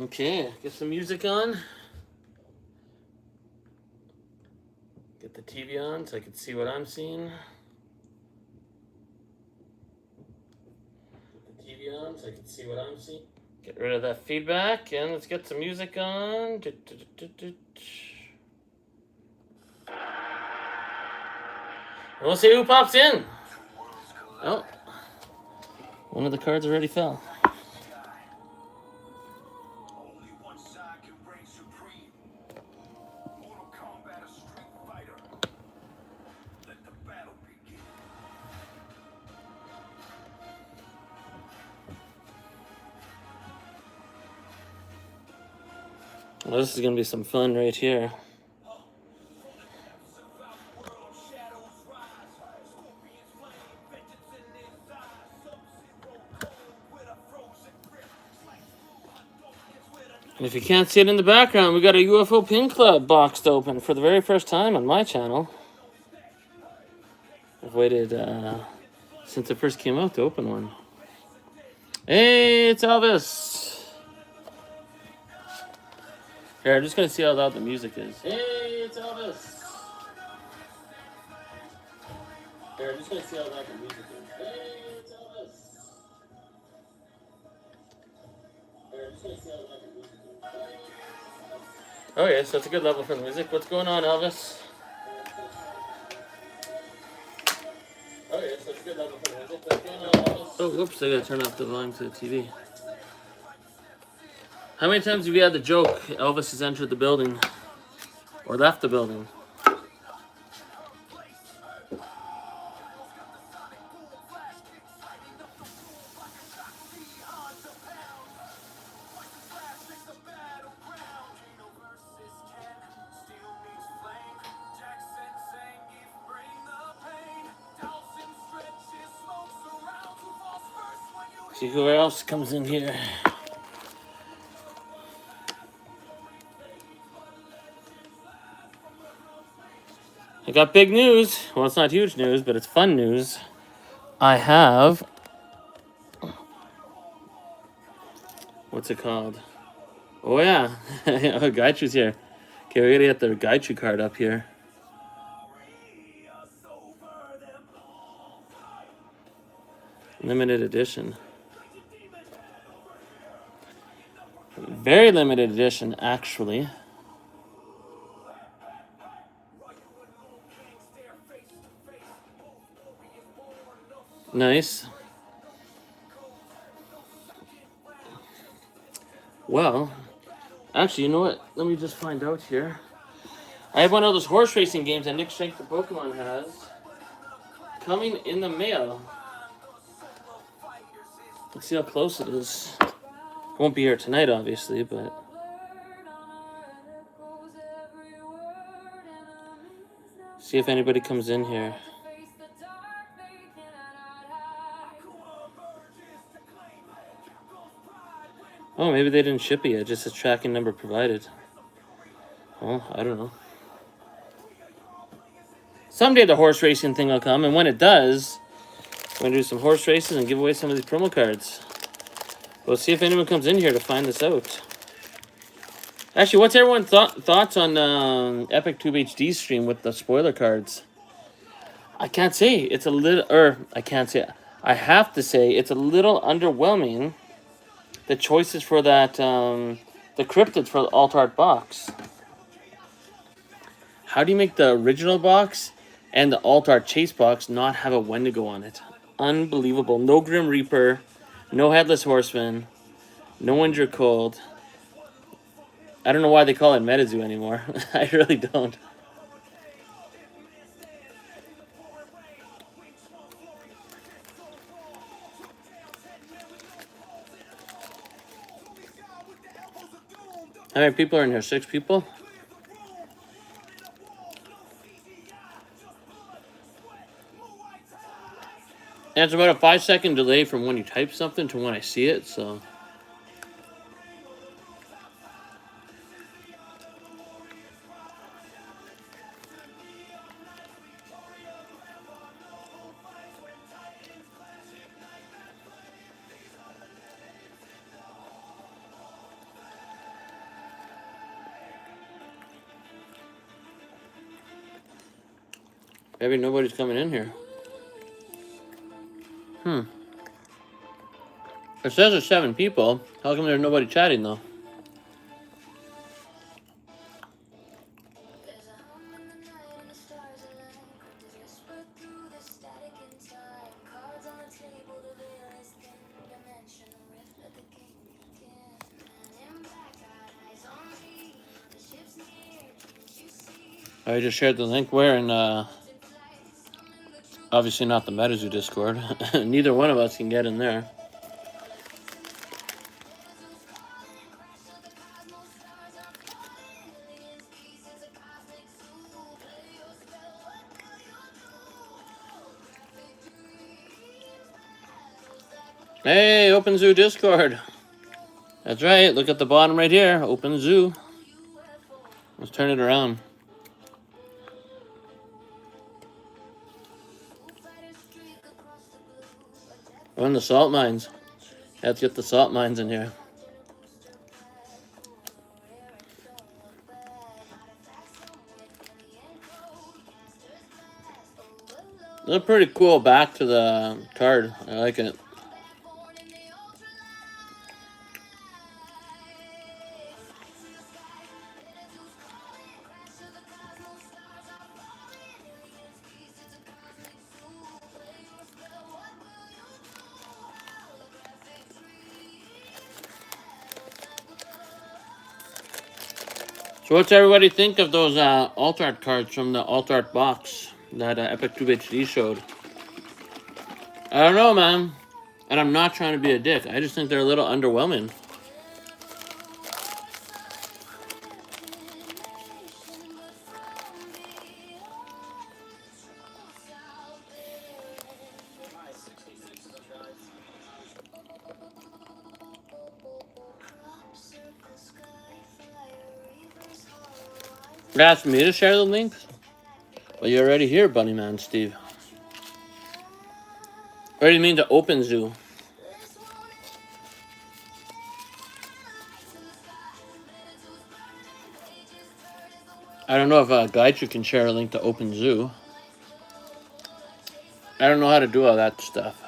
Okay, get some music on. Get the TV on so I can see what I'm seeing. Get the TV on so I can see what I'm seeing. Get rid of that feedback and let's get some music on. We'll see who pops in. Oh, one of the cards already fell. Well, this is going to be some fun right here. And if you can't see it in the background, we got a UFO Pin Club boxed open for the very first time on my channel. I've waited since it first came out to open one. Hey, it's Elvis. Here, I'm just going to see how loud the music is. Hey, it's Elvis. Here, I'm just going to see how loud the music is. Hey, it's Elvis. Here, I'm just going to see how loud the music is. Okay, so it's a good level for the music. What's going on, Elvis? Okay, so it's a good level for the music. What's going on, Elvis? Oh, whoops, I got to turn off the volume to the TV. How many times have you had the joke Elvis has entered the building or left the building? See who else comes in here. I got big news. Well, it's not huge news, but it's fun news. I have... What's it called? Oh, yeah. Gaichu's here. Okay, we gotta get the Gaichu card up here. Limited edition. Very limited edition, actually. Nice. Well, actually, you know what? Let me just find out here. I have one of those horse racing games that Nick Shank the Pokemon has coming in the mail. Let's see how close it is. Won't be here tonight, obviously, but... See if anybody comes in here. Oh, maybe they didn't ship it yet, just a tracking number provided. Well, I don't know. Someday the horse racing thing will come, and when it does, we're going to do some horse races and give away some of these promo cards. We'll see if anyone comes in here to find this out. Actually, what's everyone's thoughts on Epic Tube HD stream with the spoiler cards? I can't say. It's a little... I can't say. I have to say it's a little underwhelming. The choices for that... the cryptids for the alt art box. How do you make the original box and the alt art chase box not have a Wendigo on it? Unbelievable. No Grim Reaper, no Headless Horseman, no Winter Cold. I don't know why they call it MetaZoo anymore. I really don't. How many people are in here? 6 people? And it's about a 5-second delay from when you type something to when I see it, so... Maybe nobody's coming in here. It says there's 7 people. How come there's nobody chatting though? I just shared the link. Where in obviously not the MetaZoo Discord. Neither one of us can get in there. Hey, OpenZoo Discord. That's right. Look at the bottom right here. OpenZoo. Let's turn it around. We're in the salt mines. Let's get the salt mines in here. Look pretty cool back to the card. I like it. So what's everybody think of those alt art cards from the alt art box that Epic Tube HD showed? I don't know, man. And I'm not trying to be a dick. I just think they're a little underwhelming. You asked me to share the link? Well, you're already here, Bunny Man Steve. Or do you mean to OpenZoo? I don't know if Gaichu can share a link to OpenZoo. I don't know how to do all that stuff.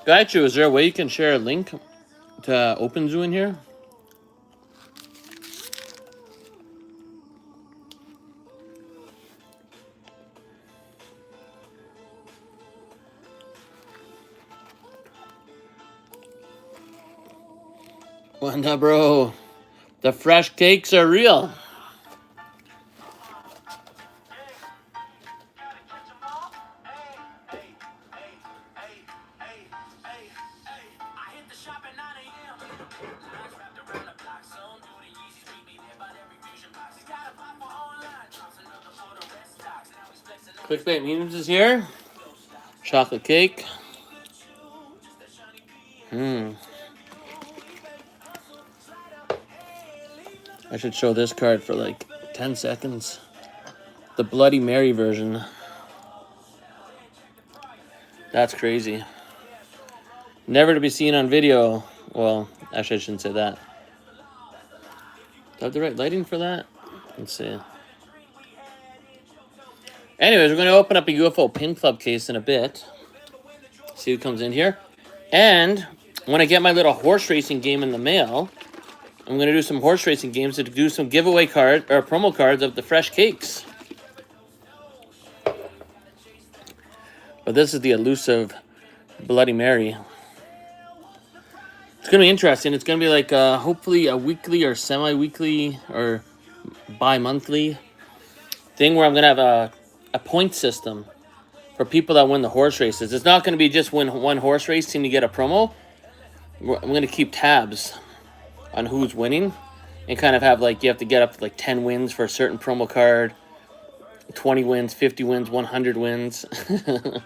Gaichu, is there a way you can share a link to OpenZoo in here? Wanda, bro. The fresh cakes are real. Clickbait Memes is here. Chocolate cake. I should show this card for like 10 seconds. The Bloody Mary version. That's crazy. Never to be seen on video. Well, actually I shouldn't say that. Do I have the right lighting for that? Let's see. Anyways, we're going to open up a UFO Pin Club case in a bit. See who comes in here. And when I get my little horse racing game in the mail, I'm going to do some horse racing games to do some giveaway card or promo cards of the fresh cakes. But this is the elusive Bloody Mary. It's going to be interesting. It's going to be like hopefully a weekly or semi-weekly or bi-monthly thing where I'm going to have a point system for people that win the horse races. It's not going to be just win one horse race and you get a promo. I'm going to keep tabs on who's winning and kind of have like, you have to get up to like 10 wins for a certain promo card, 20 wins, 50 wins, 100 wins. We're going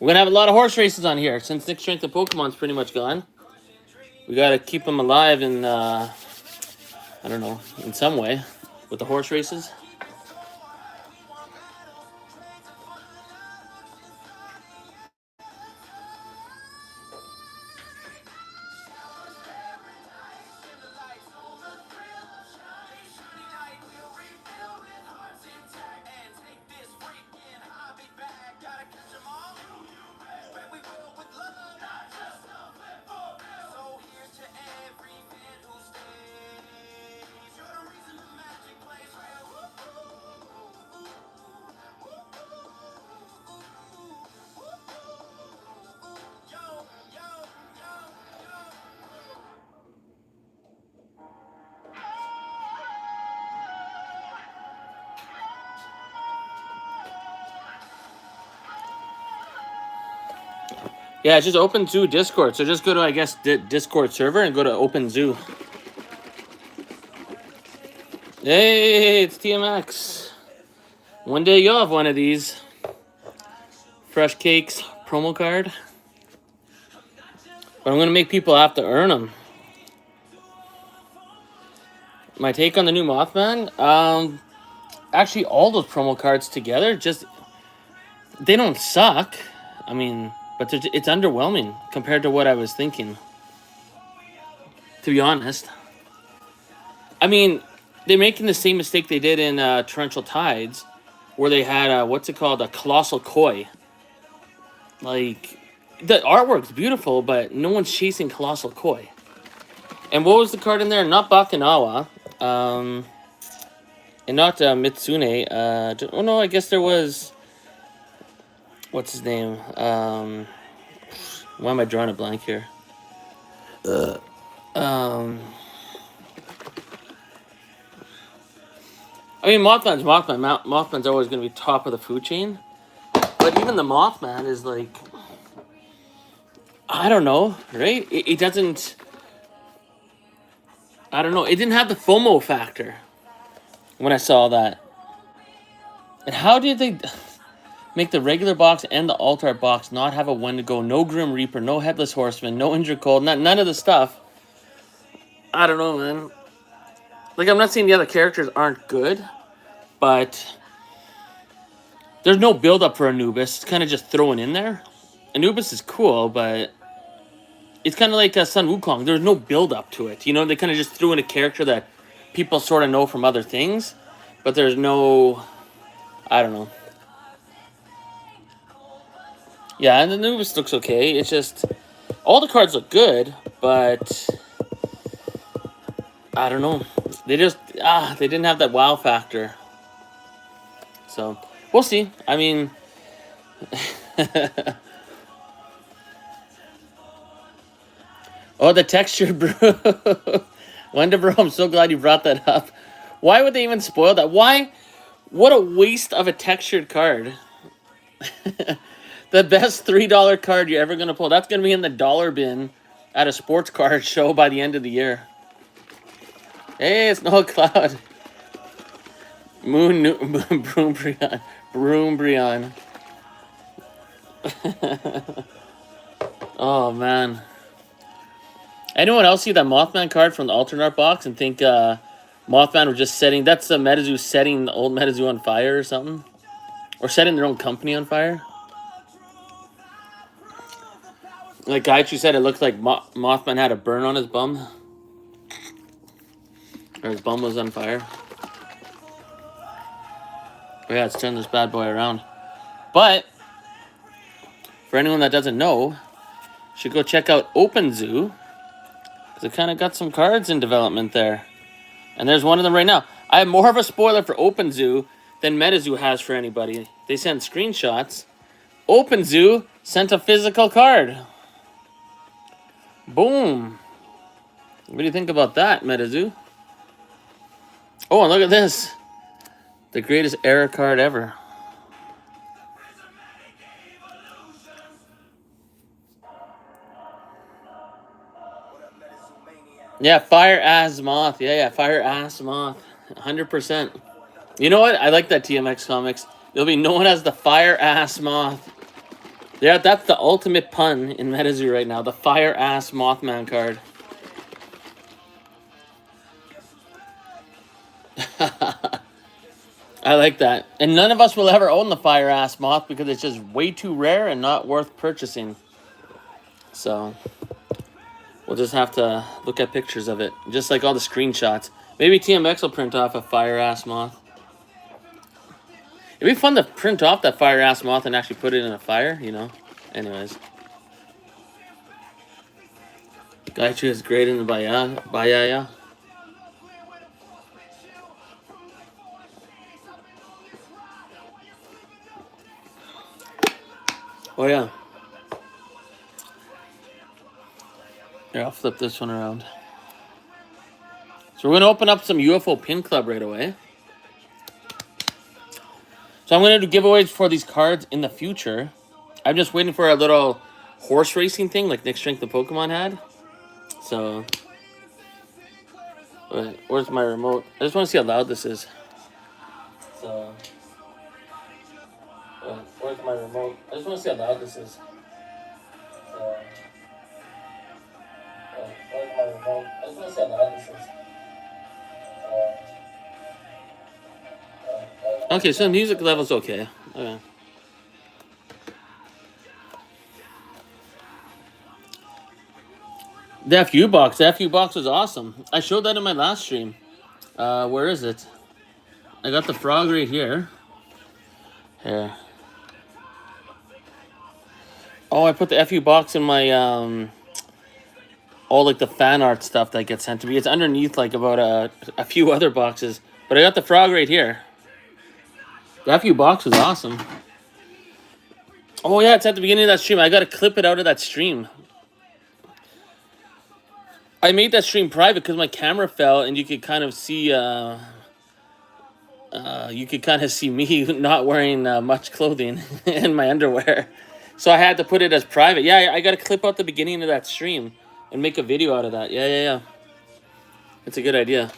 to have a lot of horse races on here. Since Nick Strength of Pokemon's pretty much gone, we got to keep them alive in, I don't know, in some way with the horse races. Yeah, it's just OpenZoo Discord. So just go to, I guess, Discord server and go to OpenZoo. Hey, it's TMX. One day you'll have one of these. Fresh Cakes promo card. But I'm going to make people have to earn them. My take on the new Mothman? Actually, all those promo cards together, just... They don't suck. I mean, but it's underwhelming compared to what I was thinking. To be honest. I mean, they're making the same mistake they did in Torrential Tides, where they had, what's it called? A Colossal Koi. Like, the artwork's beautiful, but no one's chasing Colossal Koi. And what was the card in there? Not Bakinawa. And not Mitsune. Oh, no, I guess there was... What's his name? Why am I drawing a blank here? I mean, Mothman's Mothman. Mothman's always going to be top of the food chain. But even the Mothman is like... I don't know, right? It doesn't... I don't know. It didn't have the FOMO factor when I saw that. And how did they make the regular box and the alt art box not have a Wendigo, no Grim Reaper, no Headless Horseman, no Injured Cold, none of the stuff? I don't know, man. Like, I'm not saying the other characters aren't good, but there's no build-up for Anubis. It's kind of just thrown in there. Anubis is cool, but it's kind of like Sun Wukong. There's no build-up to it. You know, they kind of just threw in a character that people sort of know from other things, but there's no... I don't know. Yeah, and the Anubis looks okay. It's just... All the cards look good, but... I don't know. They just... they didn't have that wow factor. So, we'll see. I mean... Oh, the texture, bro. Wonder, bro, I'm so glad you brought that up. Why would they even spoil that? Why? What a waste of a textured card. The best $3 card you're ever going to pull. That's going to be in the dollar bin at a sports card show by the end of the year. Hey, it's no cloud. Broombrion. Oh, man. Anyone else see that Mothman card from the alternate box and think Mothman was just setting... That's the MetaZoo setting the old MetaZoo on fire or something? Or setting their own company on fire? Like Gaichu said, it looked like Mothman had a burn on his bum. Or his bum was on fire. Oh yeah, let's turn this bad boy around. But, for anyone that doesn't know, you should go check out OpenZoo. Because it kind of got some cards in development there. And there's one of them right now. I have more of a spoiler for OpenZoo than MetaZoo has for anybody. They sent screenshots. OpenZoo sent a physical card. Boom. What do you think about that, MetaZoo? Oh, and look at this. The greatest error card ever. Yeah, Fire Ass Moth. Yeah, Fire Ass Moth. 100%. You know what? I like that TMX Comics. There'll be known as the Fire Ass Moth. Yeah, that's the ultimate pun in MetaZoo right now. The Fire Ass Mothman card. I like that. And none of us will ever own the Fire Ass Moth because it's just way too rare and not worth purchasing. So... we'll just have to look at pictures of it. Just like all the screenshots. Maybe TMX will print off a Fire-Ass Moth. It'd be fun to print off that Fire-Ass Moth and actually put it in a fire, you know? Anyways. Gaichu is great in the Bayaya. Oh, yeah. Here, I'll flip this one around. So we're going to open up some UFO Pin Club right away. So I'm going to do giveaways for these cards in the future. I'm just waiting for a little horse racing thing like Nick Strength the Pokemon had. So, wait, where's my remote? I just want to see how loud this is. So, wait, where's my remote? I just want to see how loud this is. So, wait, where's my remote? I just want to see how loud this is. Okay, so the music level's okay. Okay. The FU box. The FU box was awesome. I showed that in my last stream. Where is it? I got the frog right here. Here. Oh, I put the FU box in my, all like the fan art stuff that gets sent to me. It's underneath like about a few other boxes. But I got the frog right here. The FU box was awesome. Oh yeah, it's at the beginning of that stream. I gotta clip it out of that stream. I made that stream private because my camera fell and you could kind of see, me not wearing much clothing and my underwear. So I had to put it as private. Yeah, I got to clip out the beginning of that stream and make a video out of that. Yeah. It's a good idea.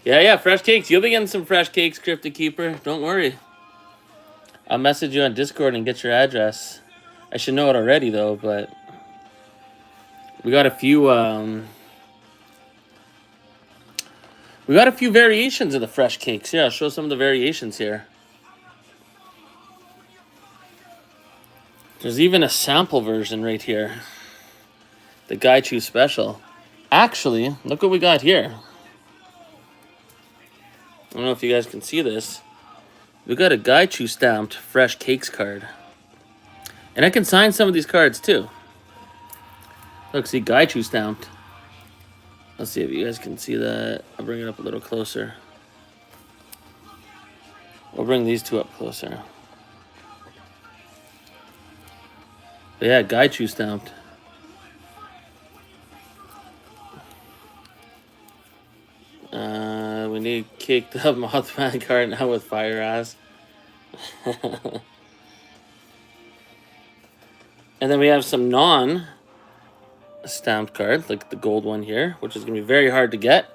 Yeah, fresh cakes. You'll be getting some fresh cakes, Cryptic Keeper. Don't worry. I'll message you on Discord and get your address. I should know it already, though, but we got a few, we got a few variations of the fresh cakes. Yeah, I'll show some of the variations here. There's even a sample version right here. The Gaichu Special. Actually, look what we got here. I don't know if you guys can see this. We got a Gaichu stamped Fresh Cakes card. And I can sign some of these cards too. Look, see, Gaichu stamped. Let's see if you guys can see that. I'll bring it up a little closer. We'll bring these two up closer. But yeah, Gaichu stamped. We need Caked Up Mothman card now with Fire Ass. And then we have some non-stamped cards, like the gold one here, which is going to be very hard to get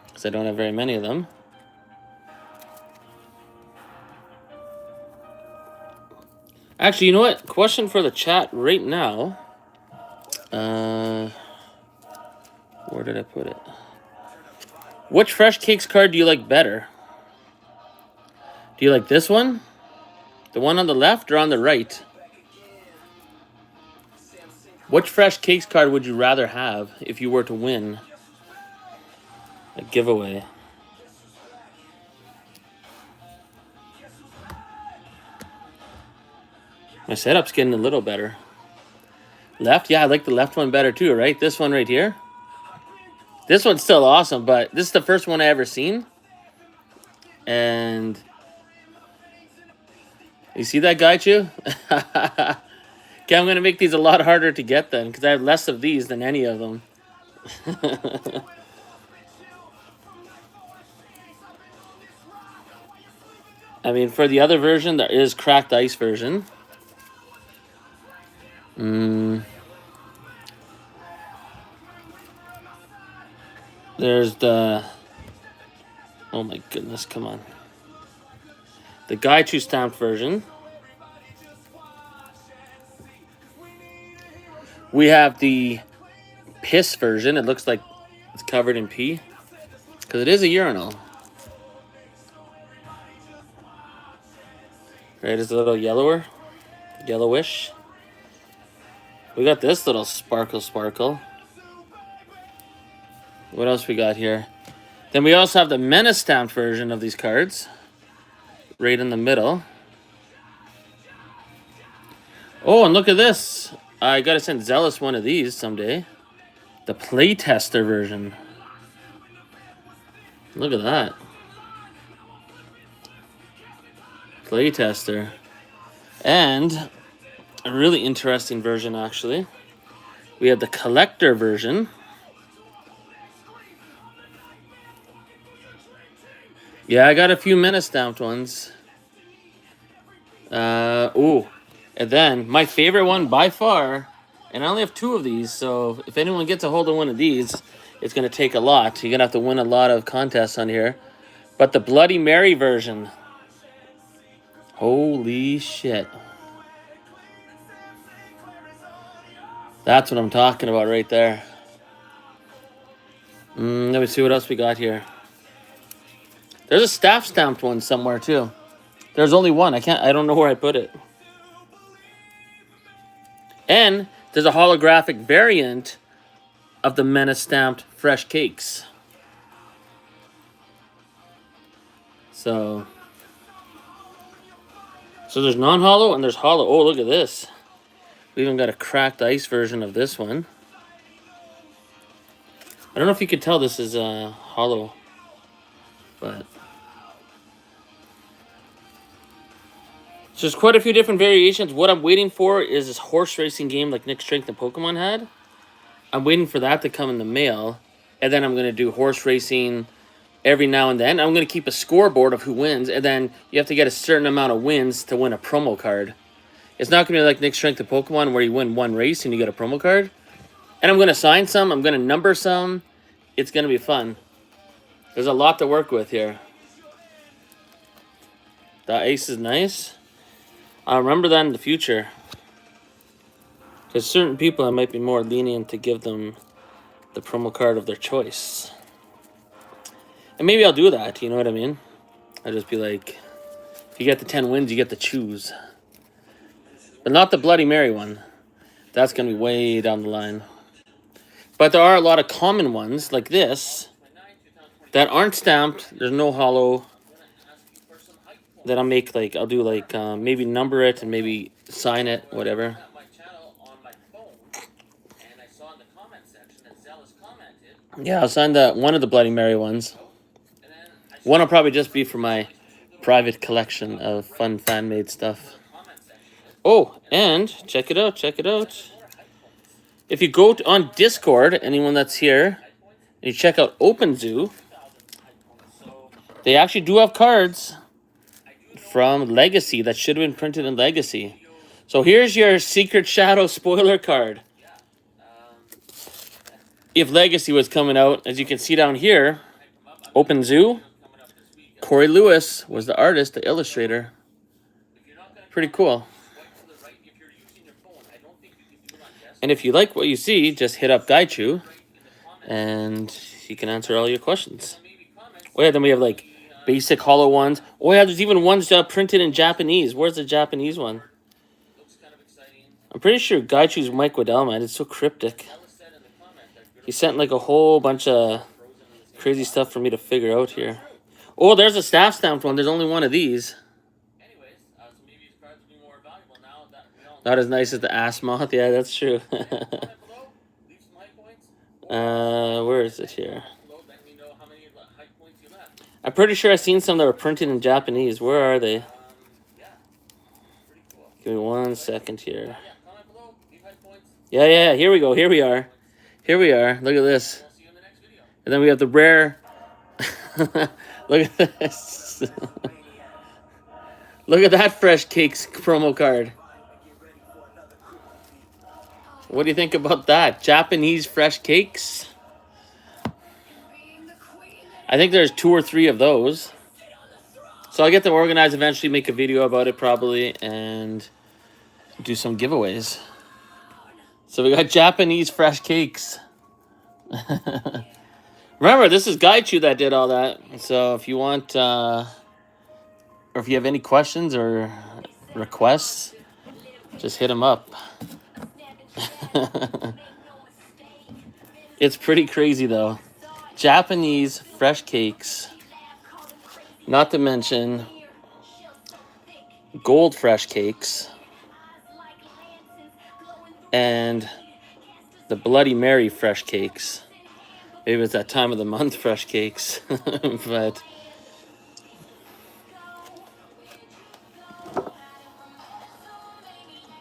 because I don't have very many of them. Actually, you know what? Question for the chat right now. Where did I put it? Which Fresh Cakes card do you like better? Do you like this one? The one on the left or on the right? Which Fresh Cakes card would you rather have if you were to win a giveaway? My setup's getting a little better. Left? Yeah, I like the left one better too, right? This one right here. This one's still awesome, but this is the first one I ever seen. And you see that, Gaichu? Okay, I'm going to make these a lot harder to get then, because I have less of these than any of them. I mean, for the other version, there is Cracked Ice version. There's the... Oh my goodness, come on. The Gaichu stamped version. We have the piss version. It looks like it's covered in pee. Because it is a urinal. Right, it's a little yellowish. We got this little sparkle. What else we got here? Then we also have the Menace stamped version of these cards. Right in the middle. Oh, and look at this. I gotta send Zealous one of these someday. The playtester version. Look at that. Playtester. And a really interesting version, actually. We have the collector version. Yeah, I got a few Menace stamped ones. Ooh. And then my favorite one by far, and I only have 2 of these, so if anyone gets a hold of one of these, it's going to take a lot. You're going to have to win a lot of contests on here. But the Bloody Mary version. Holy shit. That's what I'm talking about right there. Let me see what else we got here. There's a staff stamped one somewhere too. There's only one. I don't know where I put it. And there's a holographic variant of the Menace stamped fresh cakes. So there's non-hollow and there's hollow. Oh, look at this. We even got a cracked ice version of this one. I don't know if you could tell this is hollow, but so there's quite a few different variations. What I'm waiting for is this horse racing game like Nick Strength and Pokemon had. I'm waiting for that to come in the mail, and then I'm going to do horse racing every now and then. I'm going to keep a scoreboard of who wins, and then you have to get a certain amount of wins to win a promo card. It's not going to be like Nick Strength and Pokemon where you win one race and you get a promo card. And I'm going to sign some. I'm going to number some. It's going to be fun. There's a lot to work with here. The ice is nice. I'll remember that in the future. Because certain people, I might be more lenient to give them the promo card of their choice. And maybe I'll do that, you know what I mean? I'll just be like, if you get the 10 wins, you get to choose. But not the Bloody Mary one. That's going to be way down the line. But there are a lot of common ones, like this, that aren't stamped. There's no hollow. That I'll make, like, I'll do, like, maybe number it and maybe sign it, whatever. Yeah, I'll sign one of the Bloody Mary ones. One will probably just be for my private collection of fun fan-made stuff. Oh, and check it out, check it out. If you go on Discord, anyone that's here, and you check out OpenZoo, they actually do have cards from Legacy that should have been printed in Legacy. So here's your Secret Shadow spoiler card. If Legacy was coming out, as you can see down here, OpenZoo, Corey Lewis was the artist, the illustrator. Pretty cool. And if you like what you see, just hit up Gaichu, and he can answer all your questions. Oh yeah, then we have like basic hollow ones. Oh yeah, there's even ones printed in Japanese. Where's the Japanese one? I'm pretty sure Gaichu's Mike Waddell, man. It's so cryptic. He sent like a whole bunch of crazy stuff for me to figure out here. Oh, there's a staff stamped one. There's only one of these. Not as nice as the ass moth. Yeah, that's true. Where is it here? I'm pretty sure I've seen some that were printed in Japanese. Where are they? Give me 1 second here. Yeah. Here we go. Here we are. Here we are. Look at this. And then we have the rare. Look at this. Look at that Fresh Cakes promo card. What do you think about that? Japanese Fresh Cakes? I think there's 2 or 3 of those. So I'll get them organized eventually, make a video about it probably, and do some giveaways. So we got Japanese Fresh Cakes. Remember, this is Gaichu that did all that. So if you want, or if you have any questions or requests, just hit him up. It's pretty crazy though. Japanese Fresh Cakes. Not to mention gold Fresh Cakes. And the Bloody Mary Fresh Cakes. Maybe it's that time of the month Fresh Cakes. But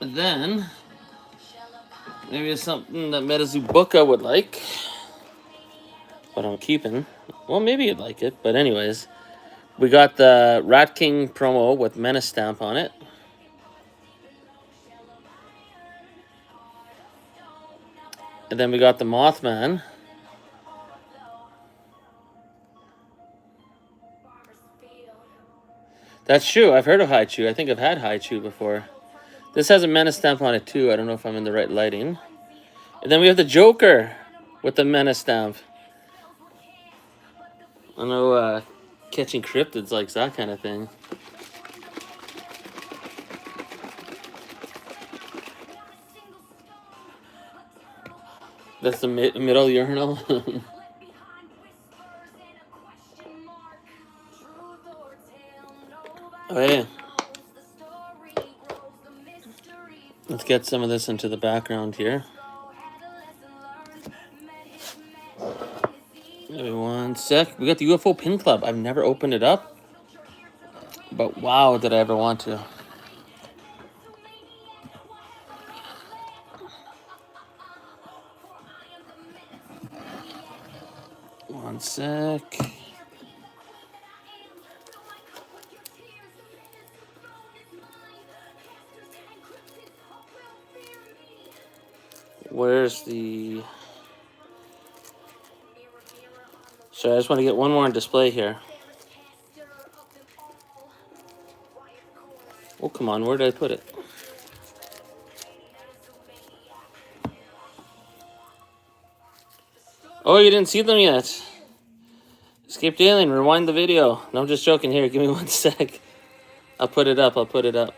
then maybe it's something that MetaZoo Booka would like. But I'm keeping. Well, maybe you'd like it. But anyways, we got the Rat King promo with Menace stamp on it. And then we got the Mothman. That's true. I've heard of Haichu. I think I've had Haichu before. This has a Menace stamp on it too. I don't know if I'm in the right lighting. And then we have the Joker with the Menace stamp. I know catching cryptids likes that kind of thing. That's the middle urinal. Okay. Let's get some of this into the background here. Give me 1 sec. We got the UFO Pin Club. I've never opened it up. But wow, did I ever want to. One sec. Where's the... So I just want to get one more on display here. Oh, come on. Where did I put it? Oh, you didn't see them yet. Escaped Alien, rewind the video. No, I'm just joking here. Give me 1 sec. I'll put it up. I'll put it up.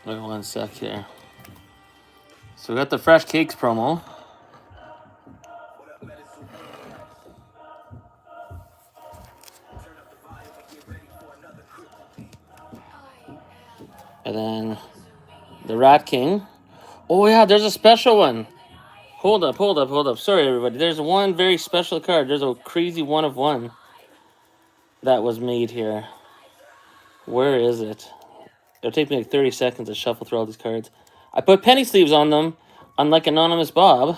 Wait 1 sec here. So we got the Fresh Cakes promo. And then the Rat King. Oh yeah, there's a special one. Hold up. Sorry everybody. There's one very special card. There's a crazy 1 of 1 that was made here. Where is it? It'll take me like 30 seconds to shuffle through all these cards. I put penny sleeves on them, unlike Anonymous Bob.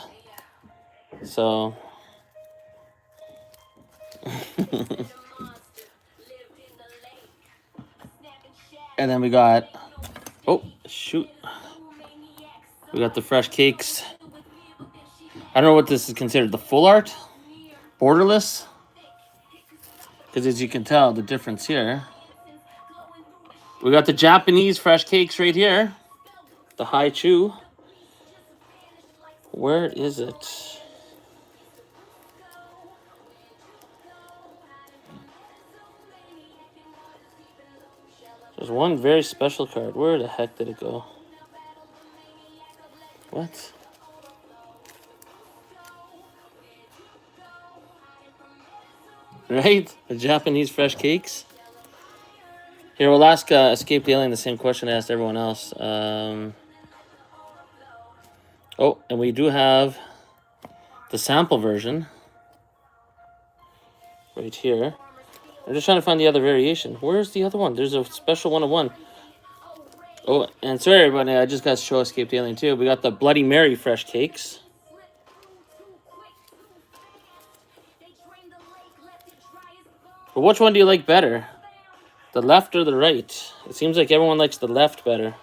So... And then we got... Oh, shoot. We got the Fresh Cakes. I don't know what this is considered. The full art? Borderless? Because as you can tell, the difference here. We got the Japanese Fresh Cakes right here. The Haichu. Where is it? There's one very special card. Where the heck did it go? What? Right? The Japanese Fresh Cakes. Here, we'll ask Escaped Alien the same question I asked everyone else. Oh, and we do have the sample version. Right here. I'm just trying to find the other variation. Where's the other one? There's a special 1 of 1. Oh, and sorry everybody, I just got to show Escaped Alien too. We got the Bloody Mary Fresh Cakes. But which one do you like better? The left or the right? It seems like everyone likes the left better.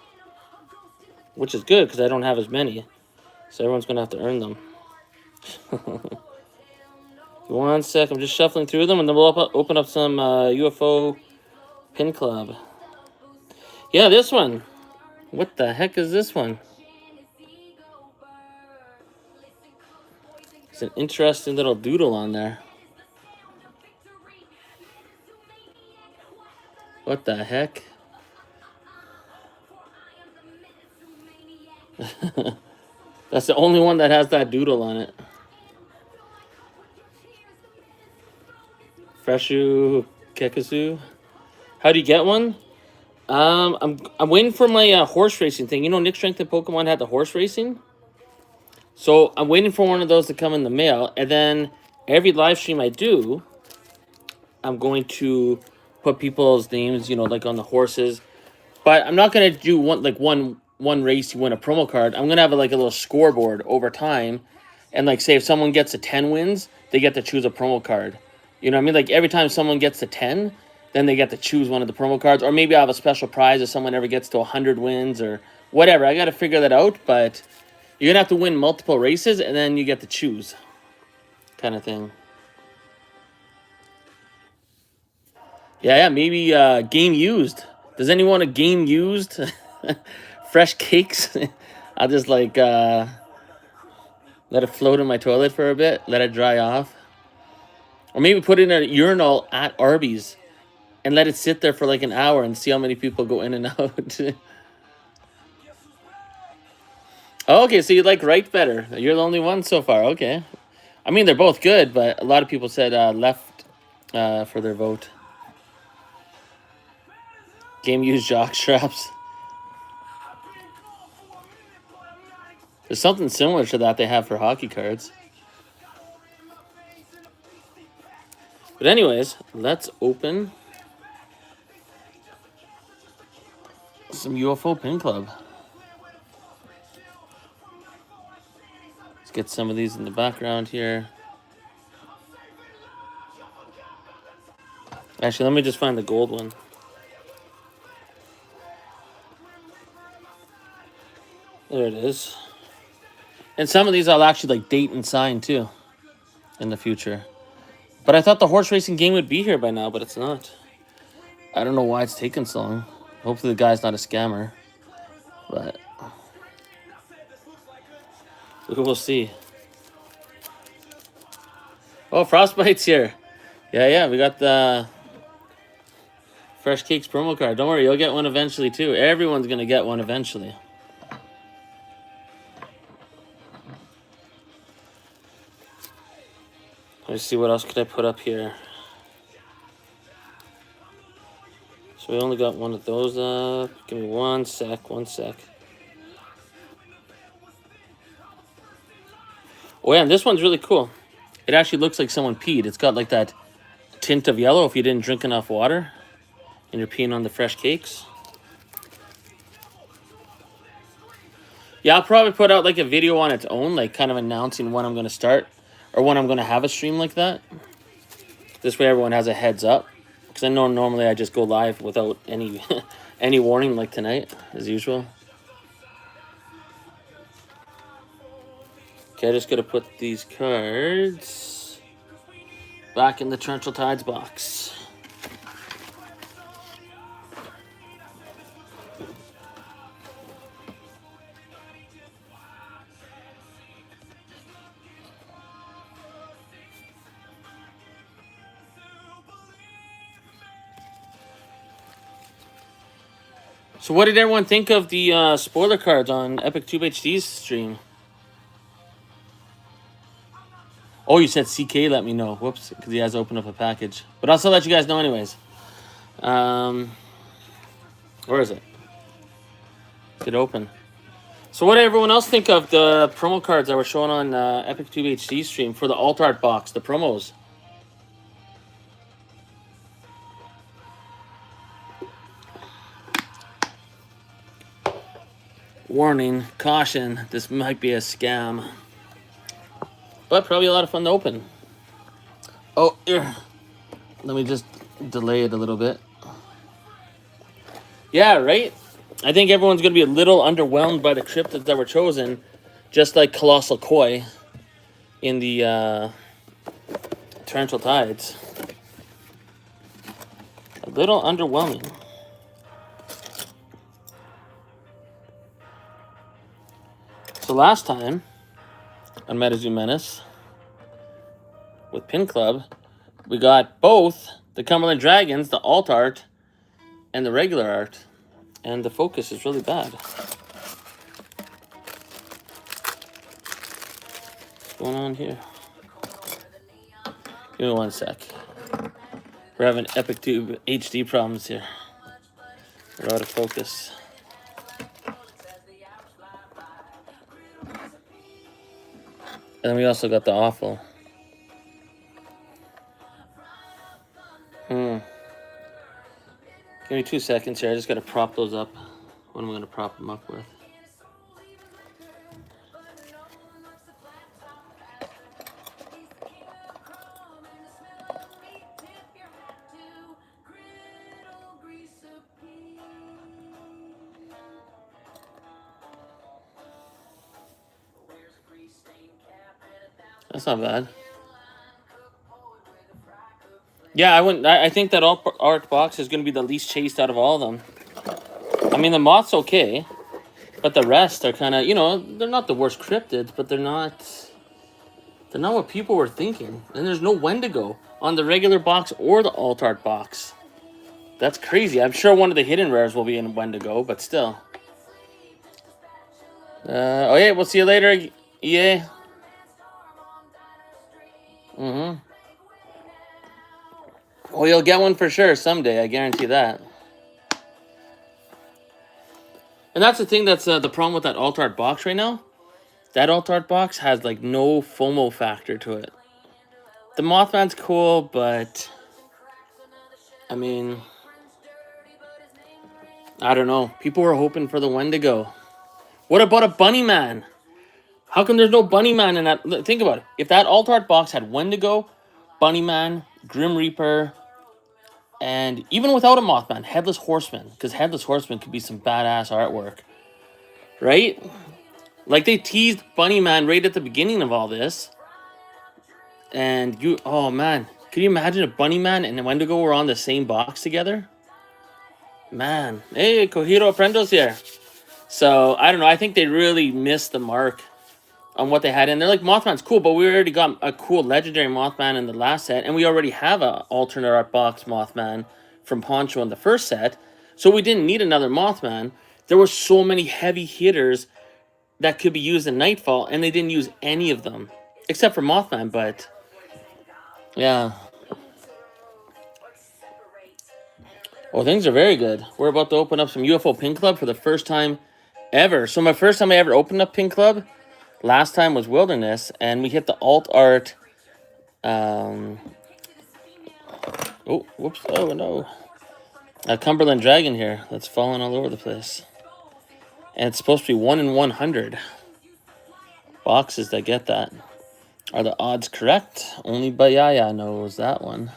Which is good, because I don't have as many. So everyone's going to have to earn them. 1 sec, I'm just shuffling through them, and then we'll open up some UFO Pin Club. Yeah, this one. What the heck is this one? It's an interesting little doodle on there. What the heck? That's the only one that has that doodle on it. Freshu Kekasu. How do you get one? I'm waiting for my horse racing thing. You know, Nick Strength and Pokemon had the horse racing. So I'm waiting for one of those to come in the mail, and then every live stream I do, I'm going to put people's names, you know, like on the horses. But I'm not gonna do one race you win a promo card. I'm gonna have like a little scoreboard over time, and like say if someone gets a 10 wins, they get to choose a promo card. You know what I mean? Like every time someone gets to 10, then they get to choose one of the promo cards. Or maybe I have a special prize if someone ever gets to 100 wins or whatever. I got to figure that out, but you're going to have to win multiple races and then you get to choose. Kind of thing. Yeah, maybe game used. Does anyone want a game used? Fresh cakes? I'll just like let it float in my toilet for a bit, let it dry off. Or maybe put it in a urinal at Arby's and let it sit there for like an hour and see how many people go in and out. Okay, so you like right better. You're the only one so far. Okay. I mean, they're both good, but a lot of people said left for their vote. Game used jock straps. There's something similar to that they have for hockey cards. But anyways, let's open some UFO Pin Club. Let's get some of these in the background here. Actually, let me just find the gold one. There it is. And some of these I'll actually like date and sign too in the future. But I thought the horse racing game would be here by now, but it's not. I don't know why it's taking so long. Hopefully the guy's not a scammer. But we'll see. Oh, Frostbite's here. Yeah, we got the Fresh Cakes promo card. Don't worry, you'll get one eventually too. Everyone's going to get one eventually. Let's see what else could I put up here. So we only got one of those up. Give me 1 sec, 1 sec. Oh yeah, and this one's really cool. It actually looks like someone peed. It's got like that tint of yellow if you didn't drink enough water and you're peeing on the fresh cakes. Yeah, I'll probably put out like a video on its own, like kind of announcing when I'm going to start or when I'm going to have a stream like that. This way everyone has a heads up. Because I know normally I just go live without any any warning like tonight, as usual. Okay, I just got to put these cards back in the Torrential Tides box. So what did everyone think of the spoiler cards on Epic Tube HD's stream? Oh, you said CK let me know. Whoops, because he has opened up a package. But I'll still let you guys know anyways. Where is it? Get open. So what did everyone else think of the promo cards that were shown on Epic Tube HD stream for the alt art box, the promos? Warning, caution, this might be a scam. But probably a lot of fun to open. Oh, here. Let me just delay it a little bit. Yeah, right? I think everyone's going to be a little underwhelmed by the cryptids that were chosen. Just like Colossal Koi in the Torrential Tides. A little underwhelming. So last time on MetaZoo Menace with Pin Club, we got both the Cumberland Dragons, the alt art, and the regular art. And the focus is really bad. What's going on here? Give me 1 sec. We're having Epic Tube HD problems here. We're out of focus. And then we also got the awful. Give me 2 seconds here. I just got to prop those up. What am I going to prop them up with? That's not bad. Yeah, I wouldn't. I think that art box is going to be the least chased out of all of them. I mean, the moth's okay, but the rest are kind of, you know, they're not the worst cryptids, but they're not what people were thinking. And there's no Wendigo on the regular box or the alt art box. That's crazy. I'm sure one of the hidden rares will be in Wendigo, but still. Oh yeah, we'll see you later, EA. Mm-hmm. Well, you'll get one for sure someday. I guarantee that. And that's the thing. That's the problem with that alt art box right now. That alt art box has like no FOMO factor to it. The Mothman's cool, but I mean, I don't know. People were hoping for the Wendigo. What about a Bunny Man? How come there's no Bunny Man in that? Think about it. If that alt art box had Wendigo, Bunny Man, Grim Reaper, and even without a Mothman, Headless Horseman, because Headless Horseman could be some badass artwork, right? Like they teased Bunny Man right at the beginning of all this, and oh man, can you imagine if Bunny Man and Wendigo were on the same box together? Man, hey, Kojiro Aprendo's here. So I don't know. I think they really missed the mark on what they had in there. Like Mothman's cool, but we already got a cool legendary Mothman in the last set, and we already have a alternate art box Mothman from Poncho in the first set, so we didn't need another Mothman. There were so many heavy hitters that could be used in Nightfall, and they didn't use any of them except for Mothman. But yeah, well, things are very good. We're about to open up some UFO Pin Club for the first time ever. So my first time I ever opened up Pin Club last time was Wilderness, and we hit the alt art. Oh, whoops! Oh no, a Cumberland Dragon here that's falling all over the place, and it's supposed to be 1 in 100 boxes that get that. Are the odds correct? Only Bayaya knows that one.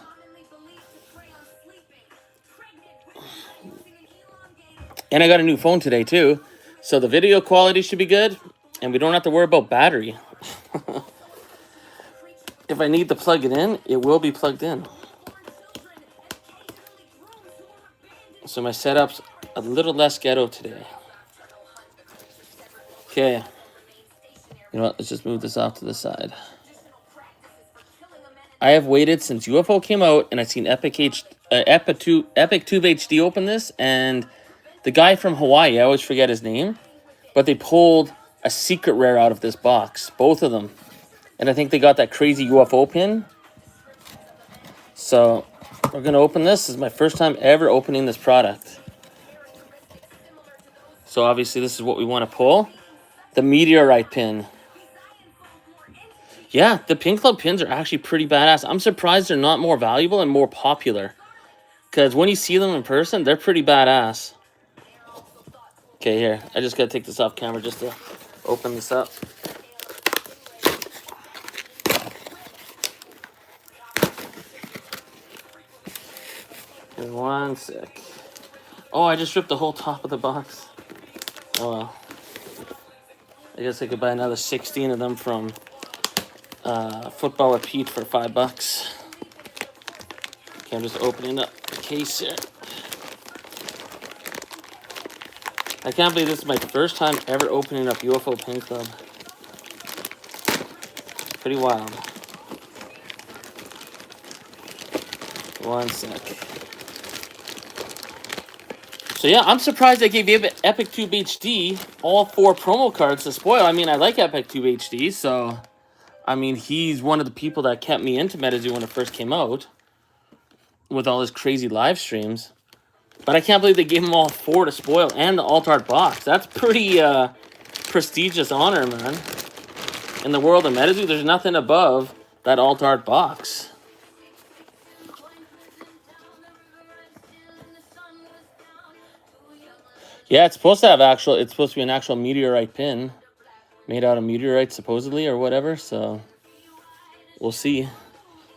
And I got a new phone today too, so the video quality should be good, and we don't have to worry about battery. If I need to plug it in, it will be plugged in. So my setup's a little less ghetto today. Okay. You know what? Let's just move this off to the side. I have waited since UFO came out, and I've seen Epic Tube HD open this, and the guy from Hawaii, I always forget his name, but they pulled a secret rare out of this box, both of them. And I think they got that crazy UFO pin. So we're going to open this. This is my first time ever opening this product. So obviously this is what we want to pull. The meteorite pin. Yeah, the Pin Club pins are actually pretty badass. I'm surprised they're not more valuable and more popular. Because when you see them in person, they're pretty badass. Okay, here. I just got to take this off camera just to open this up. Give me 1 sec. Oh, I just ripped the whole top of the box. Oh well. I guess I could buy another 16 of them from Football with Pete for $5. Okay, I'm just opening up the case here. I can't believe this is my first time ever opening up UFO Pin Club. Pretty wild. 1 sec. So yeah, I'm surprised they gave Epic Tube HD all 4 promo cards to spoil. I mean, I like Epic Tube HD, so I mean, he's one of the people that kept me into MetaZoo when it first came out with all his crazy live streams. But I can't believe they gave him all 4 to spoil and the alt art box. That's pretty prestigious honor, man. In the world of MetaZoo, there's nothing above that alt art box. Yeah, it's supposed to have it's supposed to be an actual meteorite pin made out of meteorite supposedly or whatever, so we'll see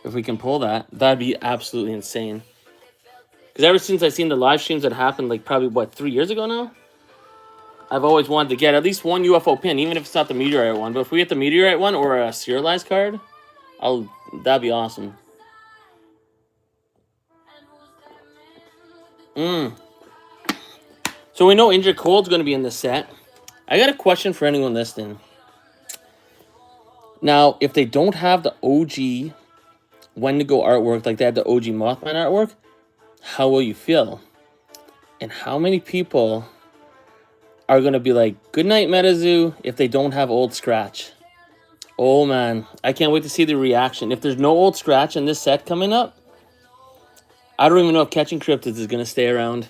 if we can pull that. That'd be absolutely insane. Because ever since I've seen the live streams that happened, like probably, what, 3 years ago now? I've always wanted to get at least one UFO pin, even if it's not the meteorite one. But if we get the meteorite one or a serialized card, That'd be awesome. So we know Injured Cold's going to be in this set. I got a question for anyone listening. Now, if they don't have the OG Wendigo artwork, like they had the OG Mothman artwork, how will you feel? And how many people are going to be like, good night, MetaZoo, if they don't have Old Scratch? Oh, man. I can't wait to see the reaction. If there's no Old Scratch in this set coming up, I don't even know if Catching Cryptids is going to stay around.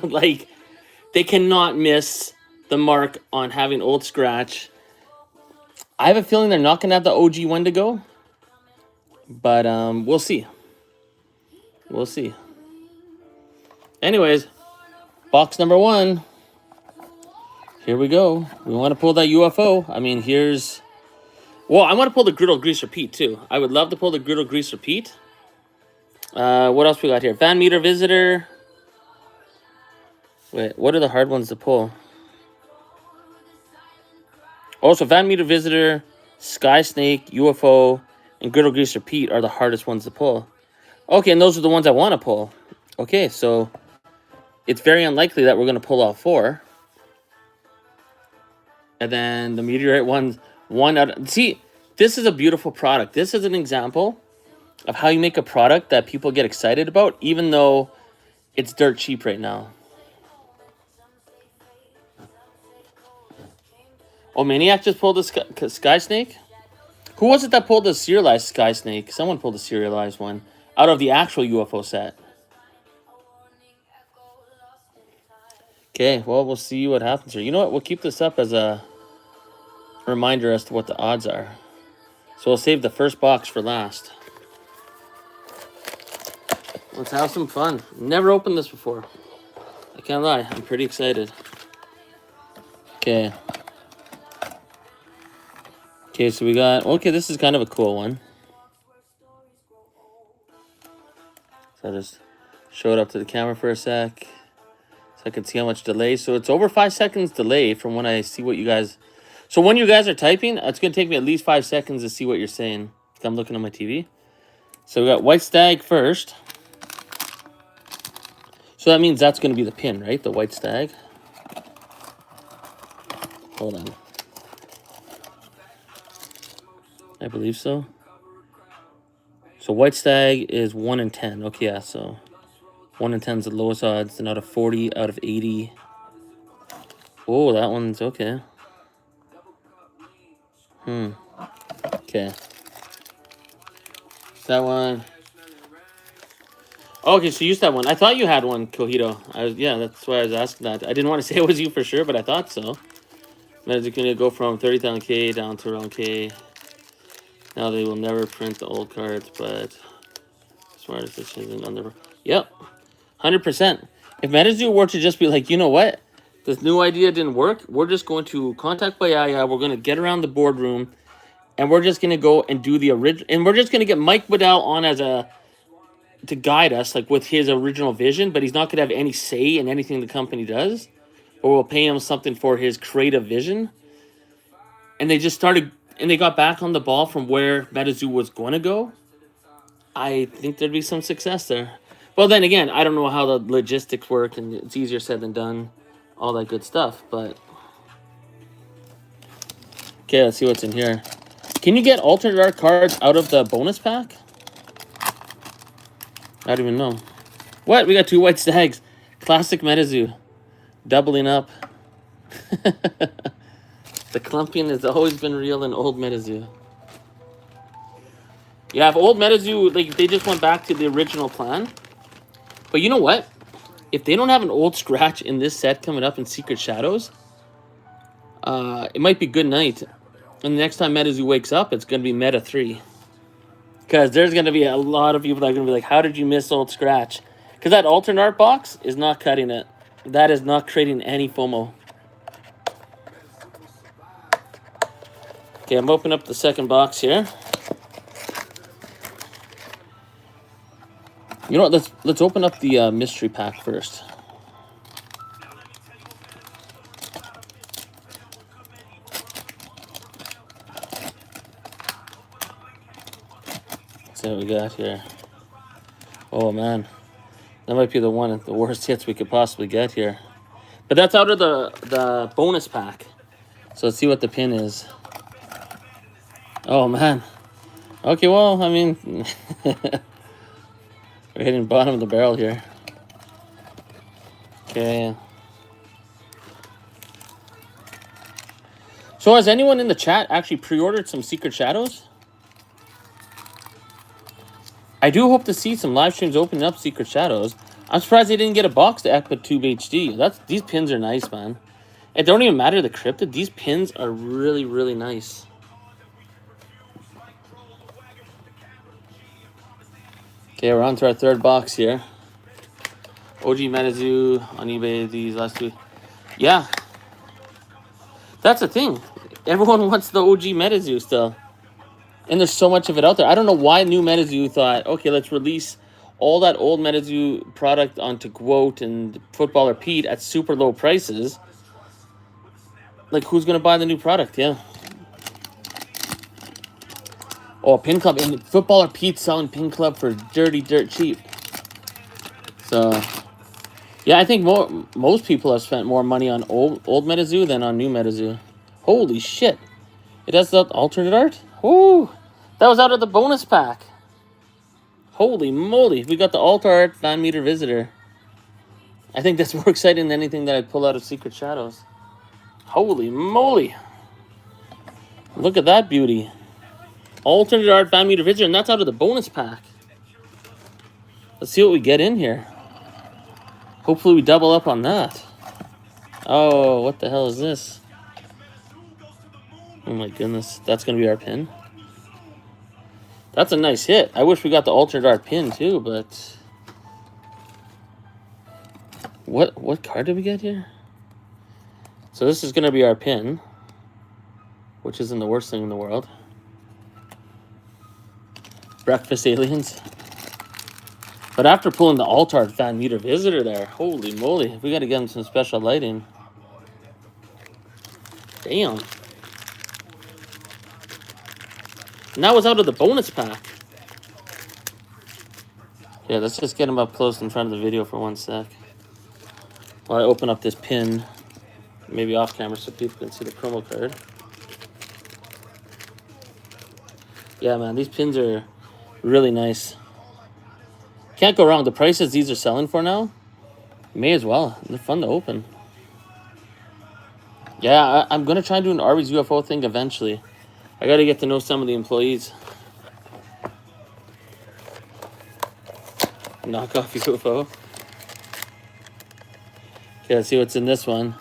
Like, they cannot miss the mark on having Old Scratch. I have a feeling they're not going to have the OG Wendigo. But we'll see. We'll see. Anyways, box number 1. Here we go. We want to pull that UFO. I mean, here's... Well, I want to pull the Griddle Greaser Pete, too. I would love to pull the Griddle Greaser Pete. What else we got here? Van Meter Visitor. Wait, what are the hard ones to pull? Also, Van Meter Visitor, Sky Snake, UFO, and Griddle Greaser Pete are the hardest ones to pull. Okay, and those are the ones I want to pull. Okay, so it's very unlikely that we're going to pull all 4. And then the Meteorite ones, 1 out of... See, this is a beautiful product. This is an example of how you make a product that people get excited about, even though it's dirt cheap right now. Oh, Maniac just pulled the Sky Snake? Who was it that pulled the serialized Sky Snake? Someone pulled the serialized one out of the actual UFO set. Okay, well, we'll see what happens here. You know what? We'll keep this up as a reminder as to what the odds are. So we'll save the first box for last. Let's have some fun. Never opened this before. I can't lie. I'm pretty excited. Okay. Okay, so we got... Okay, this is kind of a cool one. So I'll just show it up to the camera for a sec, so I can see how much delay. So it's over 5 seconds delay from when I see what you guys... So when you guys are typing, it's going to take me at least 5 seconds to see what you're saying. I'm looking on my TV. So we got White Stag first. So that means that's going to be the pin, right? The White Stag. Hold on. I believe so. So White Stag is 1 in 10. Okay, yeah, so 1 in 10 is the lowest odds. And out of 40, out of 80. Oh, that one's okay. Okay. That one. Okay, so you used that one. I thought you had one, Cojito. Yeah, that's why I was asking that. I didn't want to say it was you for sure, but I thought so. It's going to go from 30,000 K down to around K. Now they will never print the old cards, but smartest decision on the... Yep, 100%. If MetaZoo were to just be like, you know what? This new idea didn't work. We're just going to contact Bayaya. We're going to get around the boardroom, and we're just going to go and do the original... And we're just going to get Mike Waddell on as a... to guide us, like, with his original vision, but he's not going to have any say in anything the company does. Or we'll pay him something for his creative vision. And they just started... And they got back on the ball from where MetaZoo was going to go. I think there'd be some success there. Well, then again, I don't know how the logistics work, and it's easier said than done. All that good stuff, but... Okay, let's see what's in here. Can you get alternate art cards out of the bonus pack? I don't even know. What? We got 2 White Stags. Classic MetaZoo. Doubling up. The clumping has always been real in old MetaZoo. Yeah, if old MetaZoo, like, they just went back to the original plan. But you know what? If they don't have an old scratch in this set coming up in Secret Shadows, it might be good night. And the next time MetaZoo wakes up, it's going to be Meta 3. Because there's going to be a lot of people that are going to be like, how did you miss old scratch? Because that alternate art box is not cutting it. That is not creating any FOMO. Okay, I'm opening up the second box here. You know what? Let's open up the mystery pack first. Let's see what we got here. Oh, man. That might be the worst hits we could possibly get here. But that's out of the bonus pack. So let's see what the pin is. Oh, man. Okay, well, I mean, we're hitting the bottom of the barrel here. Okay. So has anyone in the chat actually pre-ordered some Secret Shadows? I do hope to see some live streams opening up Secret Shadows. I'm surprised they didn't get a box to Tube HD. These pins are nice, man. It don't even matter the cryptid. These pins are really, really nice. Okay, we're on to our third box here. OG MetaZoo on eBay these last two. Yeah. That's the thing. Everyone wants the OG MetaZoo still. And there's so much of it out there. I don't know why new MetaZoo thought, okay, let's release all that old MetaZoo product onto Quote and Footballer Pete at super low prices. Like, who's going to buy the new product? Yeah. Oh, Pin Club. And Footballer Pete selling Pin Club for dirty dirt cheap. So, yeah, I think most people have spent more money on old MetaZoo than on new MetaZoo. Holy shit. It has the alternate art? Woo! That was out of the bonus pack. Holy moly. We got the alter art Fan Meter Visitor. I think that's more exciting than anything that I pull out of Secret Shadows. Holy moly. Look at that beauty. Alternate art Fan Meter Visitor, and that's out of the bonus pack. Let's see what we get in here. Hopefully we double up on that. Oh, what the hell is this? Oh my goodness. That's going to be our pin. That's a nice hit. I wish we got the alternate art pin too, but... What card did we get here? So this is going to be our pin, which isn't the worst thing in the world. Breakfast Aliens. But after pulling the Altar Fan Meter Visitor there, holy moly, we got to get him some special lighting. Damn. And that was out of the bonus pack. Yeah, let's just get him up close in front of the video for 1 sec. While I open up this pin, maybe off camera so people can see the promo card. Yeah, man, these pins are really nice. Can't go wrong. The prices these are selling for now, may as well. They're fun to open. Yeah, I'm going to try and do an Arby's UFO thing eventually. I got to get to know some of the employees. Knockoff UFO. Okay, let's see what's in this one.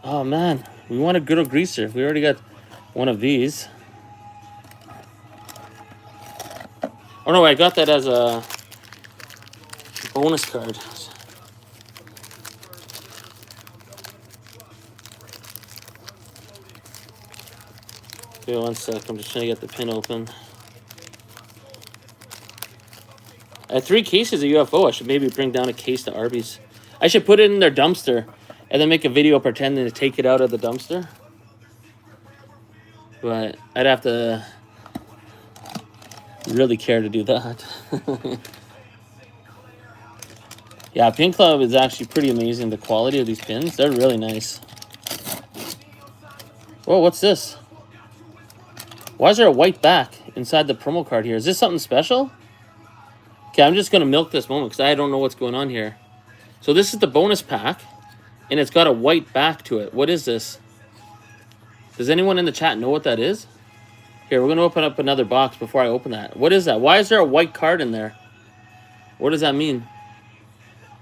Oh, man. We want a good old greaser. We already got one of these. Oh, no, I got that as a bonus card. Okay, 1 sec. I'm just trying to get the pin open. I had 3 cases of UFO. I should maybe bring down a case to Arby's. I should put it in their dumpster and then make a video pretending to take it out of the dumpster. But I'd have to really care to do that. Yeah, Pin Club is actually pretty amazing. The quality of these pins, they're really nice. Whoa, what's this? Why is there a white back inside the promo card here? Is this something special? Okay, I'm just going to milk this moment because I don't know what's going on here. So this is the bonus pack, and it's got a white back to it. What is this? Does anyone in the chat know what that is? Here, we're going to open up another box before I open that. What is that? Why is there a white card in there? What does that mean?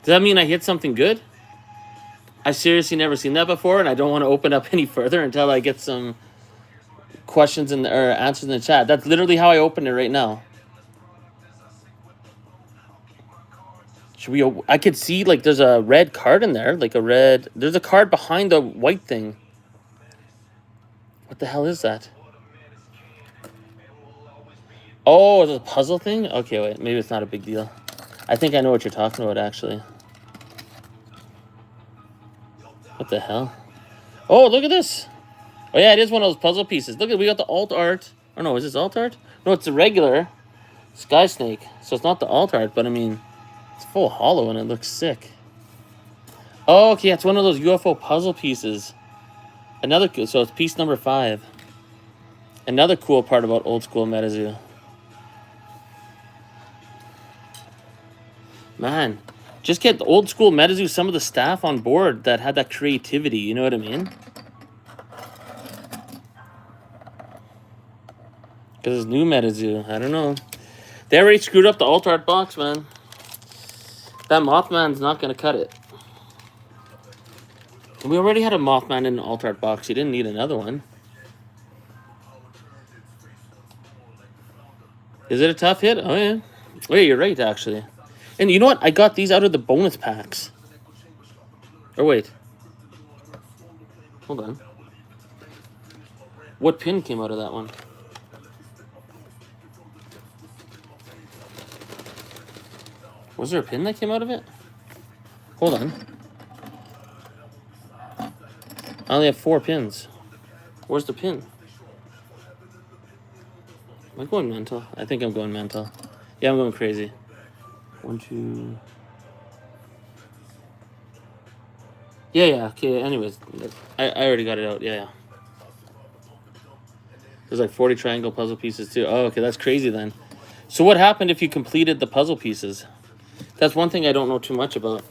Does that mean I hit something good? I've seriously never seen that before, and I don't want to open up any further until I get some questions or answers in the chat. That's literally how I open it right now. Should we? I could see like there's a red card in there, like a red. There's a card behind the white thing. What the hell is that? Oh, is it a puzzle thing? Okay, wait. Maybe it's not a big deal. I think I know what you're talking about, actually. What the hell? Oh, look at this. Oh, yeah, it is one of those puzzle pieces. Look at, we got the alt art. Oh, no, is this alt art? No, it's the regular. Sky Snake. So it's not the alt art, but I mean, it's full hollow and it looks sick. Oh, okay, it's one of those UFO puzzle pieces. So it's piece number 5. Another cool part about old school MetaZoo. Man, just get the old school MetaZoo, some of the staff on board that had that creativity, you know what I mean? Because it's new MetaZoo, I don't know. They already screwed up the alt art box, man. That Mothman's not going to cut it. We already had a Mothman in an alt art box. You didn't need another one. Is it a tough hit? Oh, yeah. Wait, you're right, actually. And you know what? I got these out of the bonus packs. Or wait. Hold on. What pin came out of that one? Was there a pin that came out of it? Hold on. I only have 4 pins. Where's the pin? Am I going mental? I think I'm going mental. Yeah, I'm going crazy. 1, 2... Yeah, okay, anyways. I already got it out, yeah. There's like 40 triangle puzzle pieces too. Oh, okay, that's crazy then. So what happened if you completed the puzzle pieces? That's one thing I don't know too much about.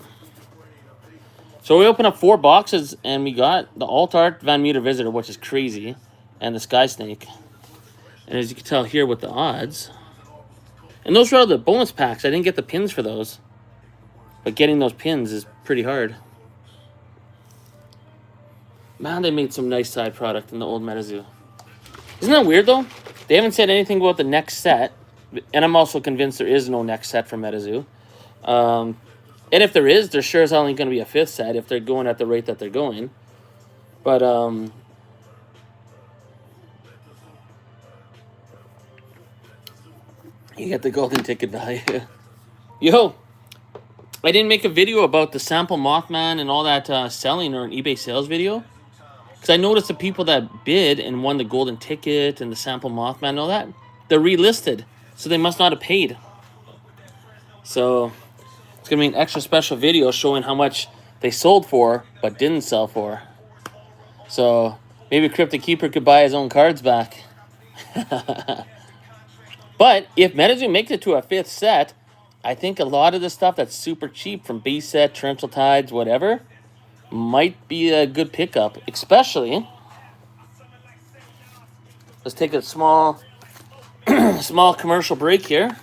So we opened up 4 boxes and we got the alt art Van Meter Visitor, which is crazy, and the Sky Snake. And as you can tell here with the odds, and those were all the bonus packs. I didn't get the pins for those, but getting those pins is pretty hard. Man, they made some nice side product in the old MetaZoo. Isn't that weird though? They haven't said anything about the next set, and I'm also convinced there is no next set for MetaZoo. And if there is, there sure as hell ain't going to be a 5th set if they're going at the rate that they're going. But you get the golden ticket value. Yo, I didn't make a video about the sample Mothman and all that selling, or an eBay sales video. Because I noticed the people that bid and won the golden ticket and the sample Mothman and all that, they're relisted. So they must not have paid. So it's going to be an extra special video showing how much they sold for but didn't sell for. So maybe Cryptic Keeper could buy his own cards back. But if MetaZoo makes it to a 5th set, I think a lot of the stuff that's super cheap from base set, torrential tides, whatever, might be a good pickup. Especially, let's take a small commercial break here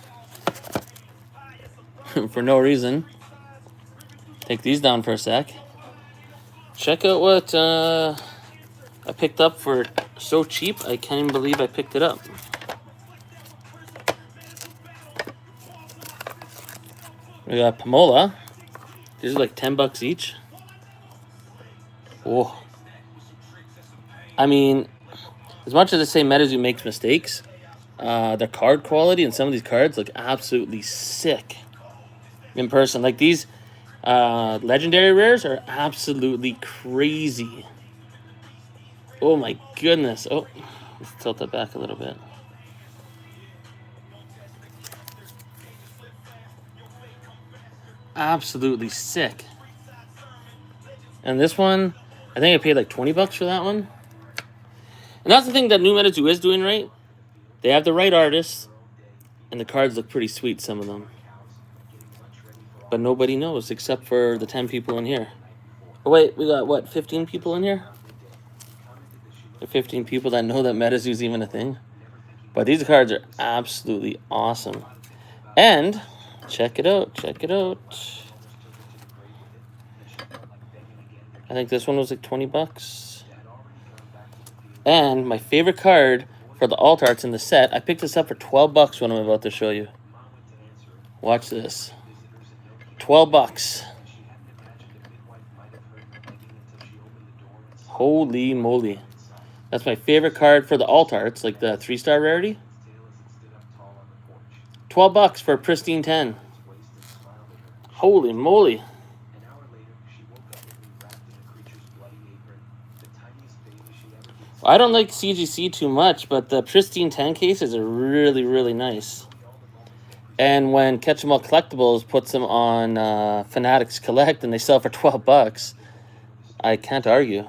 for no reason. Take these down for a sec. Check out what I picked up for so cheap. I can't even believe I picked it up. We got Pomola. These are like $10 each. Oh. I mean, as much as I say MetaZoo makes mistakes, their card quality and some of these cards look absolutely sick in person. Like these legendary rares are absolutely crazy. Oh my goodness. Oh, let's tilt that back a little bit. Absolutely sick. And this one, I think I paid like $20 for that one. And that's the thing that new MetaZoo is doing right. They have the right artists, and the cards look pretty sweet, some of them. But nobody knows except for the 10 people in here. Oh wait, we got what, 15 people in here? The 15 people that know that MetaZoo's even a thing. But these cards are absolutely awesome. And check it out, check it out. I think this one was like $20. And my favorite card for the alt arts in the set, I picked this up for $12 when I'm about to show you. Watch this. $12. Holy moly. That's my favorite card for the alt arts, like the 3-star rarity. $12 for a pristine 10. Holy moly. I don't like CGC too much, but the pristine 10 cases are really, really nice. And when Catch 'em All Collectibles puts them on Fanatics Collect and they sell for $12, I can't argue.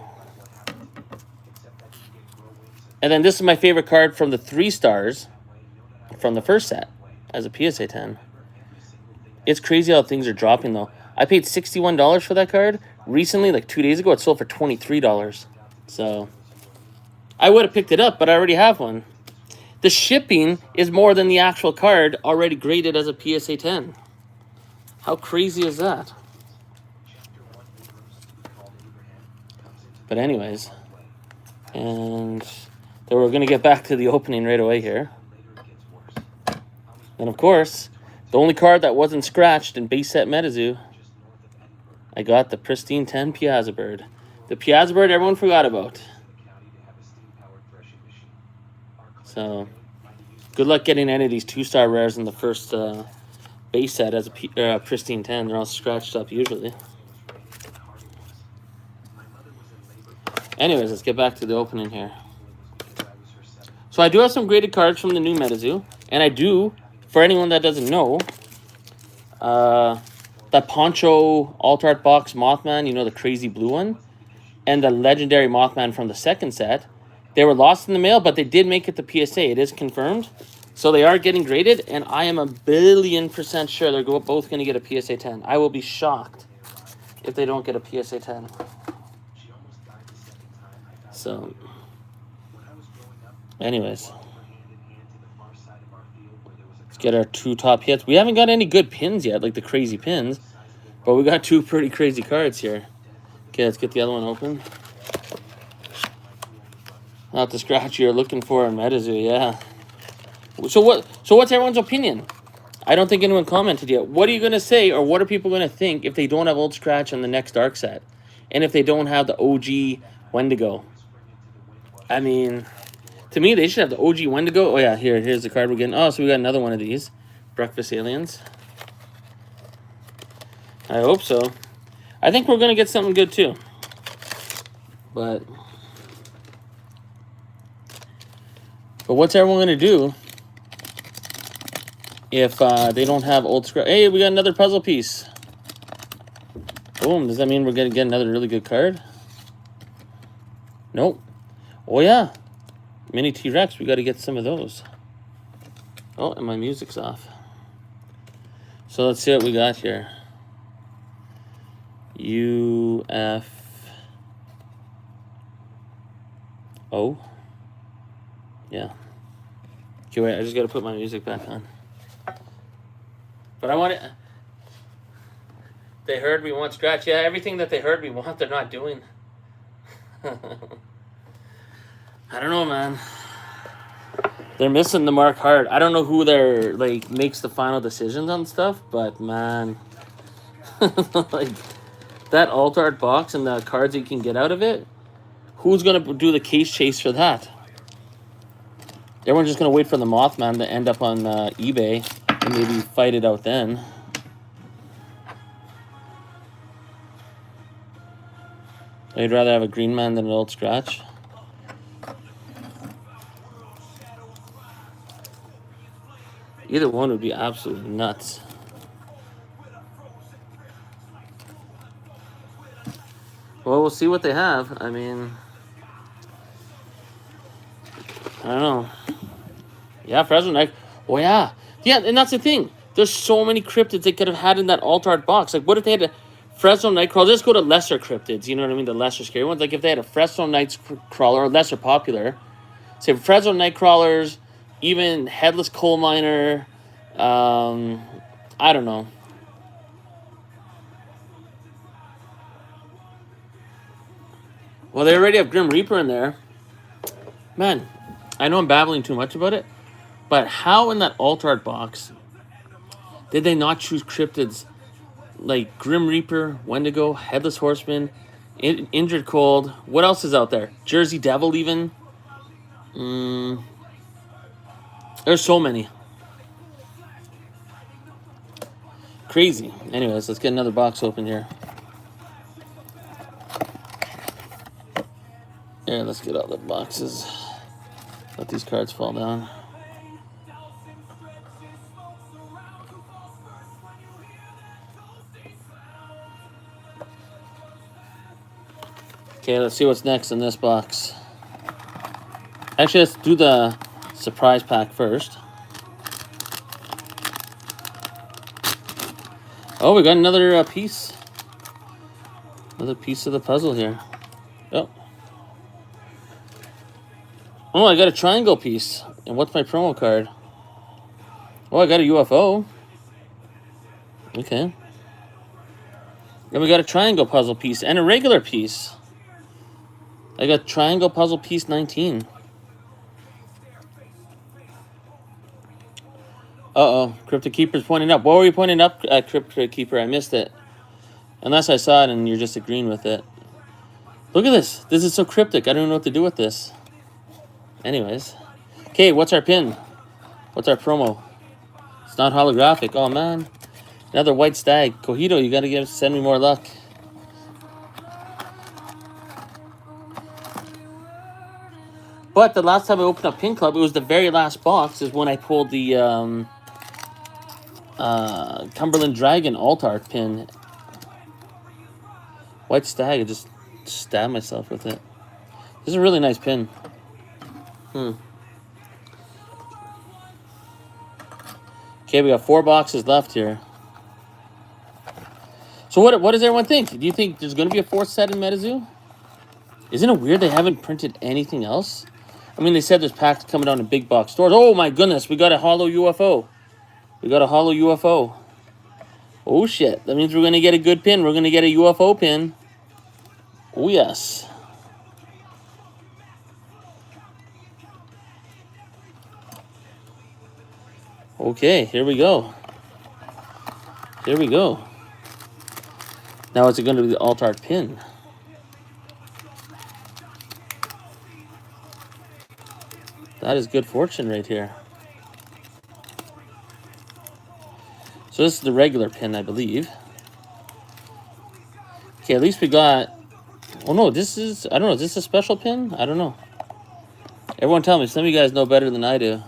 And then this is my favorite card from the 3 stars from the first set as a PSA 10. It's crazy how things are dropping, though. I paid $61 for that card. Recently, like 2 days ago, it sold for $23. So I would have picked it up, but I already have one. The shipping is more than the actual card already graded as a PSA 10. How crazy is that? But anyways, and then we're going to get back to the opening right away here. And of course, the only card that wasn't scratched in base set MetaZoo, I got the pristine 10 Piazza Bird. The Piazza Bird everyone forgot about. So, good luck getting any of these 2-star rares in the first base set as a pristine 10. They're all scratched up usually. Anyways, let's get back to the opening here. So I do have some graded cards from the new MetaZoo. And I do, for anyone that doesn't know, that Poncho Alt Art Box Mothman, you know, the crazy blue one, and the legendary Mothman from the second set, they were lost in the mail, but they did make it to PSA. It is confirmed. So they are getting graded, and I am 1,000,000,000% sure they're both going to get a PSA 10. I will be shocked if they don't get a PSA 10. So, anyways, let's get our 2 top hits. We haven't got any good pins yet, like the crazy pins, but we got 2 pretty crazy cards here. Okay, let's get the other one open. Not the scratch you're looking for in MetaZoo, yeah. So what's everyone's opinion? I don't think anyone commented yet. What are you going to say, or what are people going to think if they don't have Old Scratch on the next Dark set? And if they don't have the OG Wendigo? I mean, to me, they should have the OG Wendigo. Oh, yeah, here's the card we're getting. Oh, so we got another one of these. Breakfast Aliens. I hope so. I think we're going to get something good, too. But what's everyone going to do if they don't have Old Scratch? Hey, we got another puzzle piece. Boom. Does that mean we're going to get another really good card? Nope. Oh, yeah. Mini T-Rex. We got to get some of those. Oh, and my music's off. So let's see what we got here. UFO. Yeah. Okay, wait. I just got to put my music back on. But I want it. They heard we want Scratch. Yeah, everything that they heard we want, they're not doing. I don't know, man. They're missing the mark hard. I don't know who they're like makes the final decisions on stuff, but man, like that alt art box and the cards you can get out of it. Who's gonna do the case chase for that? Everyone's just gonna wait for the Mothman to end up on eBay and maybe fight it out then. I'd rather have a green man than an Old Scratch. Either one would be absolutely nuts. Well, we'll see what they have. I mean, I don't know. Yeah, Fresno Night. Oh, yeah. Yeah, and that's the thing. There's so many cryptids they could have had in that alt art box. Like, what if they had a Fresno Nightcrawler? Let's go to lesser cryptids. You know what I mean? The lesser scary ones. Like, if they had a Fresno Nightcrawler, or lesser popular, say Fresno Nightcrawlers, even Headless Coal Miner, I don't know. Well, they already have Grim Reaper in there. Man, I know I'm babbling too much about it, but how in that alt art box did they not choose cryptids like Grim Reaper, Wendigo, Headless Horseman, Injured Cold? What else is out there? Jersey Devil even? There's so many. Crazy. Anyways, let's get another box open here. Here, let's get all the boxes. Let these cards fall down. Okay, let's see what's next in this box. Actually, let's do the surprise pack first. Oh, we got another piece. Another piece of the puzzle here. Oh. Oh, I got a triangle piece. And what's my promo card? Oh, I got a UFO. Okay. Then we got a triangle puzzle piece and a regular piece. I got triangle puzzle piece 19. Uh-oh. Cryptic Keeper's pointing up. What were you pointing up at, Cryptic Keeper? I missed it. Unless I saw it and you're just agreeing with it. Look at this. This is so cryptic. I don't know what to do with this. Anyways. Okay, what's our pin? What's our promo? It's not holographic. Oh, man. Another white stag. Cojito, you got to send me more luck. But the last time I opened up Pin Club, it was the very last box is when I pulled the Cumberland Dragon alt art pin. White stag. I just stabbed myself with it. This is a really nice pin. Okay, we got 4 boxes left here. So what does everyone think? Do you think there's going to be a 4th set in MetaZoo? Isn't it weird they haven't printed anything else? I mean, they said there's packs coming out in big box stores. Oh, my goodness. We got a hollow UFO. We got a hollow UFO. Oh, shit. That means we're going to get a good pin. We're going to get a UFO pin. Oh, yes. Okay, here we go. Here we go. Now, is it going to be the alt art pin? That is good fortune right here. So this is the regular pin, I believe. Okay, at least we got... Oh, no, this is... I don't know, is this a special pin? I don't know. Everyone tell me. Some of you guys know better than I do.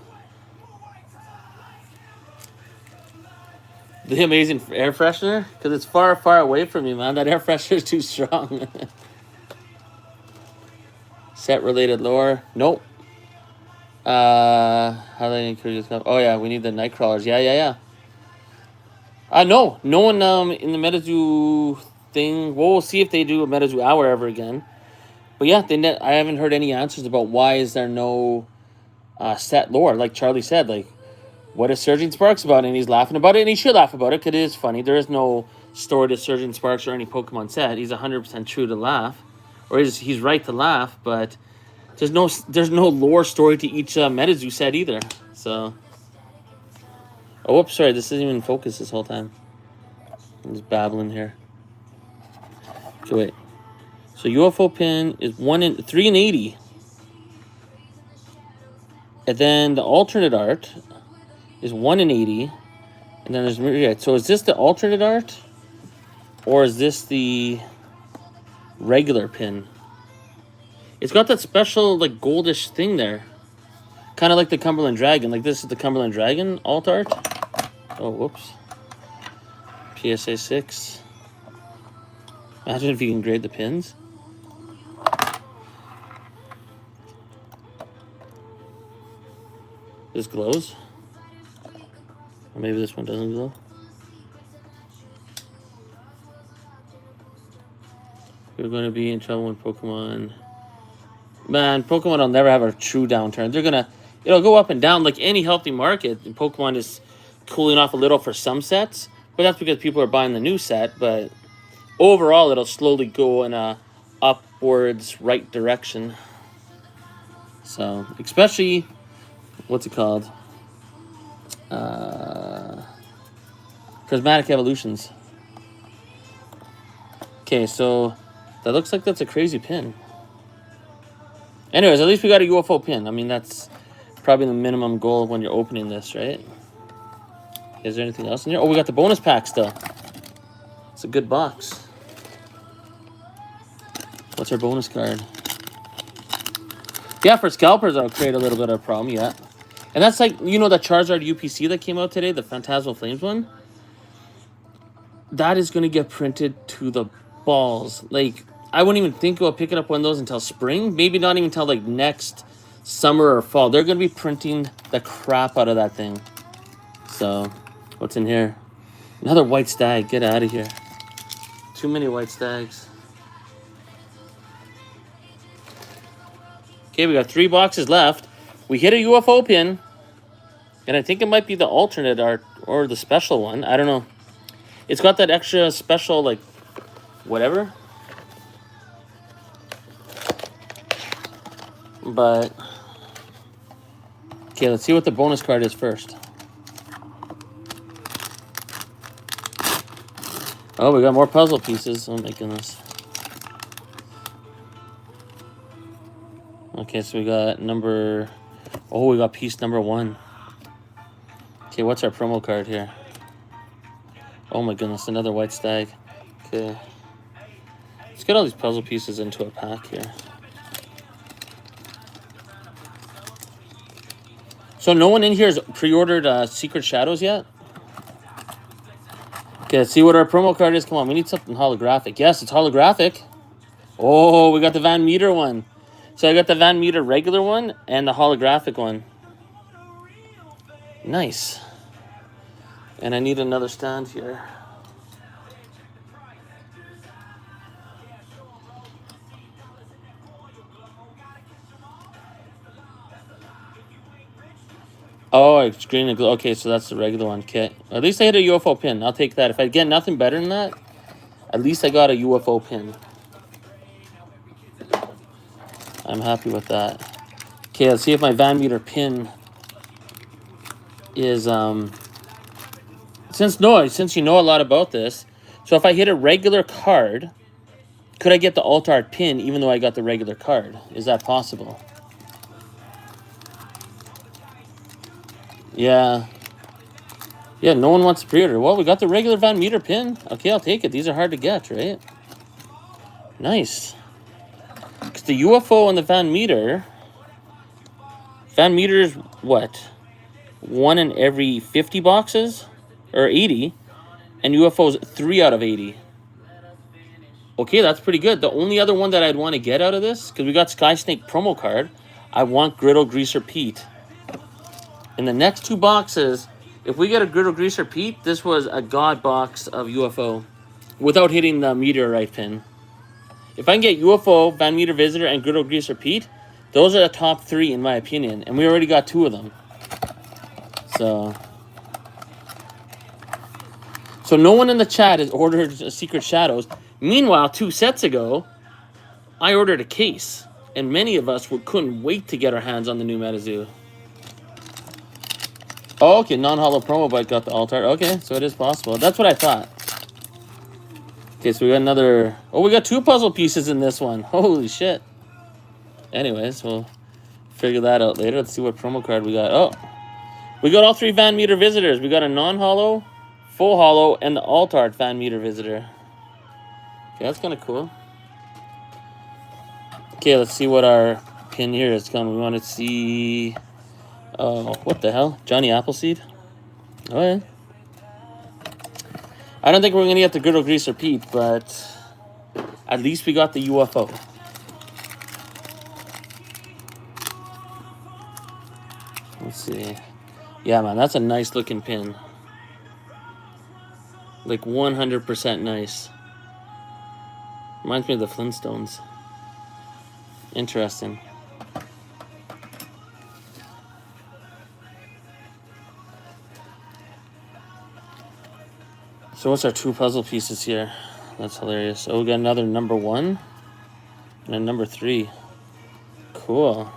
The amazing air freshener? Because it's far, far away from you, man. That air freshener is too strong. Set-related lore. Nope. How do they encourage this? Oh, yeah, we need the Nightcrawlers. Yeah. No. No one in the MetaZoo thing. Well, we'll see if they do a MetaZoo hour ever again. But yeah, I haven't heard any answers about why is there no set lore. Like Charlie said, like, what is Surging Sparks about? And he's laughing about it, and he should laugh about it because it is funny. There is no story to Surging Sparks or any Pokemon set. He's 100% true to laugh. Or he's right to laugh, but there's no lore story to each MetaZoo set either. So, oh, whoops, sorry, this isn't even focused this whole time. I'm just babbling here. So wait, so UFO pin is 3 in 80, and then the alternate art is 1 in 80, and then there's myriad. So is this the alternate art, or is this the regular pin? It's got that special, like, goldish thing there. Kind of like the Cumberland Dragon. Like, this is the Cumberland Dragon alt art. Oh, whoops. PSA 6. Imagine if you can grade the pins. This glows. Or maybe this one doesn't glow. We're going to be in trouble when Pokemon... Man, Pokemon will never have a true downturn. They're going to... It'll go up and down like any healthy market. Pokemon is cooling off a little for some sets. But that's because people are buying the new set. But overall, it'll slowly go in a upwards right direction. So, especially... What's it called? Prismatic Evolutions. Okay, so... That looks like that's a crazy pin. Anyways, at least we got a UFO pin. I mean, that's probably the minimum goal when you're opening this, right? Is there anything else in here? Oh, we got the bonus pack still. It's a good box. What's our bonus card? Yeah, for scalpers, I'll create a little bit of a problem, yeah. And that's like, you know, that Charizard UPC that came out today, the Phantasmal Flames one? That is going to get printed to the balls. Like, I wouldn't even think about picking up one of those until spring. Maybe not even until like next summer or fall. They're going to be printing the crap out of that thing. So, what's in here? Another white stag. Get out of here. Too many white stags. Okay, we got 3 boxes left. We hit a UFO pin. And I think it might be the alternate art or the special one. I don't know. It's got that extra special, like, whatever. But, okay, let's see what the bonus card is first. Oh, we got more puzzle pieces. Oh, my goodness. Okay, so we got number... Oh, we got piece number 1. Okay, what's our promo card here? Oh, my goodness, another white stag. Okay. Let's get all these puzzle pieces into a pack here. So no one in here has pre-ordered Secret Shadows yet? Okay, let's see what our promo card is. Come on, we need something holographic. Yes, it's holographic. Oh, we got the Van Meter one. So I got the Van Meter regular one and the holographic one. Nice. And I need another stand here. Oh, it's green and glow. Okay, so that's the regular one. Okay. At least I hit a UFO pin. I'll take that. If I get nothing better than that, at least I got a UFO pin. I'm happy with that. Okay, let's see if my Van Meter pin is since you know a lot about this. So if I hit a regular card, could I get the alt art pin even though I got the regular card? Is that possible? Yeah. Yeah, no one wants to pre-order. Well, we got the regular Van Meter pin. Okay, I'll take it. These are hard to get, right? Nice. Because the UFO and the Van Meter is what? 1 in every 50 boxes? Or 80. And UFO's 3 out of 80. Okay, that's pretty good. The only other one that I'd want to get out of this, because we got Sky Snake promo card, I want Griddle Greaser Pete. In the next 2 boxes, if we get a Griddle Greaser Pete, this was a god box of UFO without hitting the meteorite pin. If I can get UFO, Van Meter Visitor, and Griddle Greaser Pete, those are the top 3 in my opinion. And we already got 2 of them. So no one in the chat has ordered Secret Shadows. Meanwhile, 2 sets ago, I ordered a case. And many of us couldn't wait to get our hands on the new MetaZoo. Oh, okay, non-hollow promo bike got the alt art. Okay, so it is possible. That's what I thought. Okay, so we got another... Oh, we got 2 puzzle pieces in this one. Holy shit. Anyways, we'll figure that out later. Let's see what promo card we got. Oh, we got all 3 Van Meter Visitors. We got a non-hollow, full hollow, and the alt art Van Meter Visitor. Okay, that's kind of cool. Okay, let's see what our pin here is coming. We want to see... Oh, what the hell? Johnny Appleseed? Oh, yeah. I don't think we're going to get the Griddle Greaser Pete, but at least we got the UFO. Let's see. Yeah, man, that's a nice looking pin. Like 100% nice. Reminds me of the Flintstones. Interesting. So what's our 2 puzzle pieces here? That's hilarious. Oh, we got another number 1 and a number 3. Cool.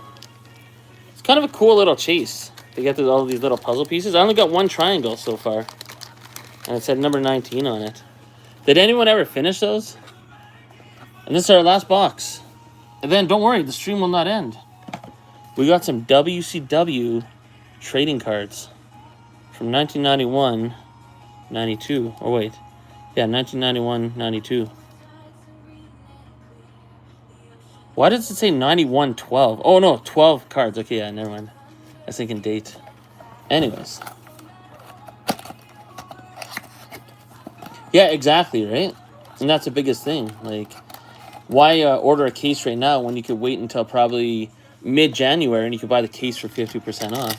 It's kind of a cool little chase to get through all of these little puzzle pieces. I only got 1 triangle so far. And it said number 19 on it. Did anyone ever finish those? And this is our last box. And then don't worry, the stream will not end. We got some WCW trading cards from 1991. 92. Oh, wait. Yeah, 1991, 92. Why does it say 91, 12? Oh, no, 12 cards. Okay, yeah, never mind. I was thinking date. Anyways. Yeah, exactly, right? And that's the biggest thing. Like, Why order a case right now when you could wait until probably mid-January and you could buy the case for 50% off?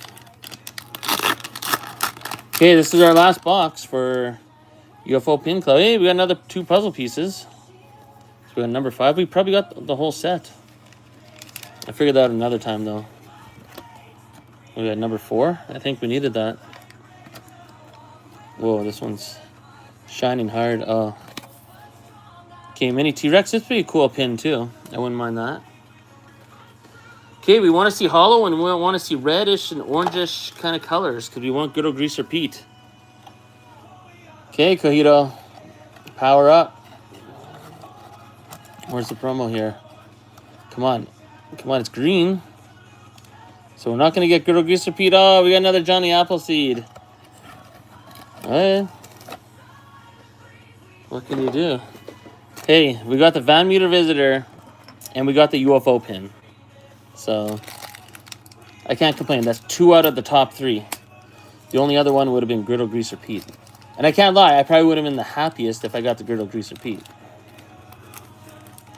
Okay, this is our last box for UFO Pin Club. Hey, we got another 2 puzzle pieces. So we got number 5. We probably got the whole set. I figured that out another time, though. We got number 4. I think we needed that. Whoa, this one's shining hard. Oh. Okay, mini T-Rex. It's a pretty cool pin, too. I wouldn't mind that. Okay, we want to see hollow and we want to see reddish and orangish kind of colors because we want good old Greaser Pete. Okay, Cojito. Power up. Where's the promo here? Come on. Come on, it's green. So we're not going to get good old Greaser Pete. Oh, we got another Johnny Appleseed. What can you do? Hey, we got the Van Meter Visitor and we got the UFO pin. So I can't complain. That's 2 out of the top 3. The only other one would have been Griddle Greaser Pete. And I can't lie, I probably would have been the happiest if I got the Griddle Greaser Pete.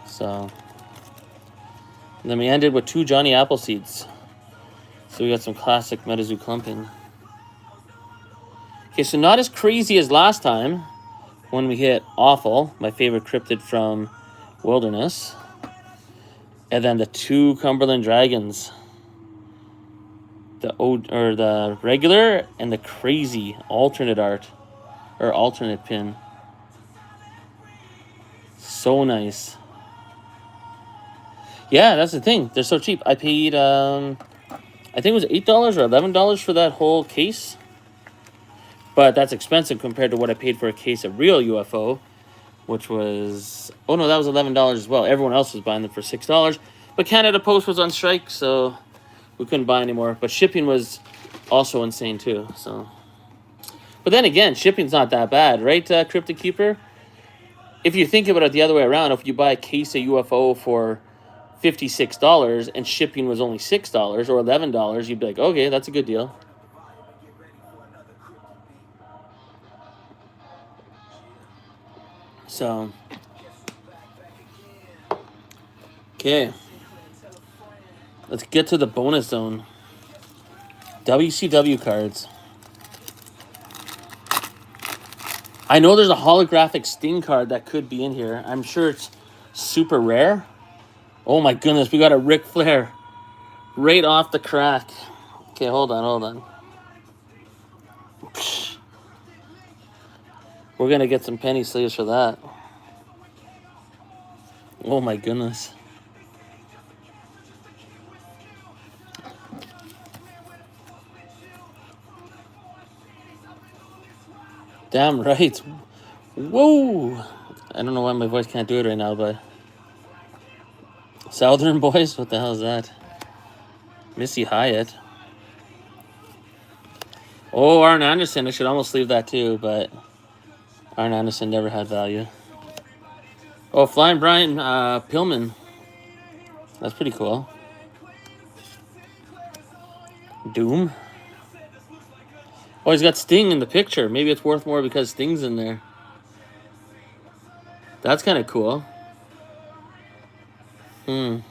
So and then we ended with 2 Johnny Appleseeds. So we got some classic MetaZoo clumping. Okay, so not as crazy as last time when we hit Awful, my favorite cryptid from Wilderness. And then the 2 Cumberland Dragons. The regular and the crazy alternate art. Or alternate pin. So nice. Yeah, that's the thing. They're so cheap. I paid, I think it was $8 or $11 for that whole case. But that's expensive compared to what I paid for a case of real UFO, which was... Oh, no, that was $11 as well. Everyone else was buying them for $6. But Canada Post was on strike, so we couldn't buy anymore. But shipping was also insane, too. So, but then again, shipping's not that bad, right, Cryptic Keeper? If you think about it the other way around, if you buy a case of UFO for $56 and shipping was only $6 or $11, you'd be like, okay, that's a good deal. So, okay. Let's get to the bonus zone. WCW cards. I know there's a holographic Sting card that could be in here. I'm sure it's super rare. Oh my goodness, we got a Ric Flair right off the crack. Okay, hold on. We're going to get some penny sleeves for that. Oh my goodness. Damn right. Whoa. I don't know why my voice can't do it right now, but... Southern Boys? What the hell is that? Missy Hyatt. Oh, Arn Anderson. I should almost leave that too, but... Arn Anderson never had value. Oh, Flying Brian Pillman. That's pretty cool. Doom. Oh, he's got Sting in the picture. Maybe it's worth more because Sting's in there. That's kind of cool. I'm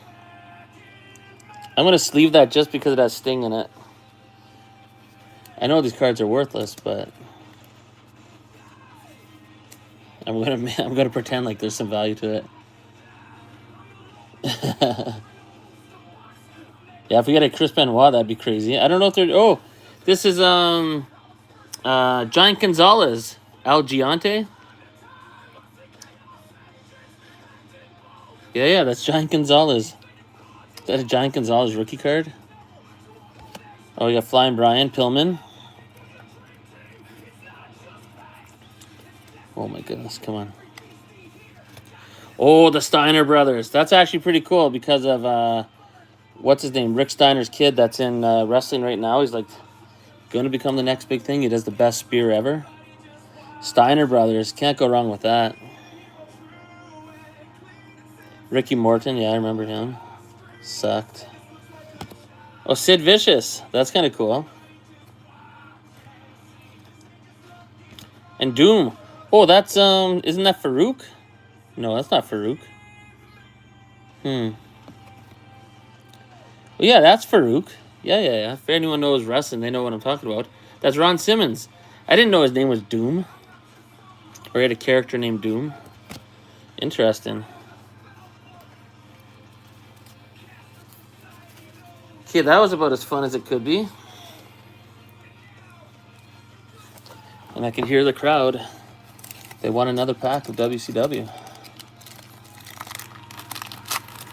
going to sleeve that just because it has Sting in it. I know these cards are worthless, but... I'm gonna pretend like there's some value to it. Yeah, if we get a Chris Benoit, that'd be crazy. I don't know if they're... Oh, this is Giant Gonzalez, Al Giante. Yeah, that's Giant Gonzalez. Is that a Giant Gonzalez rookie card? Oh, we got Flying Brian Pillman. Oh my goodness, come on. Oh, the Steiner brothers. That's actually pretty cool because of, what's his name? Rick Steiner's kid that's in wrestling right now. He's like going to become the next big thing. He does the best spear ever. Steiner brothers. Can't go wrong with that. Ricky Morton. Yeah, I remember him. Sucked. Oh, Sid Vicious. That's kind of cool. And Doom. Oh, that's, isn't that Farouk? No, that's not Farouk. Well, yeah, that's Farouk. Yeah. If anyone knows wrestling, they know what I'm talking about. That's Ron Simmons. I didn't know his name was Doom. Or he had a character named Doom. Interesting. Okay, that was about as fun as it could be. And I can hear the crowd. They want another pack of WCW.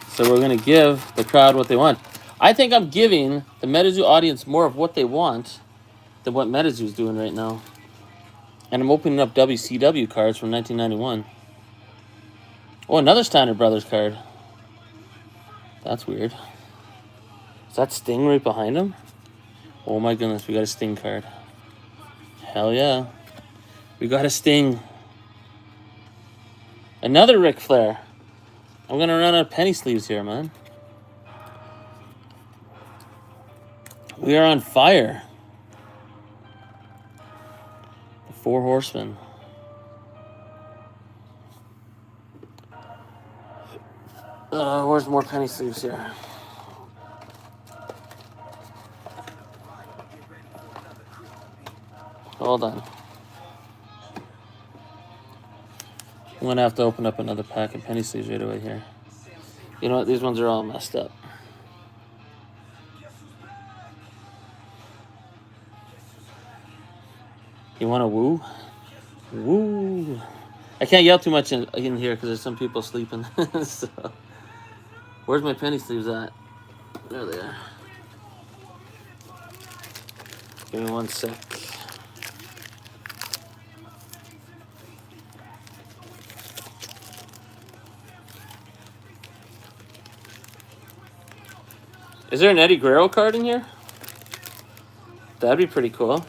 So we're going to give the crowd what they want. I think I'm giving the MetaZoo audience more of what they want than what MetaZoo's doing right now. And I'm opening up WCW cards from 1991. Oh, another Steiner Brothers card. That's weird. Is that Sting right behind him? Oh my goodness, we got a Sting card. Hell yeah. We got a Sting. Another Ric Flair. I'm going to run out of penny sleeves here, man. We are on fire. The Four Horsemen. Where's more penny sleeves here? Hold on. I'm going to have to open up another pack of penny sleeves right away here. You know what? These ones are all messed up. You want to woo? Woo! I can't yell too much in here because there's some people sleeping. So, where's my penny sleeves at? There they are. Give me 1 sec. Is there an Eddie Guerrero card in here? That'd be pretty cool.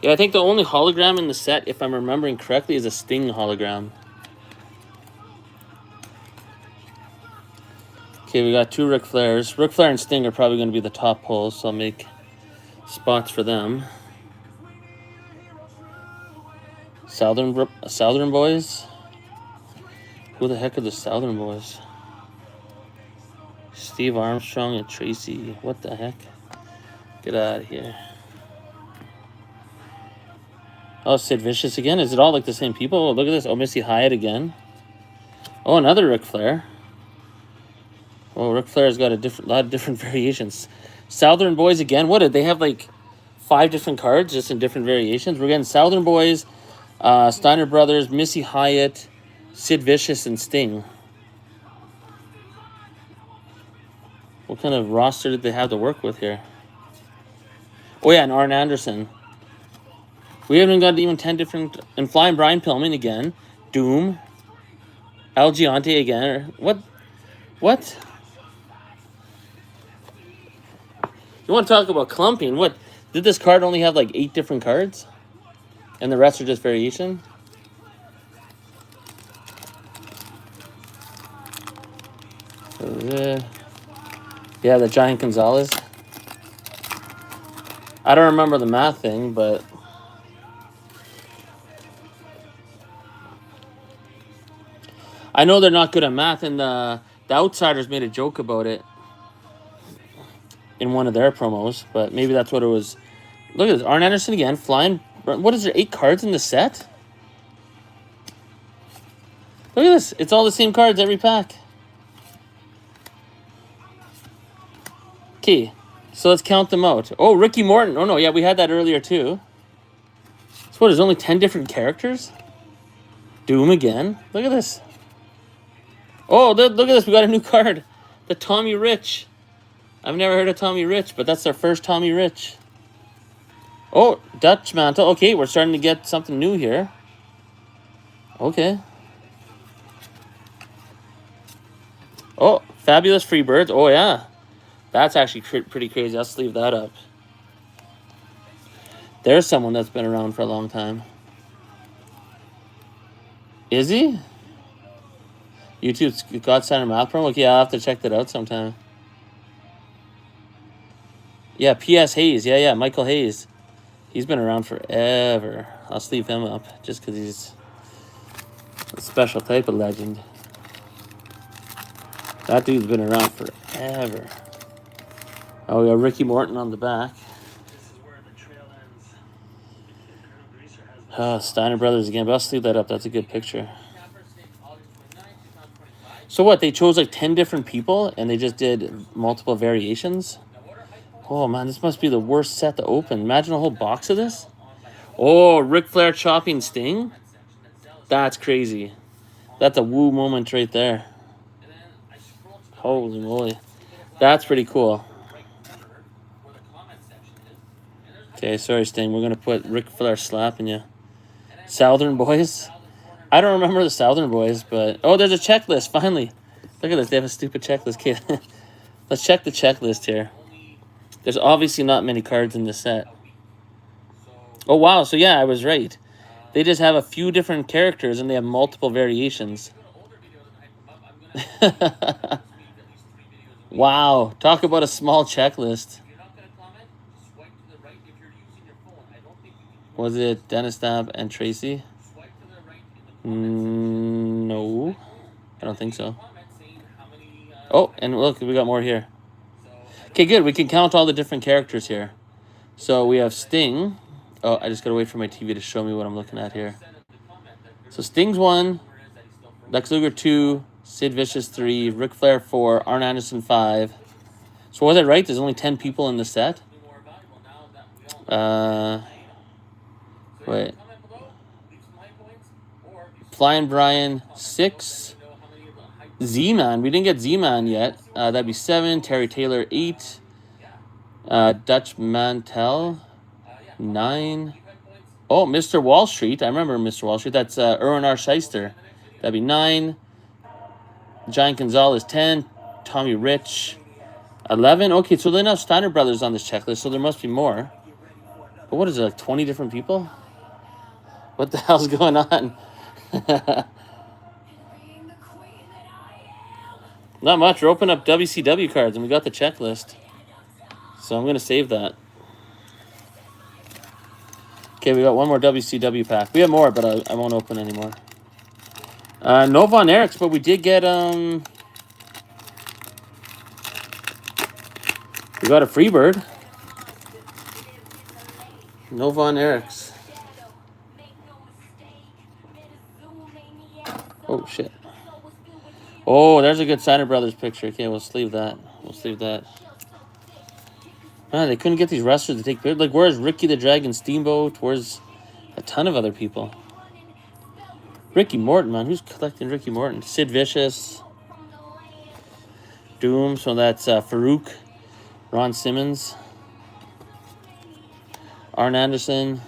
Yeah, I think the only hologram in the set, if I'm remembering correctly, is a Sting hologram. Okay, we got 2 Ric Flairs. Ric Flair and Sting are probably going to be the top pulls, so I'll make spots for them. Southern Boys? Who the heck are the Southern Boys? Steve Armstrong and Tracy. What the heck? Get out of here. Oh, Sid Vicious again? Is it all like the same people? Oh, look at this. Oh, Missy Hyatt again. Oh, another Ric Flair. Oh, Ric Flair's got a lot of different variations. Southern Boys again. What did they have, like 5 different cards just in different variations? We're getting Southern Boys, Steiner Brothers, Missy Hyatt, Sid Vicious, and Sting. What kind of roster did they have to work with here? Oh yeah, and Arn Anderson. We haven't got even 10 different... And Flying Brian Pillman again. Doom. Al Giante again. What? You want to talk about clumping? What? Did this card only have like 8 different cards? And the rest are just variation? Yeah, the Giant Gonzalez. I don't remember the math thing, but... I know they're not good at math, and the Outsiders made a joke about it in one of their promos, but maybe that's what it was. Look at this. Arn Anderson again. Flying. What is there? 8 cards in the set? Look at this. It's all the same cards every pack. Okay. So let's count them out. Oh, Ricky Morton. Oh, no. Yeah, we had that earlier, too. So what, there's only 10 different characters? Doom again. Look at this. Oh, look at this. We got a new card. The Tommy Rich. I've never heard of Tommy Rich, but that's our first Tommy Rich. Oh, Dutch Mantle. Okay, we're starting to get something new here. Okay. Oh, Fabulous Freebirds. Oh, yeah. That's actually pretty crazy. I'll sleeve that up. There's someone that's been around for a long time. Is he? YouTube's God Center Math promo? Okay, I'll have to check that out sometime. Yeah, P.S. Hayes. Yeah, Michael Hayes. He's been around forever. I'll sleeve him up just because he's a special type of legend. That dude's been around forever. Oh, we got Ricky Morton on the back. Steiner Brothers again, but I'll sleeve that up. That's a good picture. So what, they chose like 10 different people and they just did multiple variations? Oh man, this must be the worst set to open. Imagine a whole box of this. Oh, Ric Flair chopping Sting? That's crazy. That's a woo moment right there. Holy moly. That's pretty cool. Okay, sorry Sting, we're going to put Ric Flair slapping you. Southern Boys? I don't remember the Southern Boys, but... Oh, there's a checklist, finally. Look at this, they have a stupid checklist. Okay, let's check the checklist here. There's obviously not many cards in this set. Oh, wow, so yeah, I was right. They just have a few different characters and they have multiple variations. Wow, talk about a small checklist. Was it Dennis Stab and Tracy? No, I don't think so. Oh, and look, we got more here. Okay, good. We can count all the different characters here. So we have Sting. Oh, I just got to wait for my TV to show me what I'm looking at here. So Sting's 1, Lex Luger 2, Sid Vicious 3, Ric Flair 4, Arn Anderson 5. So was I right? There's only 10 people in the set? Wait. Flying Brian 6. Z-Man. We didn't get Z-Man yet. That'd be 7. Terry Taylor 8. Dutch Mantel 9. Oh, Mr. Wall Street. I remember Mr. Wall Street. That's Erwin R. Scheister. That'd be 9. Giant Gonzalez 10. Tommy Rich 11. Okay, so they have Steiner Brothers on this checklist, so there must be more. But what is it, like 20 different people? What the hell's going on? Not much. We're opening up WCW cards, and we got the checklist. So I'm going to save that. Okay, we got one more WCW pack. We have more, but I won't open anymore. No Von Erichs, but we did get... We got a Freebird. No Von Erichs. Oh, shit. Oh, there's a good Steiner Brothers picture. Okay, we'll sleeve that. We'll sleeve that. Man, they couldn't get these wrestlers to take pictures. Like, where's Ricky the Dragon Steamboat? Where's a ton of other people? Ricky Morton, man. Who's collecting Ricky Morton? Sid Vicious. Doom. So that's Farouk. Ron Simmons. Arn Anderson.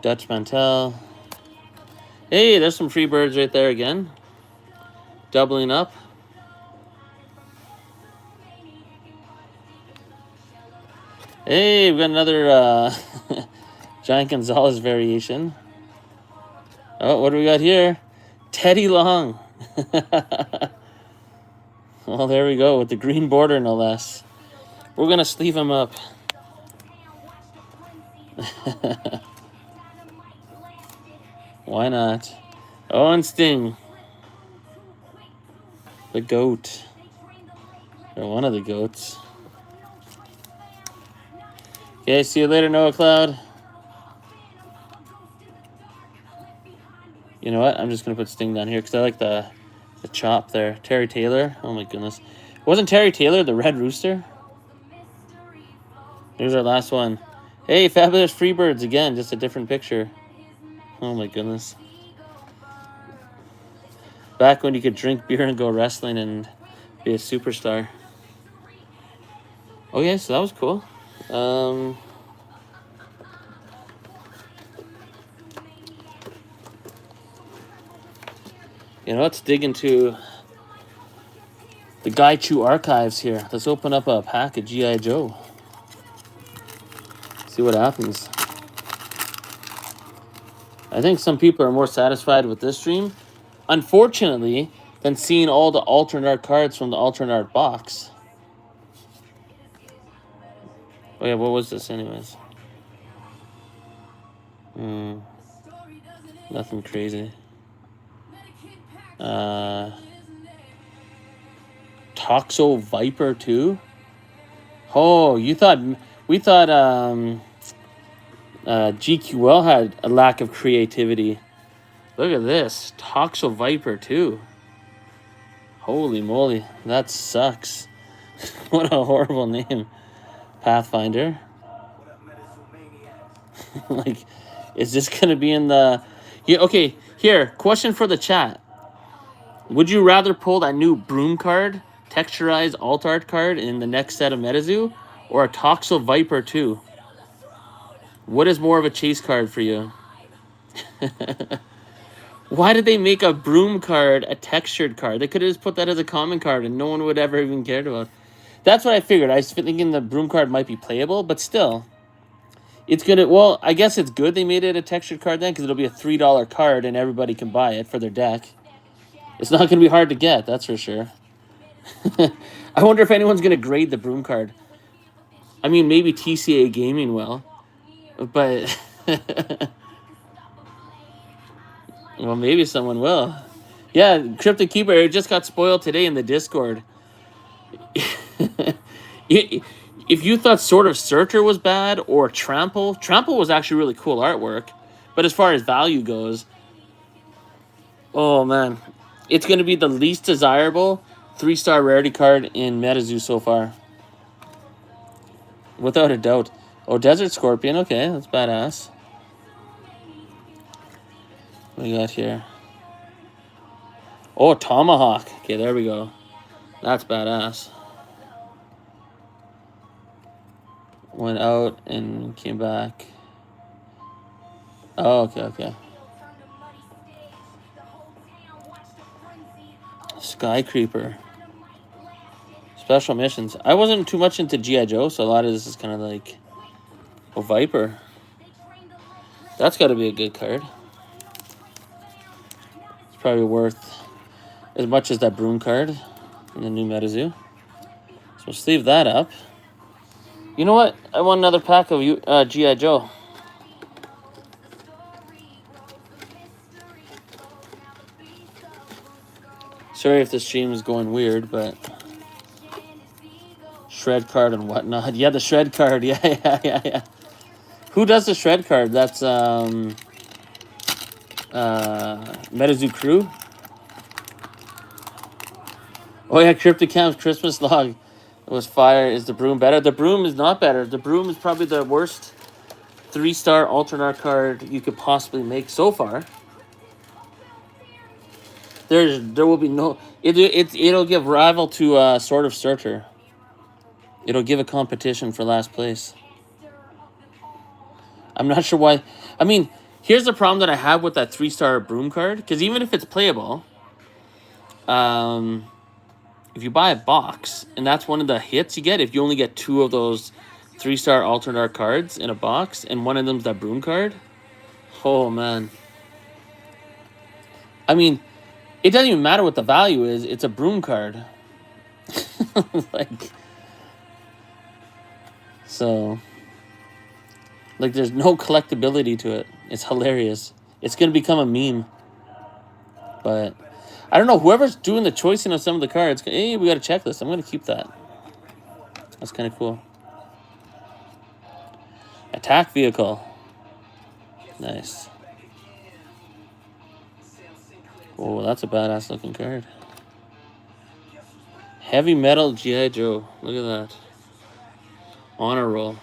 Dutch Mantel. Hey, there's some free birds right there again. Doubling up. Hey, we got another Giant Gonzalez variation. Oh, what do we got here? Teddy Long. Well, there we go, with the green border, no less. We're going to sleeve him up. Why not? Oh, and Sting. The GOAT. Or one of the GOATs. Okay, see you later, Noah Cloud. You know what? I'm just going to put Sting down here because I like the chop there. Terry Taylor. Oh, my goodness. Wasn't Terry Taylor the Red Rooster? Here's our last one. Hey, Fabulous Freebirds again. Just a different picture. Oh, my goodness. Back when you could drink beer and go wrestling and be a superstar. Oh, yeah, so that was cool. You know, let's dig into the Gaichu archives here. Let's open up a pack of G.I. Joe. See what happens. I think some people are more satisfied with this stream, unfortunately, than seeing all the alternate art cards from the alternate art box. Oh yeah, what was this anyways? Nothing crazy. Toxo Viper 2? Oh, we thought GQL had a lack of creativity. Look at this. Toxo Viper 2. Holy moly, that sucks. What a horrible name. Pathfinder. Like, is this gonna be in the... Yeah, okay, here, question for the chat. Would you rather pull that new Broom card, texturized alt art card in the next set of MetaZoo, or a Toxo Viper 2? What is more of a chase card for you? Why did they make a Broom card a textured card? They could have just put that as a common card and no one would ever even cared about it. That's what I figured. I was thinking the Broom card might be playable, but still. It's gonna... Well, I guess it's good they made it a textured card then, because it'll be a $3 card and everybody can buy it for their deck. It's not gonna be hard to get, that's for sure. I wonder if anyone's gonna grade the Broom card. I mean, maybe TCA Gaming will, but... Well, maybe someone will. Yeah, Cryptic Keeper, it just got spoiled today in the Discord. If you thought Sword of Searcher was bad, or Trample was actually really cool artwork, but as far as value goes, oh man, it's going to be the least desirable 3-star rarity card in MetaZoo so far. Without a doubt. Oh, Desert Scorpion, okay, that's badass. What do we got here? Oh, Tomahawk. Okay, there we go. That's badass. Went out and came back. Oh, okay. Sky Creeper. Special missions. I wasn't too much into G.I. Joe, so a lot of this is kind of like... Oh, Viper. That's got to be a good card. It's probably worth as much as that Broom card in the new MetaZoo. So we'll sleeve that up. You know what? I want another pack of G.I. Joe. Sorry if the stream is going weird, but... Shred card and whatnot. Yeah, the shred card. Yeah. Who does the shred card? That's, MetaZoo Crew? Oh yeah, Cryptic Camp's Christmas log. It was fire. Is the Broom better? The Broom is not better. The Broom is probably the worst 3-star alternate card you could possibly make so far. There will be no... It'll give rival to Sword of Searcher. It'll give a competition for last place. I'm not sure why... I mean, here's the problem that I have with that 3-star Broom card. Because even if it's playable... if you buy a box, and that's one of the hits you get, if you only get 2 of those 3-star alternate art cards in a box, and one of them's that Broom card, oh man. I mean, it doesn't even matter what the value is, it's a Broom card. Like, there's no collectability to it. It's hilarious. It's gonna become a meme. But... I don't know, whoever's doing the choicing of some of the cards, hey, we got a checklist. I'm going to keep that. That's kind of cool. Attack Vehicle. Nice. Oh, that's a badass looking card. Heavy Metal G.I. Joe. Look at that. Honor Roll.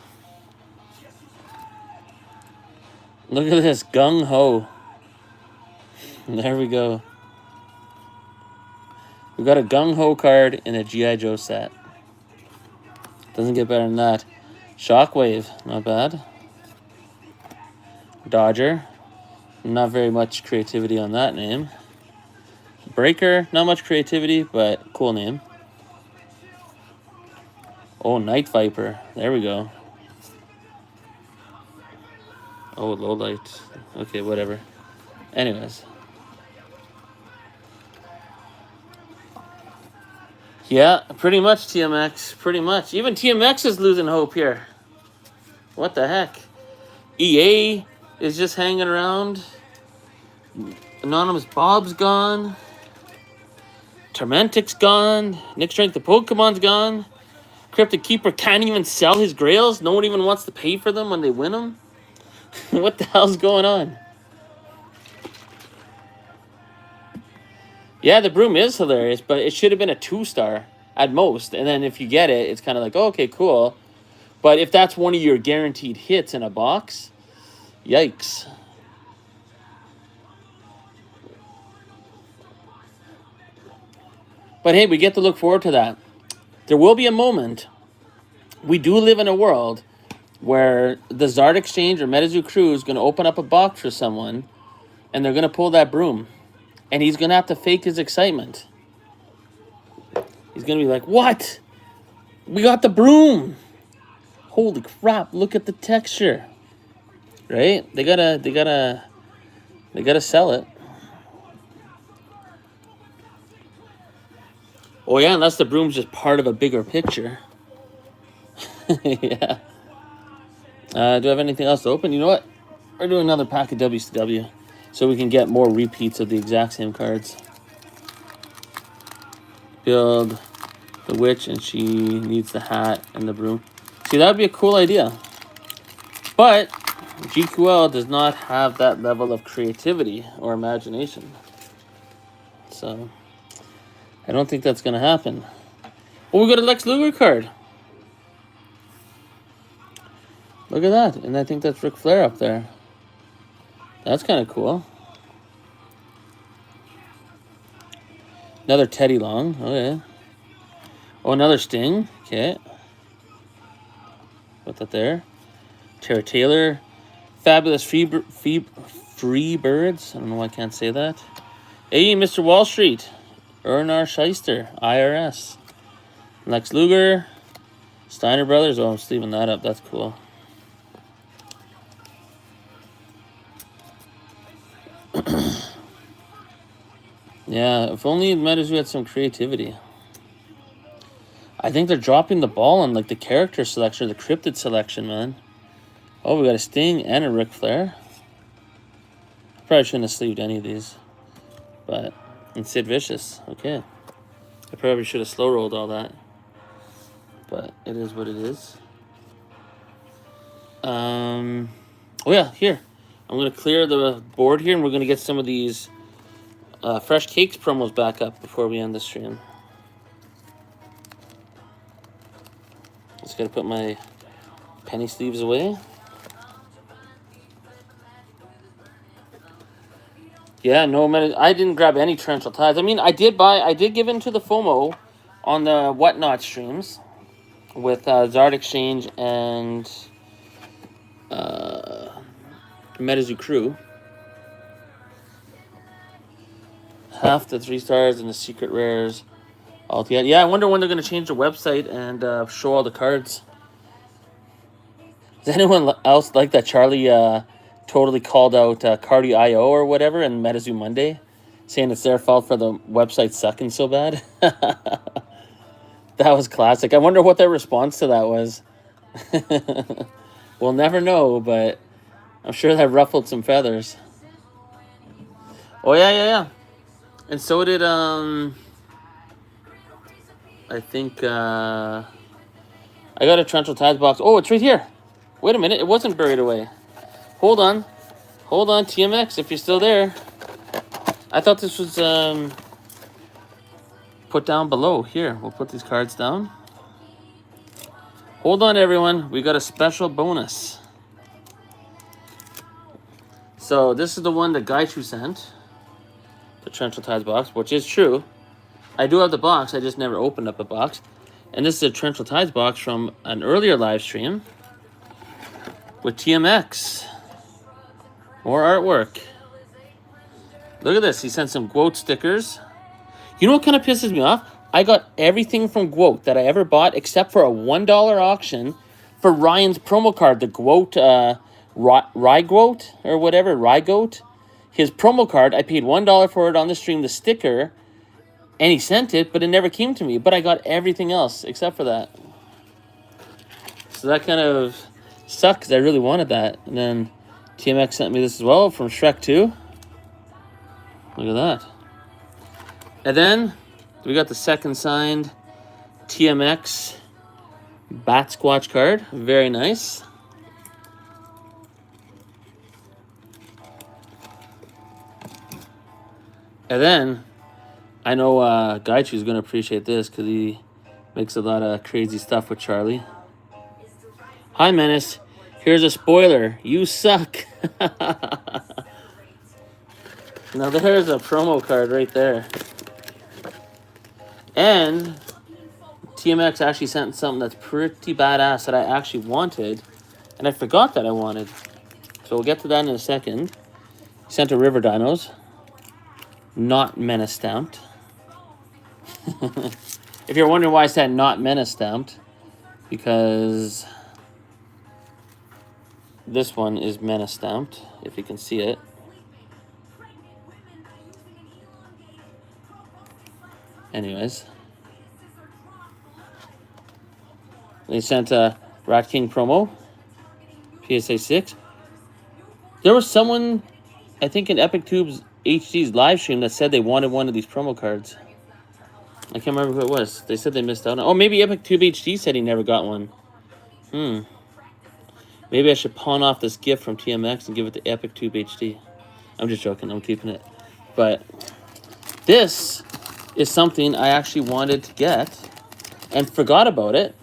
Look at this. Gung Ho. There we go. We got a Gung Ho card in a G.I. Joe set. Doesn't get better than that. Shockwave, not bad. Dodger, not very much creativity on that name. Breaker, not much creativity, but cool name. Oh, Night Viper, there we go. Oh, low light. Okay, whatever. Anyways. Yeah, pretty much TMX. Pretty much. Even TMX is losing hope here. What the heck? EA is just hanging around. Anonymous Bob's gone. Tormentic's gone. Nick Strength the Pokemon's gone. Cryptic Keeper can't even sell his grails. No one even wants to pay for them when they win them. What the hell's going on? Yeah, the broom is hilarious, but it should have been a 2-star at most. And then if you get it, it's kind of like, oh, okay, cool. But if that's one of your guaranteed hits in a box, yikes. But hey, we get to look forward to that. There will be a moment. We do live in a world where the Zard Exchange or MetaZoo Crew is going to open up a box for someone, and they're going to pull that broom. And he's going to have to fake his excitement. He's going to be like, what? We got the broom. Holy crap, look at the texture. Right? They gotta sell it. Oh yeah, unless the broom's just part of a bigger picture. Yeah. Do I have anything else to open? You know what? We're doing another pack of WCW so we can get more repeats of the exact same cards. Build the witch and she needs the hat and the broom. See, that would be a cool idea. But GQL does not have that level of creativity or imagination. So I don't think that's going to happen. Oh, we got a Lex Luger card. Look at that. And I think that's Ric Flair up there. That's kind of cool. Another Teddy Long. Okay. Oh, another Sting. Okay. Put that there. Tara Taylor. Fabulous Freebirds. I don't know why I can't say that. Hey, Mr. Wall Street. Ernar Scheister. IRS. Lex Luger. Steiner Brothers. Oh, I'm just leaving that up. That's cool. Yeah, if only MetaZoo had some creativity. I think they're dropping the ball on like the character selection, or the cryptid selection, man. Oh, we got a Sting and a Ric Flair. Probably shouldn't have sleeved any of these. But, and Sid Vicious. Okay. I probably should have slow rolled all that. But it is what it is. Oh yeah, here. I'm going to clear the board here and we're going to get some of these Fresh Cakes promos back up before we end the stream. Just got to put my penny sleeves away. Yeah, no, I didn't grab any torrential tides. I mean, I did give in to the FOMO on the Whatnot streams with Zard Exchange and MetaZoo Crew. Half the 3 stars and the secret rares all together. Yeah, I wonder when they're going to change the website and show all the cards. Does anyone else like that Charlie totally called out Cardi.io or whatever in MetaZoo Monday, saying it's their fault for the website sucking so bad? That was classic. I wonder what their response to that was. We'll never know, but I'm sure that ruffled some feathers. Oh, yeah. And so did, I think, I got a Torrential Tides box. Oh, it's right here. Wait a minute. It wasn't buried away. Hold on, TMX, if you're still there. I thought this was put down below. Here, we'll put these cards down. Hold on, everyone. We got a special bonus. So this is the one that Gaichu sent. The Torrential Tides box, which is true. I do have the box. I just never opened up a box. And this is a Torrential Tides box from an earlier live stream with TMX. More artwork. Look at this. He sent some Quote stickers. You know what kind of pisses me off? I got everything from Quote that I ever bought except for a $1 auction for Ryan's promo card. The Quote, Rygoat or whatever, Rygoat. His promo card, I paid $1 for it on the stream, the sticker, and he sent it, but it never came to me. But I got everything else except for that. So that kind of Sucked because I really wanted that. And then TMX sent me this as well from Shrek 2. Look at that. And then we got the second signed TMX Bat Squatch card. Very nice. And then I know Gaichu's going to appreciate this because he makes a lot of crazy stuff with Charlie. Hi, Menace. Here's a spoiler. You suck. Now, there's a promo card right there. And TMX actually sent something that's pretty badass that I actually wanted. And I forgot that I wanted. So we'll get to that in a second. He sent a River Dinos. Not Menace stamped. If you're wondering why I said not Menace stamped, because this one is Menace stamped, if you can see it. Anyways. They sent a Rat King promo. PSA 6. There was someone, I think in Epic Tubes HD's live stream, that said they wanted one of these promo cards. I can't remember who it was. They said they missed out on. Oh, maybe Epic Tube HD said he never got one. Maybe I should pawn off this gift from TMX and give it to Epic Tube HD. I'm just joking. I'm keeping it. But this is something I actually wanted to get and forgot about it.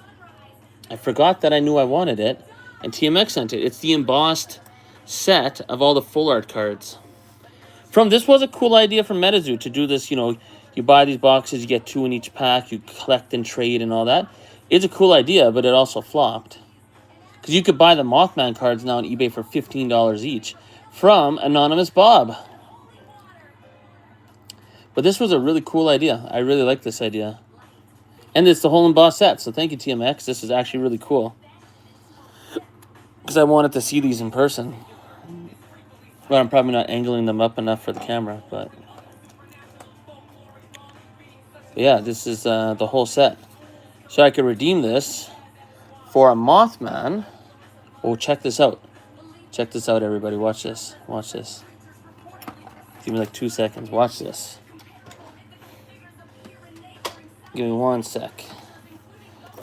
I forgot that I knew I wanted it, and TMX sent it. It's the embossed set of all the full art cards. This was a cool idea from MetaZoo to do this, you know, you buy these boxes, you get 2 in each pack, you collect and trade and all that. It's a cool idea, but it also flopped. Because you could buy the Mothman cards now on eBay for $15 each from Anonymous Bob. But this was a really cool idea. I really like this idea. And it's the whole embossed set, so thank you, TMX. This is actually really cool. Because I wanted to see these in person. Well, I'm probably not angling them up enough for the camera, but yeah, this is the whole set. So I could redeem this for a Mothman. Oh, check this out. Check this out, everybody. Watch this. Watch this. Give me like 2 seconds. Watch this. Give me 1 sec.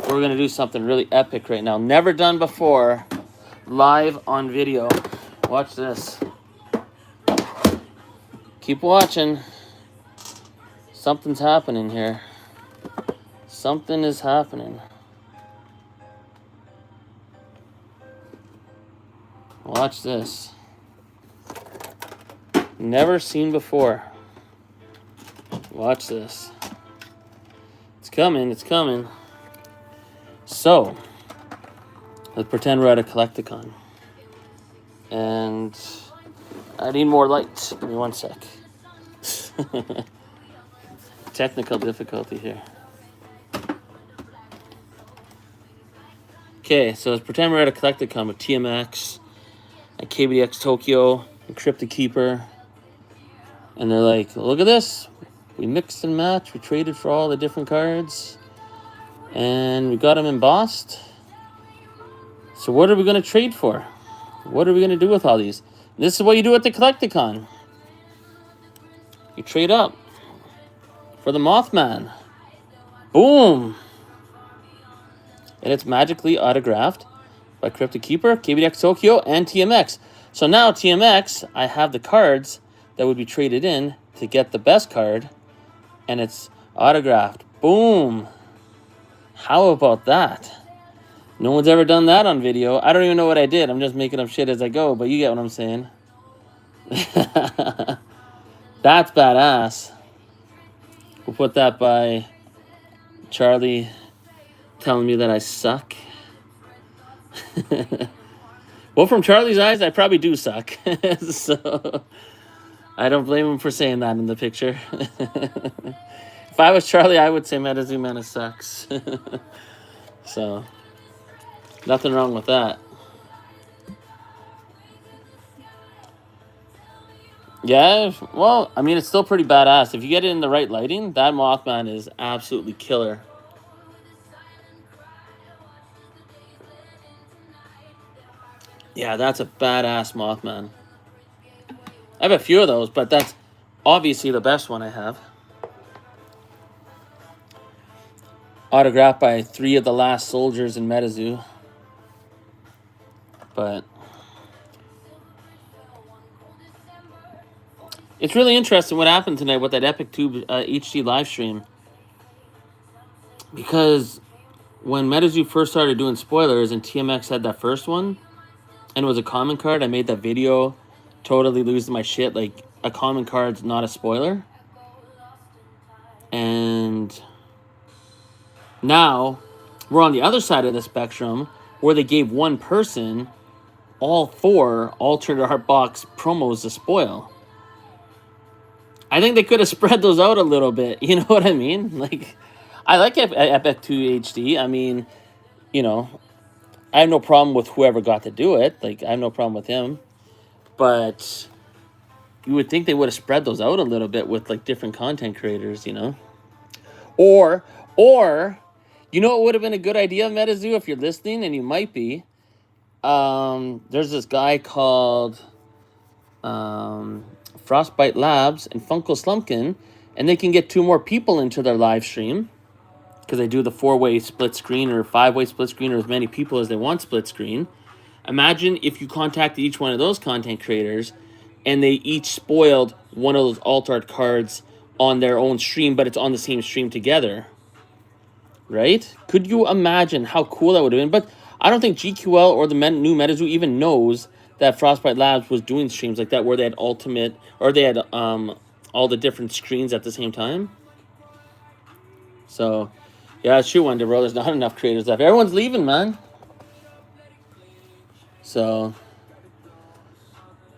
We're going to do something really epic right now. Never done before. Live on video. Watch this. Keep watching. Something's happening here. Something is happening. Watch this. Never seen before. Watch this. It's coming, it's coming. So, let's pretend we're at a Collecticon. And I need more light. Give me 1 sec. Technical difficulty here. Okay, so let's pretend we're at a Collecticon with TMX and KBDX Tokyo and Cryptic Keeper. And they're like, look at this. We mixed and matched. We traded for all the different cards. And we got them embossed. So what are we going to trade for? What are we going to do with all these? This is what you do at the Collecticon. You trade up for the Mothman. Boom. And it's magically autographed by Cryptic Keeper, KBDX Tokyo, and TMX. So now TMX, I have the cards that would be traded in to get the best card. And it's autographed. Boom. How about that? No one's ever done that on video. I don't even know what I did. I'm just making up shit as I go, but you get what I'm saying. That's badass. We'll put that by Charlie telling me that I suck. Well, from Charlie's eyes, I probably do suck. So I don't blame him for saying that in the picture. If I was Charlie, I would say MetaZoo Menace sucks. So nothing wrong with that. Yeah, well, I mean, it's still pretty badass. If you get it in the right lighting, that Mothman is absolutely killer. Yeah, that's a badass Mothman. I have a few of those, but that's obviously the best one I have. Autographed by 3 of the last soldiers in MetaZoo. But it's really interesting what happened tonight with that Epic Tube HD live stream. Because when MetaZoo first started doing spoilers and TMX had that first one, and it was a common card, I made that video totally losing my shit. Like, a common card's not a spoiler. And now we're on the other side of the spectrum where they gave one person all 4 alternate art box promos to spoil. I think they could have spread those out a little bit. You know what I mean? Like, I like Epic 2 HD. I mean, you know, I have no problem with whoever got to do it. Like, I have no problem with him. But you would think they would have spread those out a little bit with, like, different content creators, you know? Or, you know what would have been a good idea, MetaZoo, if you're listening, and you might be? There's this guy called Frostbite Labs and Funko Slumpkin, and they can get 2 more people into their live stream because they do the 4-way split screen or 5-way split screen or as many people as they want split screen. Imagine if you contacted each one of those content creators and they each spoiled one of those alt art cards on their own stream, but it's on the same stream together. Right? Could you imagine how cool that would have been? But I don't think GQL or the new MetaZoo even knows that Frostbite Labs was doing streams like that where they had ultimate, or they had all the different screens at the same time. So, yeah, shoot, Wonder Bro, there's not enough creators left. Everyone's leaving, man. So,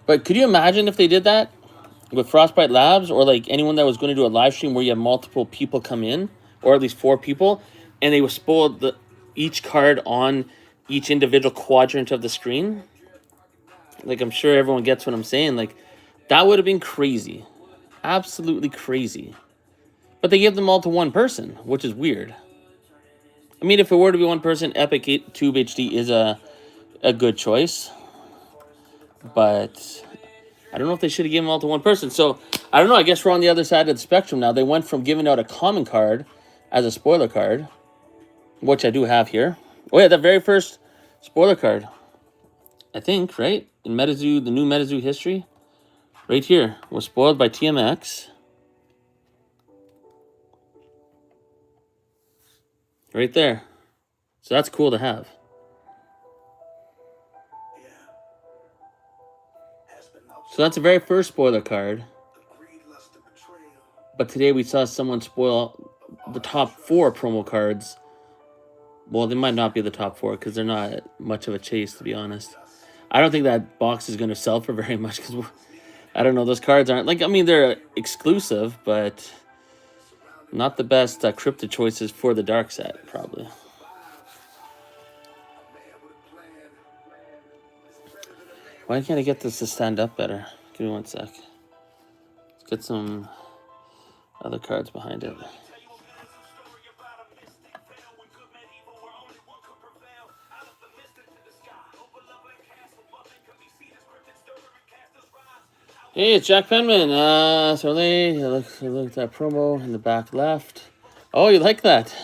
but could you imagine if they did that with Frostbite Labs, or like anyone that was going to do a live stream where you have multiple people come in, or at least 4 people, and they would spoil each card on each individual quadrant of the screen? Like, I'm sure everyone gets what I'm saying. Like, that would have been crazy. Absolutely crazy. But they give them all to one person, which is weird. I mean, if it were to be one person, Epic Tube HD is a good choice. But I don't know if they should have given them all to one person. So, I don't know. I guess we're on the other side of the spectrum now. They went from giving out a common card as a spoiler card, which I do have here. Oh, yeah, the very first spoiler card, I think, right? In MetaZoo, the new MetaZoo history, right here, was spoiled by TMX. Right there. So that's cool to have. So that's the very first spoiler card. But today we saw someone spoil the top 4 promo cards. Well, they might not be the top 4 because they're not much of a chase, to be honest. I don't think that box is going to sell for very much because, I don't know, those cards aren't, like, I mean, they're exclusive, but not the best cryptid choices for the dark set, probably. Why can't I get this to stand up better? Give me one sec. Let's get some other cards behind it. Hey, it's Jack Penman. So look at that promo in the back left. Oh, you like that?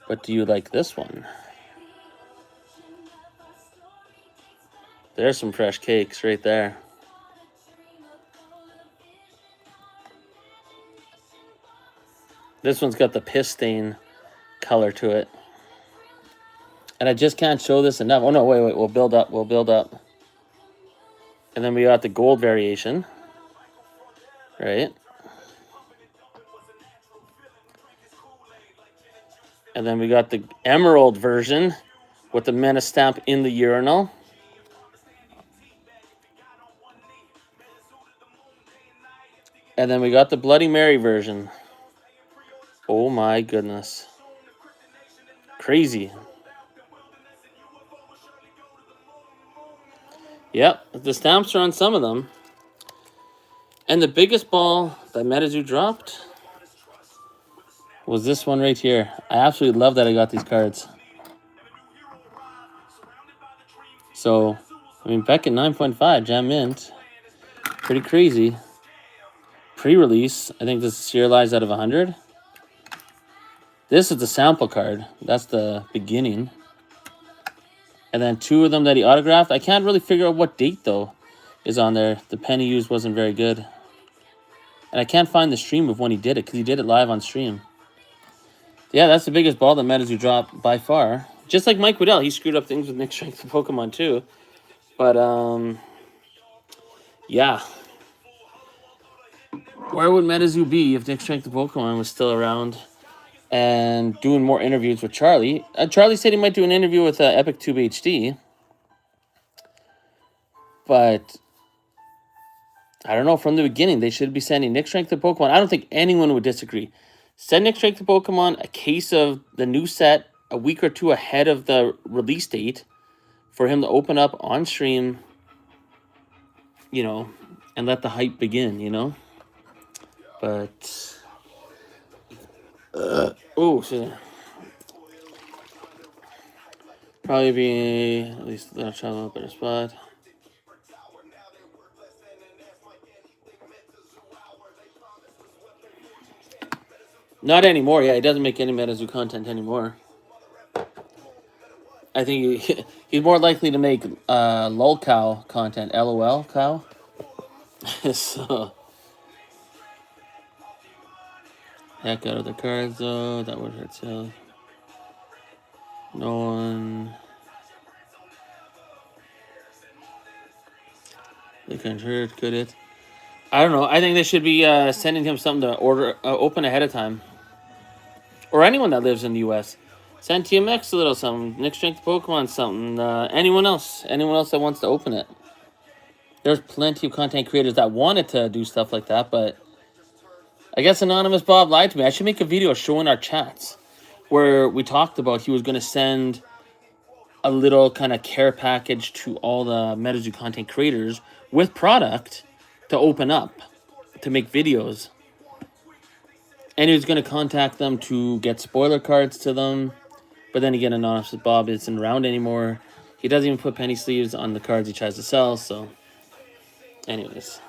But do you like this one? There's some fresh cakes right there. This one's got the piss stain color to it. And I just can't show this enough. Oh, no, wait. We'll build up. And then we got the gold variation. Right? And then we got the emerald version with the Menace stamp in the urinal. And then we got the Bloody Mary version. Oh my goodness. Crazy. Yep, the stamps are on some of them. And the biggest ball that MetaZoo dropped was this one right here. I absolutely love that I got these cards. So, I mean, Beckett 9.5, Jam Mint. Pretty crazy. Pre-release, I think this is serialized out of 100. This is the sample card. That's the beginning. And then 2 of them that he autographed. I can't really figure out what date, though, is on there. The pen he used wasn't very good. And I can't find the stream of when he did it, because he did it live on stream. Yeah, that's the biggest ball that MetaZoo dropped by far. Just like Mike Waddell, he screwed up things with Nick Strength of Pokemon too. But, yeah. Where would MetaZoo be if Nick Strength of Pokemon was still around and doing more interviews with Charlie? Charlie said he might do an interview with Epic Tube HD. But I don't know, from the beginning, they should be sending Nick Strength of Pokemon. I don't think anyone would disagree. Send Nick Strength of Pokemon a case of the new set a week or 2 ahead of the release date for him to open up on stream, you know, and let the hype begin, you know? But, probably be at least a travel a better spot. Not anymore. Yeah, he doesn't make any MetaZoo content anymore. I think he's more likely to make lol cow content. LOL cow. So, heck out of the cards though. That would hurt sales. No one. They can't hurt, could it? I don't know. I think they should be sending him something to order open ahead of time. Or anyone that lives in the U.S. Send TMX a little something. Nick Strength Pokemon something. Anyone else. Anyone else that wants to open it. There's plenty of content creators that wanted to do stuff like that, but I guess Anonymous Bob lied to me. I should make a video showing our chats where we talked about he was going to send a little kind of care package to all the MetaZoo content creators with product to open up, to make videos. And he was going to contact them to get spoiler cards to them. But then again, Anonymous Bob isn't around anymore. He doesn't even put penny sleeves on the cards he tries to sell. So, anyways.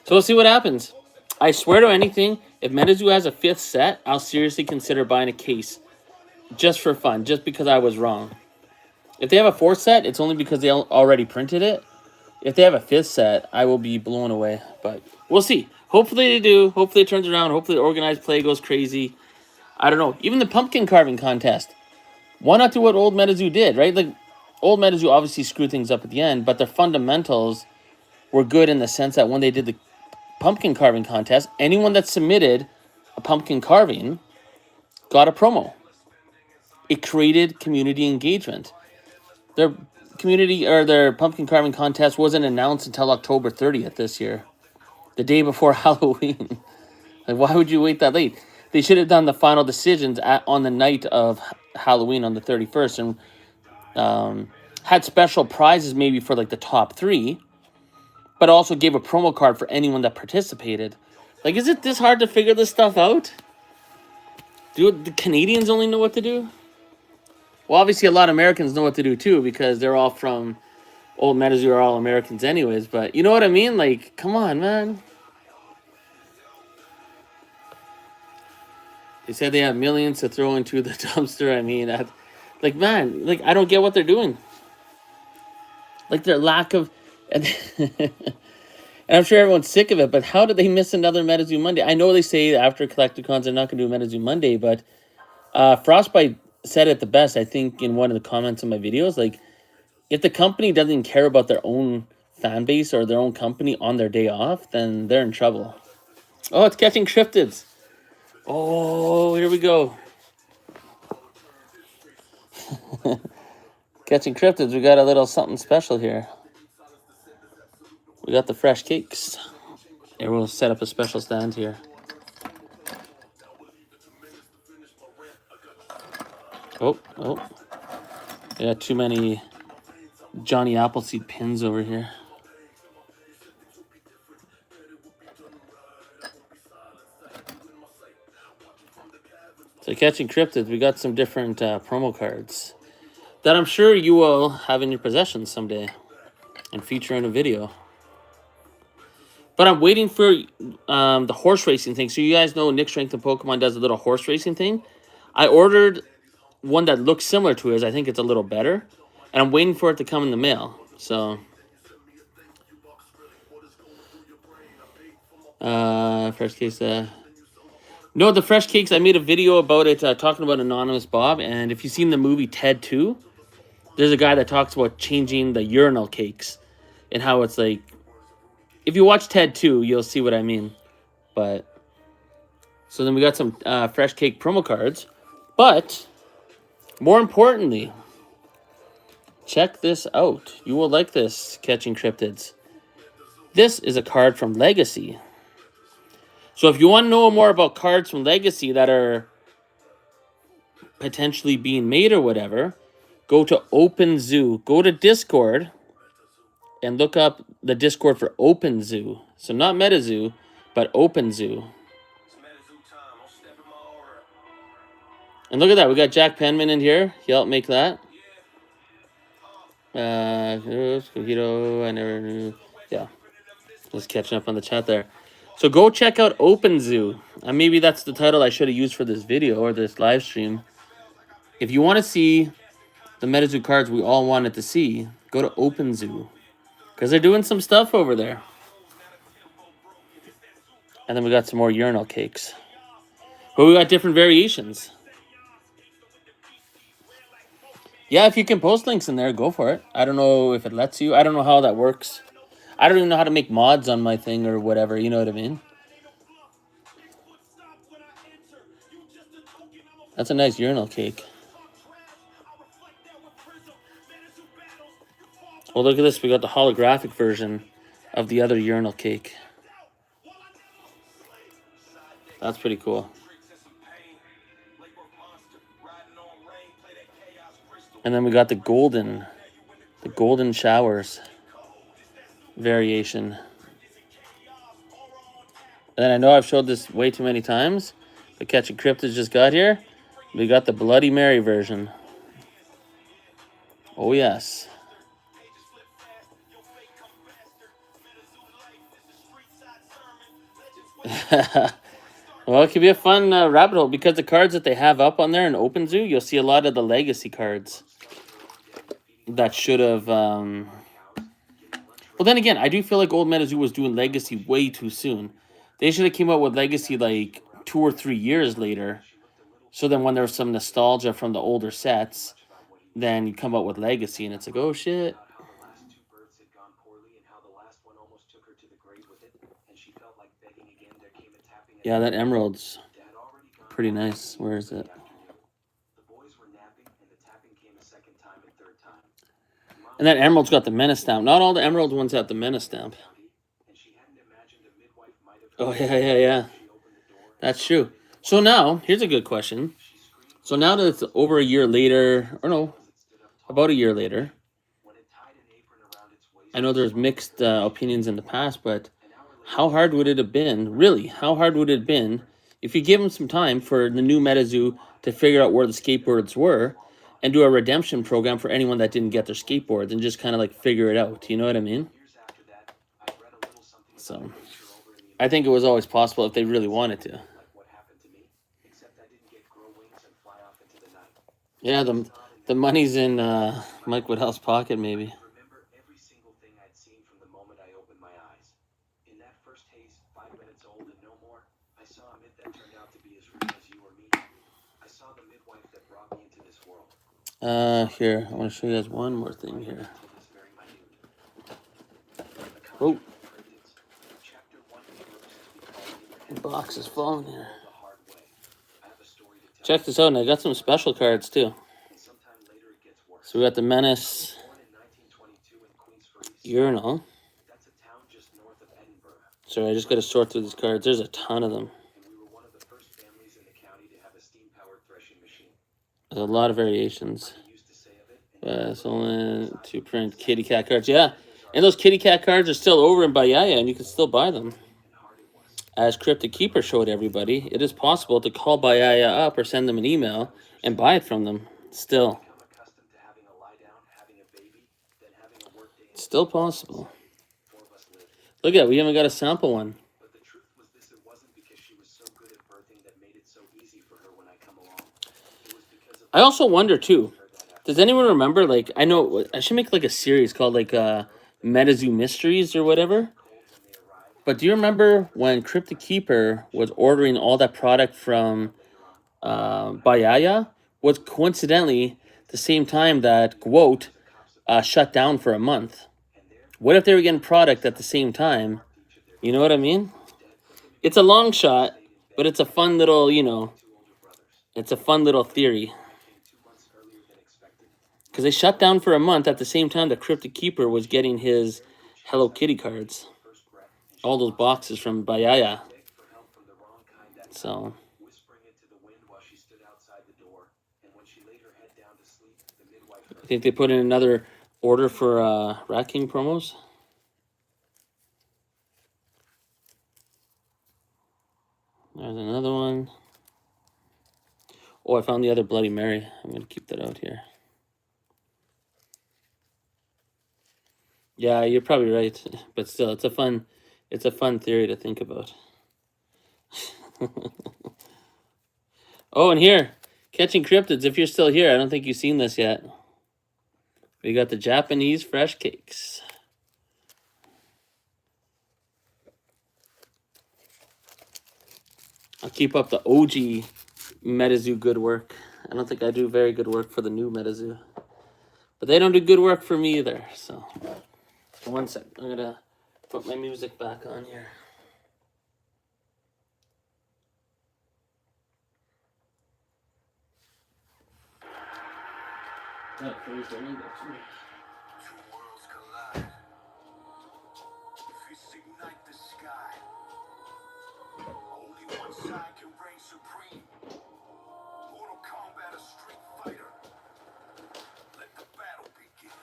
So we'll see what happens. I swear to anything, if MetaZoo has a 5th set, I'll seriously consider buying a case. Just for fun. Just because I was wrong. If they have a 4th set, it's only because they already printed it. If they have a 5th set, I will be blown away. But we'll see. Hopefully they do. Hopefully it turns around. Hopefully the organized play goes crazy. I don't know. Even the pumpkin carving contest. Why not do what old MetaZoo did, right? Like, old MetaZoo obviously screwed things up at the end, but their fundamentals were good in the sense that when they did the pumpkin carving contest, anyone that submitted a pumpkin carving got a promo. It created community engagement. Their community or their pumpkin carving contest wasn't announced until October 30th this year, the day before Halloween. Like, why would you wait that late? They should have done the final decisions on the night of Halloween on the 31st and had special prizes maybe for like the top 3, but also gave a promo card for anyone that participated. Like, is it this hard to figure this stuff out? Do the Canadians only know what to do? Well, obviously a lot of Americans know what to do too because they're all from old MetaZoo are all Americans anyways. But you know what I mean? Like, come on, man. They said they have millions to throw into the dumpster. I mean, like, man, like, I don't get what they're doing. Like, their lack of... And I'm sure everyone's sick of it, but how did they miss another MetaZoo Monday? I know they say after Collecticons they're not going to do a MetaZoo Monday, but Frostbite said it the best, I think, in one of the comments on my videos. Like, if the company doesn't care about their own fan base or their own company on their day off, then they're in trouble. Oh, it's catching cryptids. Oh, here we go. Catching cryptids, we got a little something special here. We got the fresh cakes. Here, we'll set up a special stand here. Oh. I got too many Johnny Appleseed pins over here. So catching cryptids, we got some different promo cards. that I'm sure you will have in your possession someday and feature in a video. But I'm waiting for the horse racing thing. So you guys know Nick Strength and Pokemon does a little horse racing thing. I ordered one that looks similar to his. I think it's a little better. And I'm waiting for it to come in the mail. So, fresh cakes. No, the fresh cakes, I made a video about it talking about Anonymous Bob. And if you've seen the movie Ted 2, there's a guy that talks about changing the urinal cakes. And how it's like, if you watch Ted 2, you'll see what I mean. But, so then we got some fresh cake promo cards. But, more importantly, check this out. You will like this, Catching Cryptids. This is a card from Legacy. So if you want to know more about cards from Legacy that are potentially being made or whatever, go to OpenZoo. Go to Discord and look up the Discord for OpenZoo. So not MetaZoo, but OpenZoo. And look at that. We got Jack Penman in here. He helped make that. Coquito, I never knew. Yeah. Just catching up on the chat there. So go check out OpenZoo. Maybe that's the title I should have used for this video or this live stream. If you want to see the MetaZoo cards we all wanted to see, go to OpenZoo. Because they're doing some stuff over there. And then we got some more urinal cakes. But we got different variations. Yeah, if you can post links in there, go for it. I don't know if it lets you. I don't know how that works. I don't even know how to make mods on my thing or whatever. You know what I mean? That's a nice urinal cake. Well, look at this. We got the holographic version of the other urinal cake. That's pretty cool. And then we got the golden showers variation. And then I know I've showed this way too many times, but Catching Cryptids just got here. We got the Bloody Mary version. Oh, yes. Well, it could be a fun rabbit hole because the cards that they have up on there in OpenZoo, you'll see a lot of the Legacy cards that should have... Well, then again, I do feel like old MetaZoo was doing Legacy way too soon. They should have came out with Legacy like 2 or 3 years later. So then when there's some nostalgia from the older sets, then you come out with Legacy and it's like, oh shit. Yeah, that emerald's pretty nice. Where is it? And that emerald's got the Menace stamp. Not all the emerald ones have the Menace stamp. Oh, yeah. That's true. So now, here's a good question. So now that it's over a year later, or no, about a year later, I know there's mixed opinions in the past, but how hard would it have been, really, how hard would it have been if you give them some time for the new MetaZoo to figure out where the skateboards were and do a redemption program for anyone that didn't get their skateboards and just kind of like figure it out, you know what I mean? So, I think it was always possible if they really wanted to. Yeah, the money's in Mike Woodhouse's pocket, maybe. Here, I want to show you guys one more thing here. Oh. The box is falling here. Check this out, and I got some special cards, too. So we got the Menace Urinal. So I just got to sort through these cards. There's a ton of them. There's a lot of variations. It's only to print kitty cat cards. Yeah, and those kitty cat cards are still over in Bayaya, and you can still buy them. As Cryptic Keeper showed everybody, it is possible to call Bayaya up or send them an email and buy it from them still. It's still possible. Look at it. We haven't got a sample one. But the truth was this, it wasn't because she was so good at birthing that made it so easy for her when I come along. It was because of... I also wonder, too, does anyone remember, like, I know, I should make, like, a series called, like, MetaZoo Mysteries or whatever. But do you remember when Cryptic Keeper was ordering all that product from Bayaya? Was coincidentally the same time that Quote shut down for a month. What if they were getting product at the same time? You know what I mean? It's a long shot, but it's a fun little, you know, it's a fun little theory. Because they shut down for a month at the same time that Cryptic Keeper was getting his Hello Kitty cards. All those boxes from Bayaya. So... I think they put in another order for Rat King promos. There's another one. Oh, I found the other Bloody Mary. I'm going to keep that out here. Yeah, you're probably right. But still, it's a fun theory to think about. Oh, and here, Catching Cryptids. If you're still here, I don't think you've seen this yet. We got the Japanese fresh cakes. I'll keep up the OG MetaZoo good work. I don't think I do very good work for the new MetaZoo. But they don't do good work for me either. So, one sec. I'm going to put my music back on here. That freeze the window to me. Two worlds collide. Fists ignite the sky. Only one side can reign supreme. Mortal Kombat, a street fighter. Let the battle begin.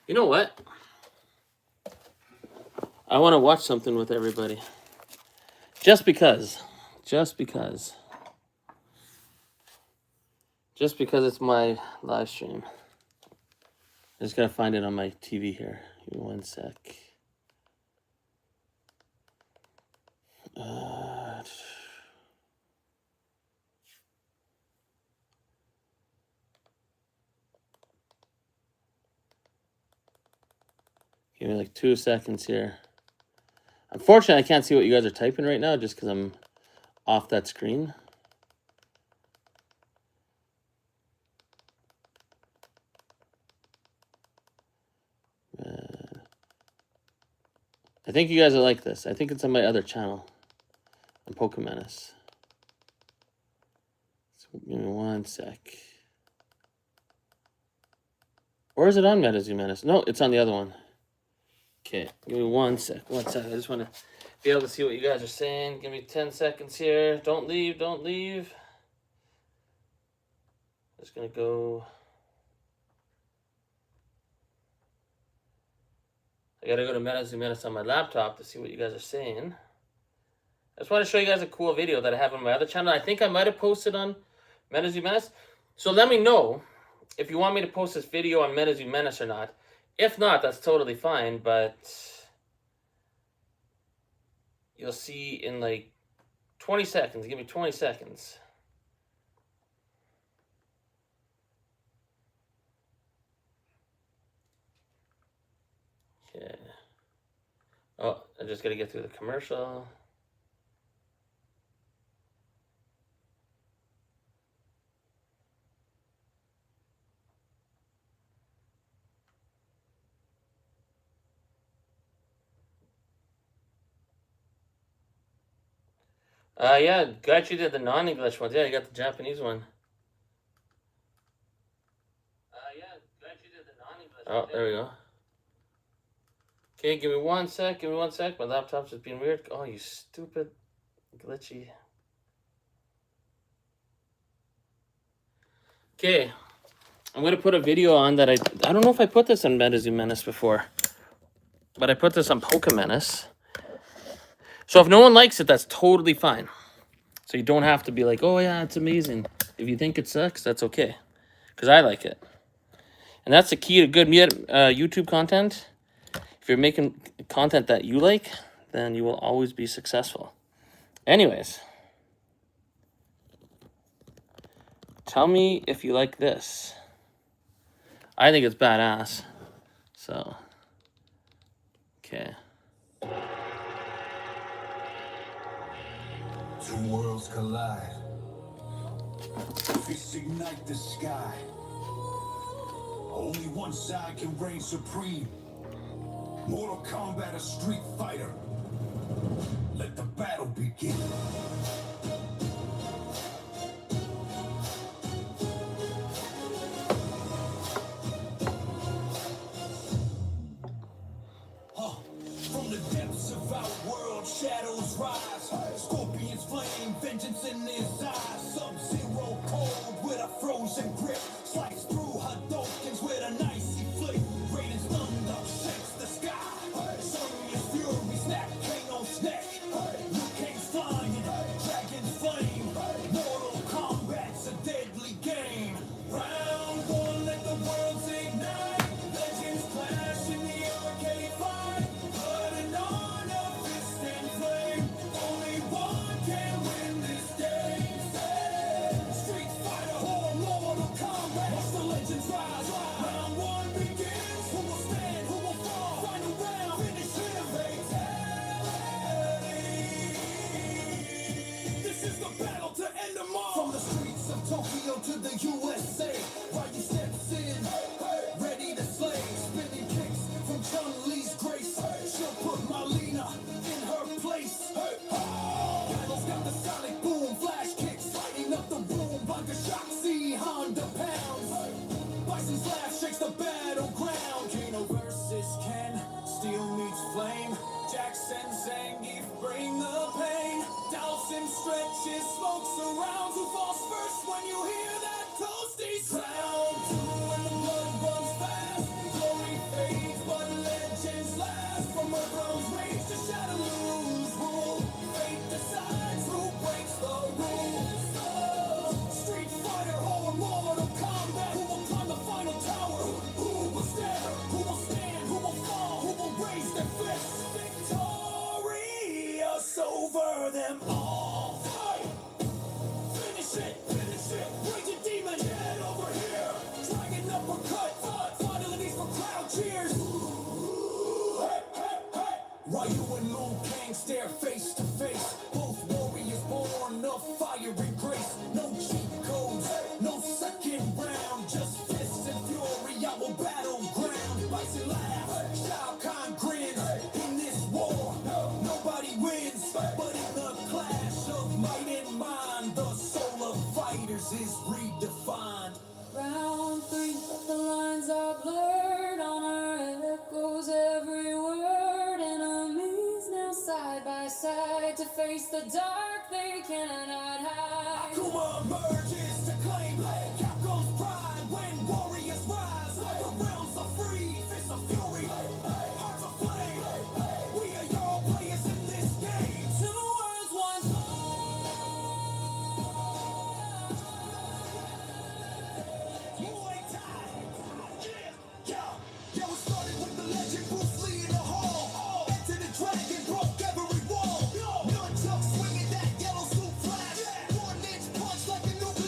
You know what? I want to watch something with everybody. Just because. Just because it's my live stream. I just gotta find it on my TV here. Give me one sec. Give me like 2 seconds here. Unfortunately, I can't see what you guys are typing right now just because I'm off that screen. I think you guys will like this. I think it's on my other channel, on MetaZoo Menace. So give me 1 sec. Or is it on MetaZoo Menace? No, it's on the other one. Okay, give me 1 sec. 1 sec. I just want to be able to see what you guys are saying. Give me 10 seconds here. Don't leave. Don't leave. Just going to go. I got to go to MetaZoo Menace on my laptop to see what you guys are saying. I just want to show you guys a cool video that I have on my other channel. I think I might have posted on MetaZoo Menace. So let me know if you want me to post this video on MetaZoo Menace or not. If not, that's totally fine, but you'll see in like 20 seconds. Give me 20 seconds. Okay. Oh, I just got to get through the commercial. Yeah, got you did the non-English ones. Yeah, you got the Japanese one. Yeah, got you did the non-English one. Oh, there we go. Okay, give me 1 sec. Give me 1 sec. My laptop's just being weird. Oh, you stupid, glitchy. Okay, I'm going to put a video on that I don't know if I put this on MetaZoo Menace before, but I put this on MetaZoo Menace. So if no one likes it, that's totally fine. So you don't have to be like, oh yeah, it's amazing. If you think it sucks, that's okay, because I like it. And that's the key to good YouTube content. If you're making content that you like, then you will always be successful. Anyways, tell me if you like this. I think it's badass. So, okay. Two worlds collide. Fists ignite the sky. Only one side can reign supreme. Mortal Kombat, a street fighter. Let the battle begin. From the depths of our world, shadows rise. Scorpion's flame, vengeance in his eyes. Sub-Zero cold with a frozen grip. Slice through Hadokens with an icy flick. Raiden's thunder shakes the sky. Sonya's fury snap, Kano's neck. Liu Kang's flying, dragon's flame. Mortal Kombat's a deadly game. Round one, let the worlds ignite. Legends clash in the arcade fight. Blood and honor, fist and flame. Only one can win this game. Street Fighter or Mortal Kombat. Watch the legends rise. Round one begins. Who will stand? Who will fall? Final round. Finish him. Fatality. This is the battle to end them all. From the streets of Tokyo to the USA, Ryu steps in, ready to slay. Spinning kicks from Chun-Li's grace. She'll put Marlena in her place. Battle's got the sonic boom, flash kicks, lighting up the room. Blanca Shoxy, Honda pounds. Bison's laugh shakes the battleground. Kano versus Ken, steel meets flame. Jackson, Zangief bring the pain. Dawson stretches, smoke surrounds. Who falls first when you hear that toasty sound? When the blood runs fast, glory fades, but legends last. From Earthbound's rage to Shadow's rule, fate decides who breaks the rules. Street Fighter or Mortal Kombat, who will climb the final tower? Who will stare? Who will stand? Who will fall? Who will raise their fists? Victorious over them all. Fight! Finish it! Finish it! Raging demon, get over here! Dragon uppercut! Finally these for crowd cheers! Hey, hey, hey! Ryu and Liu Kang stare face to face. Both warriors born of fire and grace. No cheat codes, no second round. Just fists and fury, our battleground. Bison laugh, Shao Kahn grins. In this war, nobody wins. But in the clash of might and mind, the soul of fighters is redefined. Round three, but the lines are blurred. On our echoes every word. Enemies now side by side to face the dark they cannot hide. Akuma emerges to claim Capcom's pride when warriors rise. The realms are free, fists of fury, hearts of flame. We are your players in this game. Two worlds, one Muay Thai. Yeah, we started with the legend Bruce Lee in the hall. Enter the dragon, broke every wall. Nunchuck swinging that yellow suit flash. 1-inch punch like a nuclear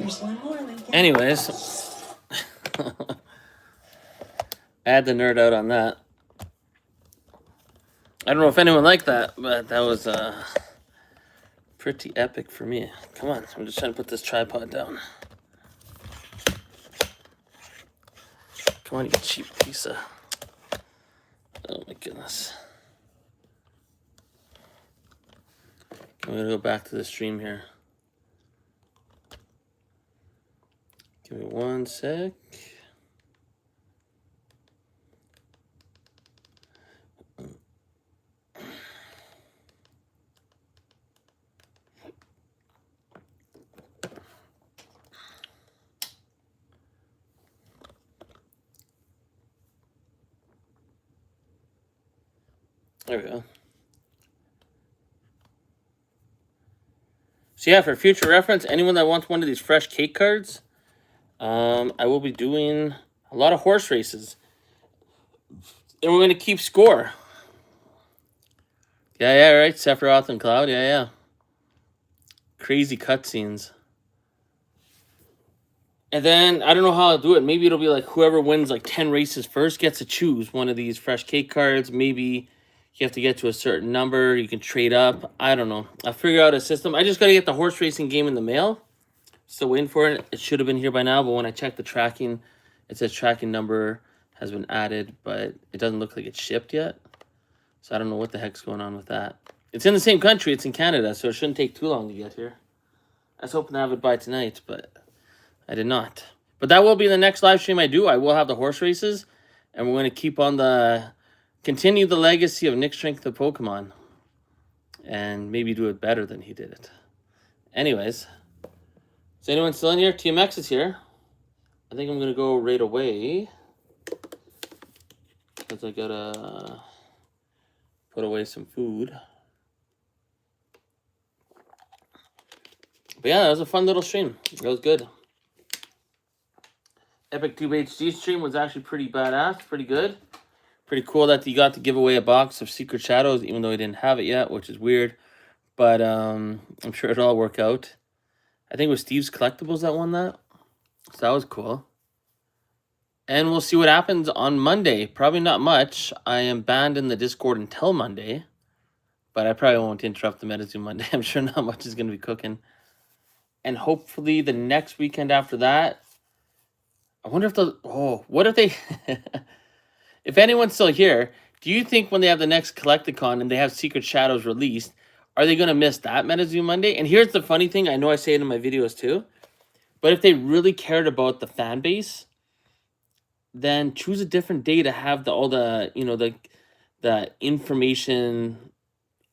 There's one more, Lincoln. Anyways, I had to nerd out on that. I don't know if anyone liked that, but that was pretty epic for me. Come on, I'm just trying to put this tripod down. Come on, you cheap piece of... Oh my goodness. I'm gonna go back to the stream here. Give me 1 sec. There we go. So yeah, for future reference, anyone that wants one of these fresh cake cards, I will be doing a lot of horse races. And we're going to keep score. Yeah, right. Sephiroth and Cloud, yeah. Crazy cutscenes. And then, I don't know how I'll do it. Maybe it'll be like whoever wins like 10 races first gets to choose one of these fresh cake cards. Maybe you have to get to a certain number. You can trade up. I don't know. I'll figure out a system. I just got to get the horse racing game in the mail. Still waiting for it. It should have been here by now, but when I checked the tracking, it says tracking number has been added, but it doesn't look like it's shipped yet. So I don't know what the heck's going on with that. It's in the same country. It's in Canada, so it shouldn't take too long to get here. I was hoping to have it by tonight, but I did not. But that will be the next live stream I do. I will have the horse races, and we're going to keep on continue the legacy of Nick Strength of Pokemon, and maybe do it better than he did it. Anyways, is anyone still in here? TMX is here. I think I'm going to go right away, because I got to put away some food. But yeah, that was a fun little stream. It was good. Epic Tube HD stream was actually pretty badass, pretty good. Pretty cool that you got to give away a box of Secret Shadows, even though he didn't have it yet, which is weird. But I'm sure it'll all work out. I think it was Steve's Collectibles that won that. So that was cool. And we'll see what happens on Monday. Probably not much. I am banned in the Discord until Monday. But I probably won't interrupt the MetaZoo Monday. I'm sure not much is going to be cooking. And hopefully the next weekend after that, I wonder if the... Oh, what if they... If anyone's still here, do you think when they have the next Collecticon and they have Secret Shadows released, are they going to miss that MetaZoo Monday? And here's the funny thing. I know I say it in my videos too. But if they really cared about the fan base, then choose a different day to have all the, you know, the information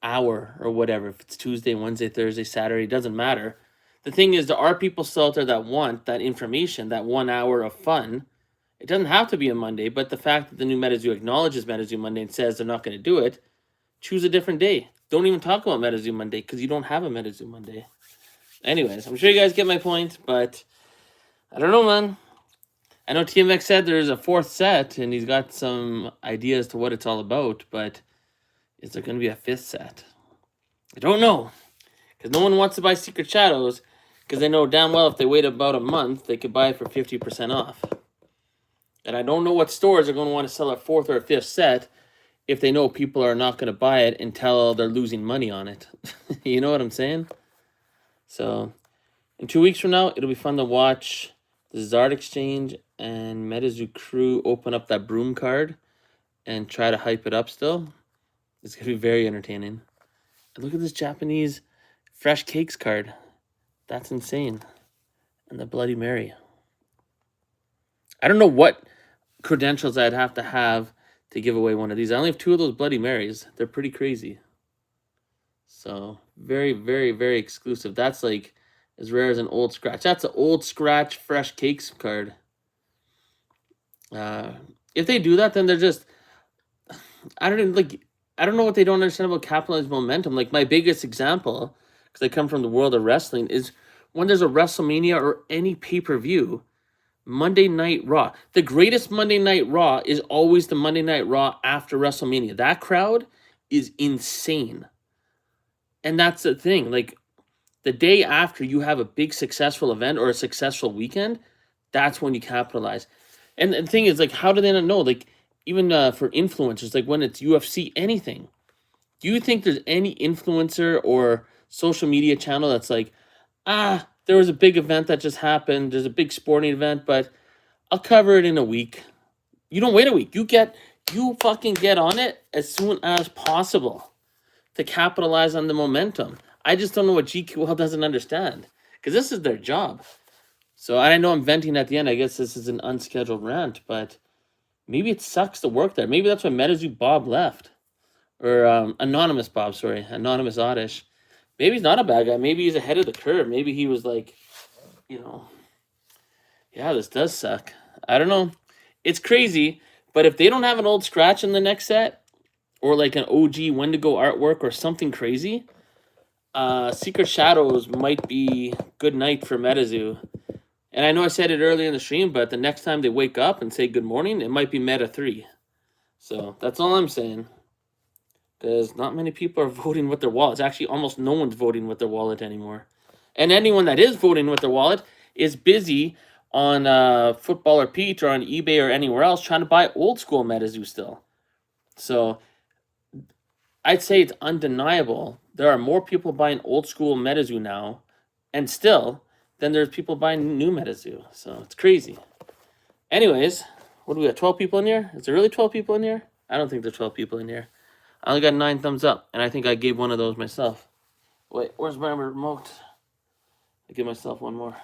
hour or whatever. If it's Tuesday, Wednesday, Thursday, Saturday, it doesn't matter. The thing is, there are people still out there that want that information, that 1 hour of fun. It doesn't have to be a Monday, but the fact that the new MetaZoo acknowledges MetaZoo Monday and says they're not going to do it, choose a different day. Don't even talk about MetaZoo Monday because you don't have a MetaZoo Monday. Anyways, I'm sure you guys get my point, but I don't know, man. I know TMX said there's a 4th set, and he's got some ideas to what it's all about, but is there going to be a 5th set? I don't know, because no one wants to buy Secret Shadows, because they know damn well if they wait about a month, they could buy it for 50% off. And I don't know what stores are going to want to sell a 4th or a 5th set if they know people are not going to buy it until they're losing money on it. You know what I'm saying? So, in 2 weeks from now, it'll be fun to watch the Zard Exchange and MetaZoo Crew open up that broom card and try to hype it up still. It's going to be very entertaining. And look at this Japanese Fresh Cakes card. That's insane. And the Bloody Mary. I don't know what credentials I'd have to give away one of these. I only have 2 of those Bloody Marys. They're pretty crazy. So, very, very, very exclusive. That's like as rare as an old scratch. That's an old scratch Fresh Cakes card. If they do that, then they're just... I don't know what they don't understand about capitalized momentum. Like, my biggest example, because I come from the world of wrestling, is when there's a WrestleMania or any pay-per-view, Monday Night Raw. The greatest Monday Night Raw is always the Monday Night Raw after WrestleMania. That crowd is insane. And that's the thing. Like, The day after you have a big successful event or a successful weekend, that's when you capitalize. And the thing is, like, how do they not know? Like, even for influencers, like when it's UFC, anything. Do you think there's any influencer or social media channel that's like, there was a big event that just happened. There's a big sporting event, but I'll cover it in a week. You don't wait a week. You fucking get on it as soon as possible to capitalize on the momentum. I just don't know what GQL doesn't understand, because this is their job. So I know I'm venting at the end. I guess this is an unscheduled rant, but maybe it sucks to work there. Maybe that's why MetaZoo Bob left. Or Anonymous Bob, sorry. Anonymous Oddish. Maybe he's not a bad guy. Maybe he's ahead of the curve. Maybe he was like, you know, yeah, this does suck. I don't know. It's crazy, but if they don't have an old scratch in the next set, or like an OG Wendigo artwork or something crazy, Secret Shadows might be good night for MetaZoo. And I know I said it earlier in the stream, but the next time they wake up and say good morning, it might be Meta 3. So that's all I'm saying. Because not many people are voting with their wallets. Actually, almost no one's voting with their wallet anymore. And anyone that is voting with their wallet is busy on Football or Pete or on eBay or anywhere else trying to buy old school MetaZoo still. So I'd say it's undeniable. There are more people buying old school MetaZoo now, and still, than there's people buying new MetaZoo. So it's crazy. Anyways, what do we got? 12 people in here? Is there really 12 people in here? I don't think there's 12 people in here. I only got 9 thumbs up, and I think I gave one of those myself. Wait, where's my remote? I give myself one more.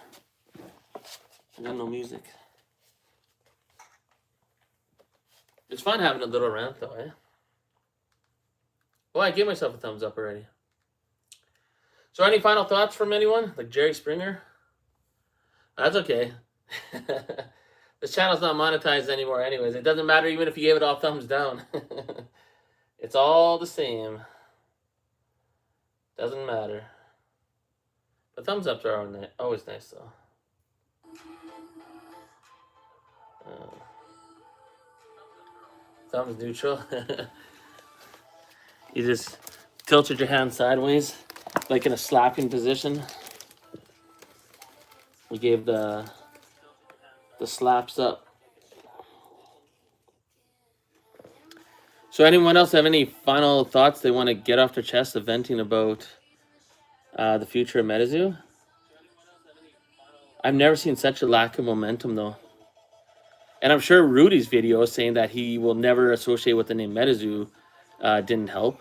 I got no music. It's fun having a little rant, though, eh? Well, I gave myself a thumbs up already. So any final thoughts from anyone? Like Jerry Springer? That's okay. This channel's not monetized anymore anyways. It doesn't matter even if you gave it all thumbs down. It's all the same. Doesn't matter. The thumbs ups are always nice, though. Thumbs neutral. You just tilted your hand sideways, like in a slapping position. We gave the slaps up. So anyone else have any final thoughts they want to get off their chest of venting about the future of MetaZoo? I've never seen such a lack of momentum, though. And I'm sure Rudy's video saying that he will never associate with the name MetaZoo didn't help.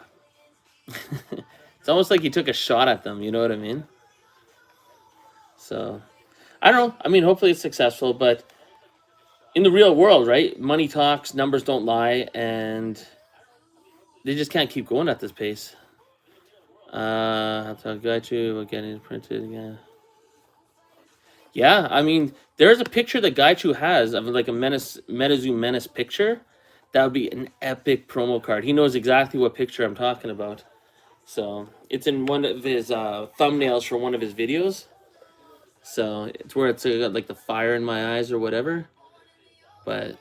It's almost like he took a shot at them, you know what I mean? So, I don't know. I mean, hopefully it's successful, but in the real world, right? Money talks, numbers don't lie, and they just can't keep going at this pace. I'll got you. We'll get it printed again. Yeah, I mean, there's a picture that Gaichu has of like a MetaZoo Menace picture. That would be an epic promo card. He knows exactly what picture I'm talking about. So it's in one of his thumbnails for one of his videos. So it's where it's got like the fire in my eyes or whatever. But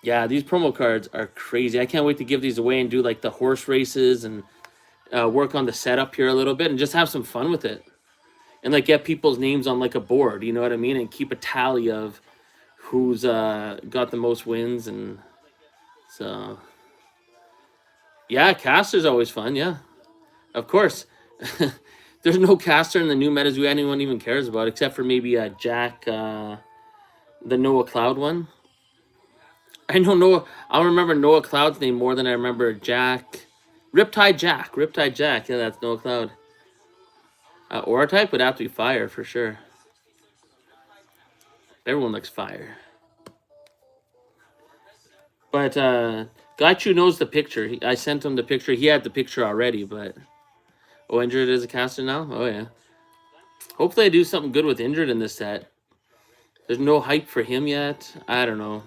yeah, these promo cards are crazy. I can't wait to give these away and do like the horse races and work on the setup here a little bit and just have some fun with it. And like get people's names on like a board, you know what I mean? And keep a tally of who's got the most wins. And so, yeah, caster's always fun, yeah. Of course. There's no caster in the new MetaZoo anyone even cares about, except for maybe Jack, the Noah Cloud one. I know Noah. I'll remember Noah Cloud's name more than I remember Jack. Riptide Jack. Riptide Jack. Yeah, that's Noah Cloud. Aura type would have to be fire for sure. Everyone looks fire. But Gaichu knows the picture. I sent him the picture. He had the picture already, but... Oh, Injured is a caster now? Oh, yeah. Hopefully I do something good with Injured in this set. There's no hype for him yet. I don't know.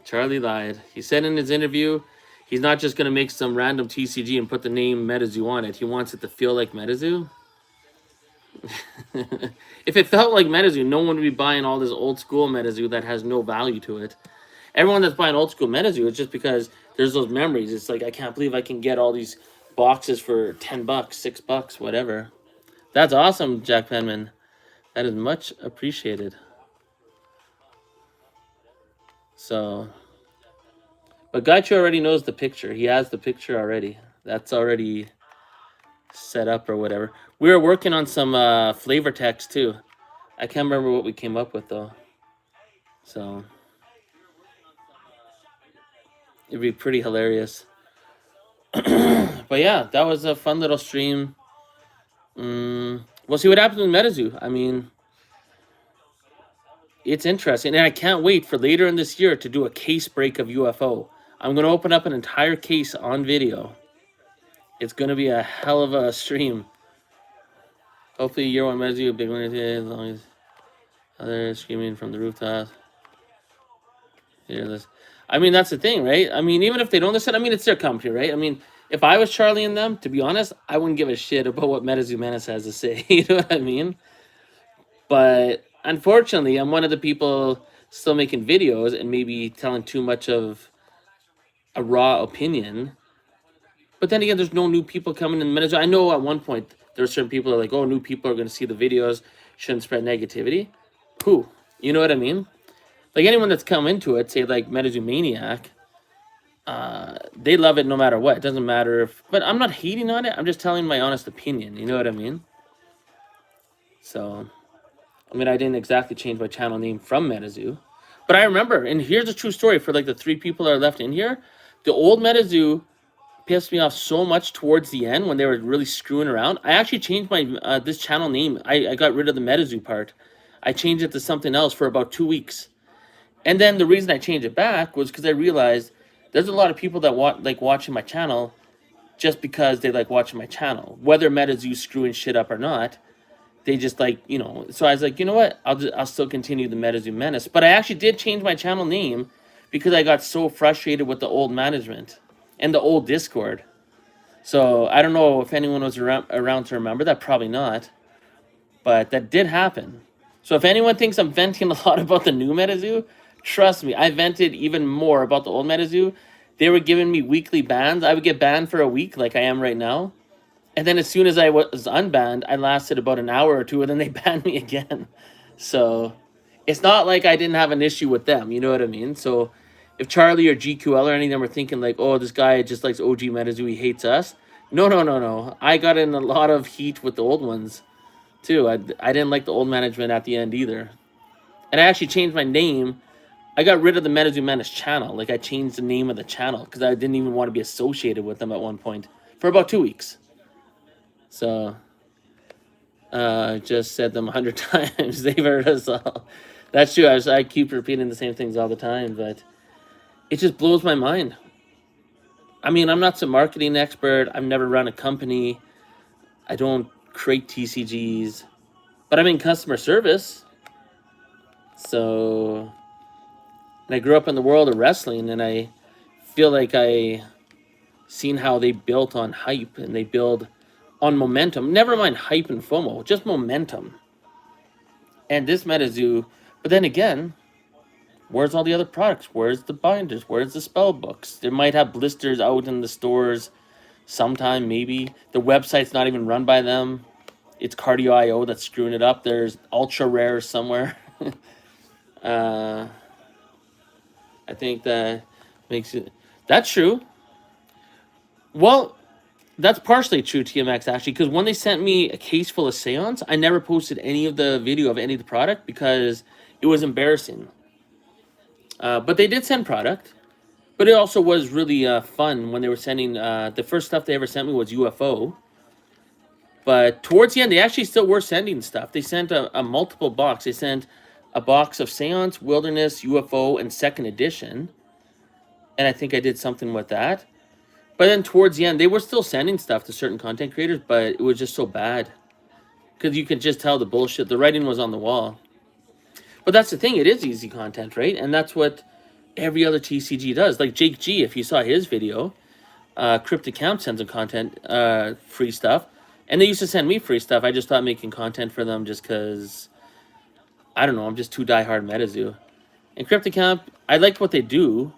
Charlie lied. He said in his interview, he's not just going to make some random TCG and put the name MetaZoo on it. He wants it to feel like MetaZoo. If it felt like MetaZoo, no one would be buying all this old school MetaZoo that has no value to it. Everyone that's buying old school MetaZoo is just because there's those memories. It's like, I can't believe I can get all these boxes for $10, $6, whatever. That's awesome, Jack Penman. That is much appreciated. So, but Gaichu already knows the picture. He has the picture already. That's already set up or whatever. We were working on some flavor text too. I can't remember what we came up with though. So it'd be pretty hilarious. But yeah, that was a fun little stream. We'll see what happens with MetaZoo. I mean, it's interesting, and I can't wait for later in this year to do a case break of UFO. I'm going to open up an entire case on video. It's going to be a hell of a stream. Hopefully, year one MetaZoo, a big one as long as others screaming from the rooftops. Hear this. I mean, that's the thing, right? I mean, even if they don't listen, I mean, it's their company, right? I mean, if I was Charlie and them, to be honest, I wouldn't give a shit about what MetaZoo Menace has to say. You know what I mean? But unfortunately, I'm one of the people still making videos and maybe telling too much of a raw opinion. But then again, there's no new people coming in MetaZoo. I know at one point there are certain people that are like, oh, new people are going to see the videos, shouldn't spread negativity. Who? You know what I mean? Like anyone that's come into it, say like MetaZoo Maniac, they love it no matter what. It doesn't matter if, but I'm not hating on it. I'm just telling my honest opinion. You know what I mean? So, I mean, I didn't exactly change my channel name from MetaZoo, but I remember, and here's a true story for like the 3 people that are left in here. The old MetaZoo pissed me off so much towards the end when they were really screwing around. I actually changed my this channel name. I got rid of the MetaZoo part. I changed it to something else for about 2 weeks. And then the reason I changed it back was because I realized there's a lot of people that like watching my channel just because they like watching my channel. Whether MetaZoo's screwing shit up or not, they just like, you know. So I was like, you know what? I'll still continue the MetaZoo Menace. But I actually did change my channel name because I got so frustrated with the old management and the old Discord. So I don't know if anyone was around to remember that. Probably not. But that did happen. So if anyone thinks I'm venting a lot about the new MetaZoo, trust me, I vented even more about the old MetaZoo. They were giving me weekly bans. I would get banned for a week like I am right now. And then as soon as I was unbanned, I lasted about an hour or two, and then they banned me again. So it's not like I didn't have an issue with them. You know what I mean? So if Charlie or GQL or any of them were thinking like, oh, this guy just likes OG MetaZoo, he hates us. No. I got in a lot of heat with the old ones, too. I didn't like the old management at the end either. And I actually changed my name. I got rid of the MetaZoo Menace channel. Like, I changed the name of the channel because I didn't even want to be associated with them at one point for about 2 weeks. So, just said them 100 times. They've heard us all. That's true. I keep repeating the same things all the time, but it just blows my mind. I mean, I'm not some marketing expert. I've never run a company. I don't create TCGs, but I'm in customer service. So, and I grew up in the world of wrestling, and I feel like I seen how they built on hype and they build on momentum. Never mind hype and FOMO, just momentum. And this MetaZoo, but then again, where's all the other products? Where's the binders? Where's the spell books? They might have blisters out in the stores sometime, maybe. The website's not even run by them. It's Cardio.io that's screwing it up. There's ultra rare somewhere. I think that makes it... That's true. Well, that's partially true, TMX, actually, because when they sent me a case full of Seance, I never posted any of the video of any of the product because it was embarrassing. But they did send product. But it also was really fun when they were sending... the first stuff they ever sent me was UFO. But towards the end, they actually still were sending stuff. They sent a multiple box. They sent a box of Seance, Wilderness, UFO, and second edition. And I think I did something with that. But then towards the end, they were still sending stuff to certain content creators, but it was just so bad. Because you could just tell the bullshit. The writing was on the wall. But that's the thing. It is easy content, right? And that's what every other TCG does. Like Jake G, if you saw his video, Cryptic Camp sends them content, free stuff. And they used to send me free stuff. I just thought making content for them just because, I don't know, I'm just too diehard MetaZoo. And CryptoCamp, I like what they do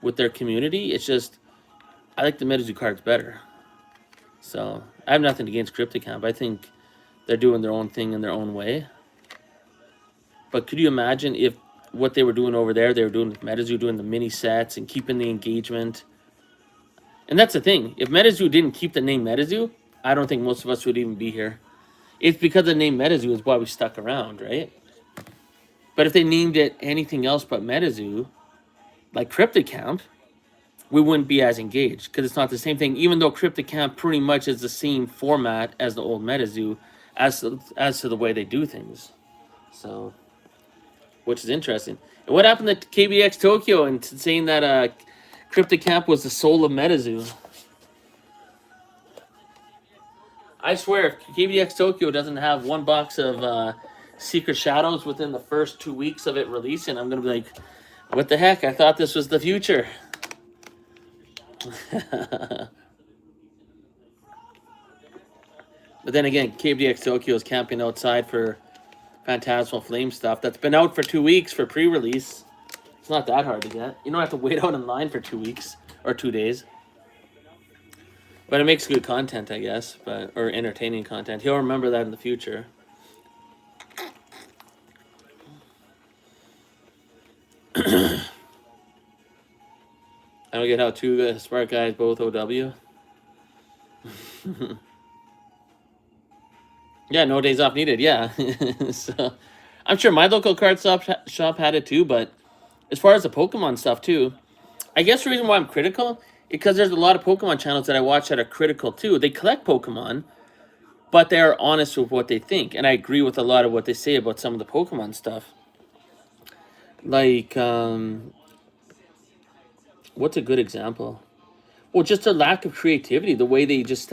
with their community. It's just, I like the MetaZoo cards better. So, I have nothing against CryptoCamp. I think they're doing their own thing in their own way. But could you imagine if what they were doing over there, they were doing with MetaZoo, doing the mini sets and keeping the engagement? And that's the thing. If MetaZoo didn't keep the name MetaZoo, I don't think most of us would even be here. It's because the name MetaZoo is why we stuck around, right? But if they named it anything else but MetaZoo, like CryptoCamp, we wouldn't be as engaged because it's not the same thing. Even though CryptoCamp pretty much is the same format as the old MetaZoo, as to the way they do things. So, which is interesting. And what happened to KBX Tokyo and saying that CryptoCamp was the soul of MetaZoo? I swear, if KBX Tokyo doesn't have one box of Secret Shadows within the first 2 weeks of it releasing, I'm going to be like, what the heck? I thought this was the future. But then again, KBX Tokyo is camping outside for Phantasmal Flame stuff that's been out for 2 weeks for pre-release. It's not that hard to get. You don't have to wait out in line for 2 weeks or 2 days. But it makes good content, I guess, or entertaining content. He'll remember that in the future. I don't get how two smart guys both OW. Yeah, no days off needed. Yeah, so I'm sure my local card shop had it too. But as far as the Pokemon stuff too, I guess the reason why I'm critical is because there's a lot of Pokemon channels that I watch that are critical too. They collect Pokemon, but they are honest with what they think, and I agree with a lot of what they say about some of the Pokemon stuff. Like, what's a good example? Well, just a lack of creativity. The way they just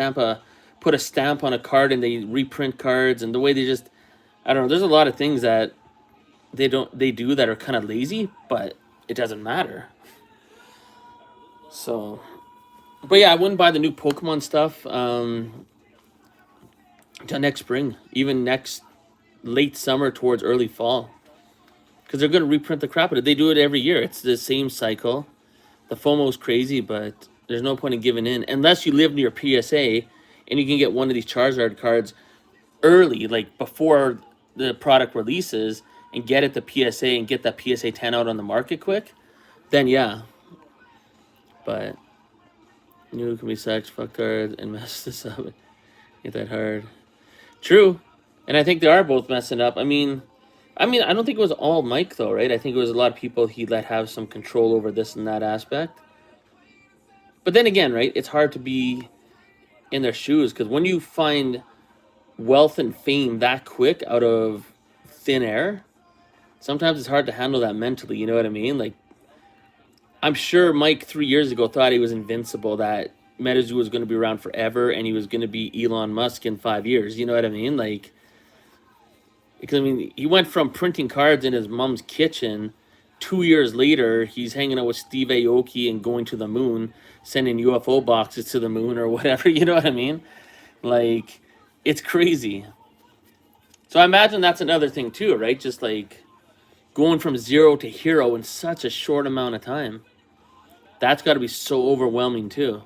put a stamp on a card and they reprint cards, and the way they just, I don't know. There's a lot of things that they do that are kind of lazy, but it doesn't matter. So, but yeah, I wouldn't buy the new Pokemon stuff until next spring, even next late summer towards early fall, because they're going to reprint the crap out of it. They do it every year. It's the same cycle. The FOMO's crazy, but there's no point in giving in unless you live near PSA and you can get one of these Charizard cards early, like before the product releases, and get it to PSA and get that PSA 10 out on the market quick. Then yeah, but new can be such fuck cards and mess this up. Get that hard. True, and I think they are both messing up. I mean, I don't think it was all Mike though, right? I think it was a lot of people he let have some control over this and that aspect. But then again, right? It's hard to be in their shoes because when you find wealth and fame that quick out of thin air, sometimes it's hard to handle that mentally. You know what I mean? Like, I'm sure Mike 3 years ago thought he was invincible, that MetaZoo was going to be around forever and he was going to be Elon Musk in 5 years. You know what I mean? Like, because I mean, he went from printing cards in his mom's kitchen. 2 years later, he's hanging out with Steve Aoki and going to the moon, sending UFO boxes to the moon or whatever. You know what I mean? Like, it's crazy. So I imagine that's another thing too, right? Just like going from zero to hero in such a short amount of time. That's got to be so overwhelming too.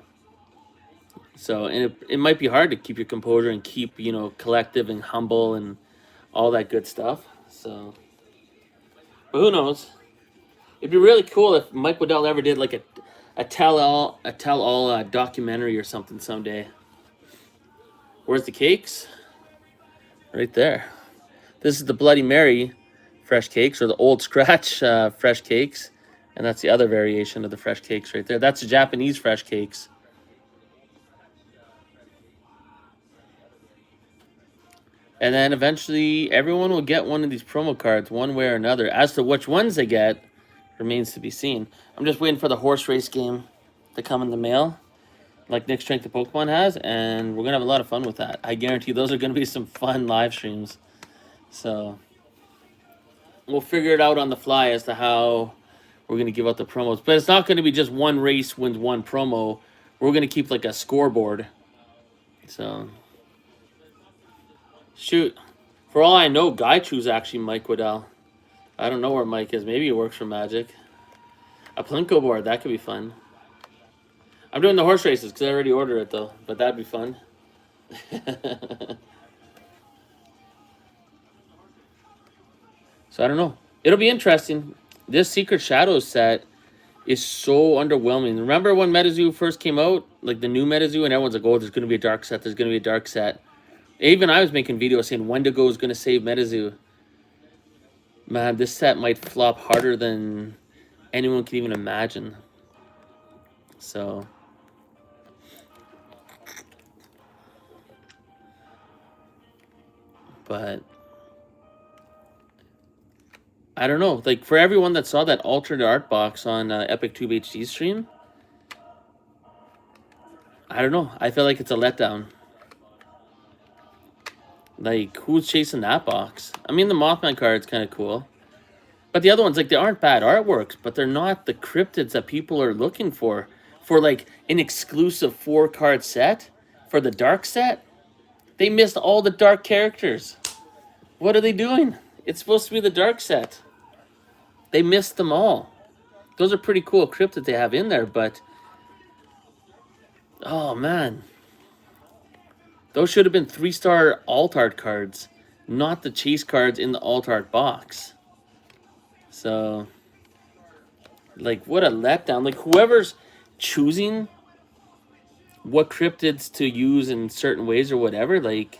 So, and it might be hard to keep your composure and keep, collective and humble and all that good stuff. So, but who knows? It'd be really cool if Mike Waddell ever did like a tell-all documentary or something someday. Where's the cakes? Right there. This is the Bloody Mary fresh cakes, or the Old Scratch fresh cakes. And that's the other variation of the fresh cakes right there. That's the Japanese fresh cakes. And then eventually everyone will get one of these promo cards one way or another. As to which ones they get remains to be seen. I'm just waiting for the horse race game to come in the mail, like Nick Strength of Pokemon has, and we're going to have a lot of fun with that. I guarantee those are going to be some fun live streams. So we'll figure it out on the fly as to how we're going to give out the promos. But it's not going to be just one race wins one promo. We're going to keep like a scoreboard. So, shoot. For all I know, Gaichu's actually Mike Waddell. I don't know where Mike is. Maybe he works for Magic. A Plinko board, that could be fun. I'm doing the horse races because I already ordered it though, but that'd be fun. So I don't know. It'll be interesting. This Secret Shadows set is so underwhelming. Remember when MetaZoo first came out? Like the new MetaZoo, and everyone's like, oh, there's going to be a dark set. There's going to be a dark set. Even I was making videos saying Wendigo is going to save MetaZoo. Man, this set might flop harder than anyone can even imagine. So... But... I don't know. Like, for everyone that saw that alternate art box on EpicTube HD stream, I don't know. I feel like it's a letdown. Like, who's chasing that box? I mean, the Mothman card's kind of cool. But the other ones, like, they aren't bad artworks, but they're not the cryptids that people are looking for. For, like, an exclusive 4-card set, for the dark set, they missed all the dark characters. What are they doing? It's supposed to be the dark set. They missed them all. Those are pretty cool cryptids they have in there, but... Oh, man. Those should have been 3-star alt-art cards, not the chase cards in the alt-art box. So... Like, what a letdown. Like, whoever's choosing what cryptids to use in certain ways or whatever, like...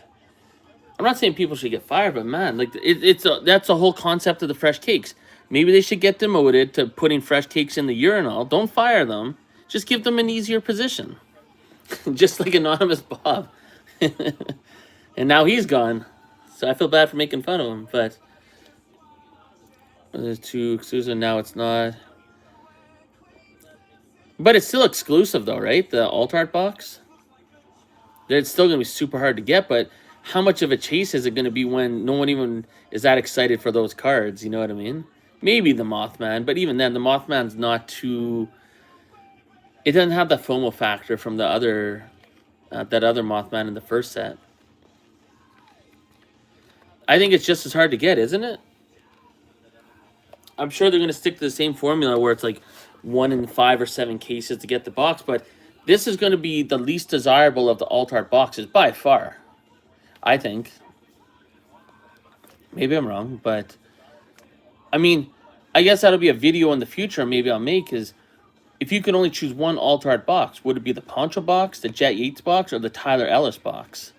I'm not saying people should get fired, but man, like, that's the whole concept of the fresh cakes. Maybe they should get demoted to putting fresh cakes in the urinal. Don't fire them. Just give them an easier position. Just like Anonymous Bob. And now he's gone. So I feel bad for making fun of him, but... There's 2 exclusive, now it's not... But it's still exclusive though, right? The alt art box. It's still going to be super hard to get, but how much of a chase is it going to be when no one even is that excited for those cards? You know what I mean? Maybe the Mothman, but even then, the Mothman's not too... It doesn't have the FOMO factor from the other... that other Mothman in the first set. I think it's just as hard to get, isn't it? I'm sure they're going to stick to the same formula where it's like 1 in 5 or 7 cases to get the box, but this is going to be the least desirable of the alt-art boxes by far, I think. Maybe I'm wrong, but I mean, I guess that'll be a video in the future maybe I'll make, is if you can only choose one alt-art box, would it be the Poncho box, the Jet Yates box, or the Tyler Ellis box?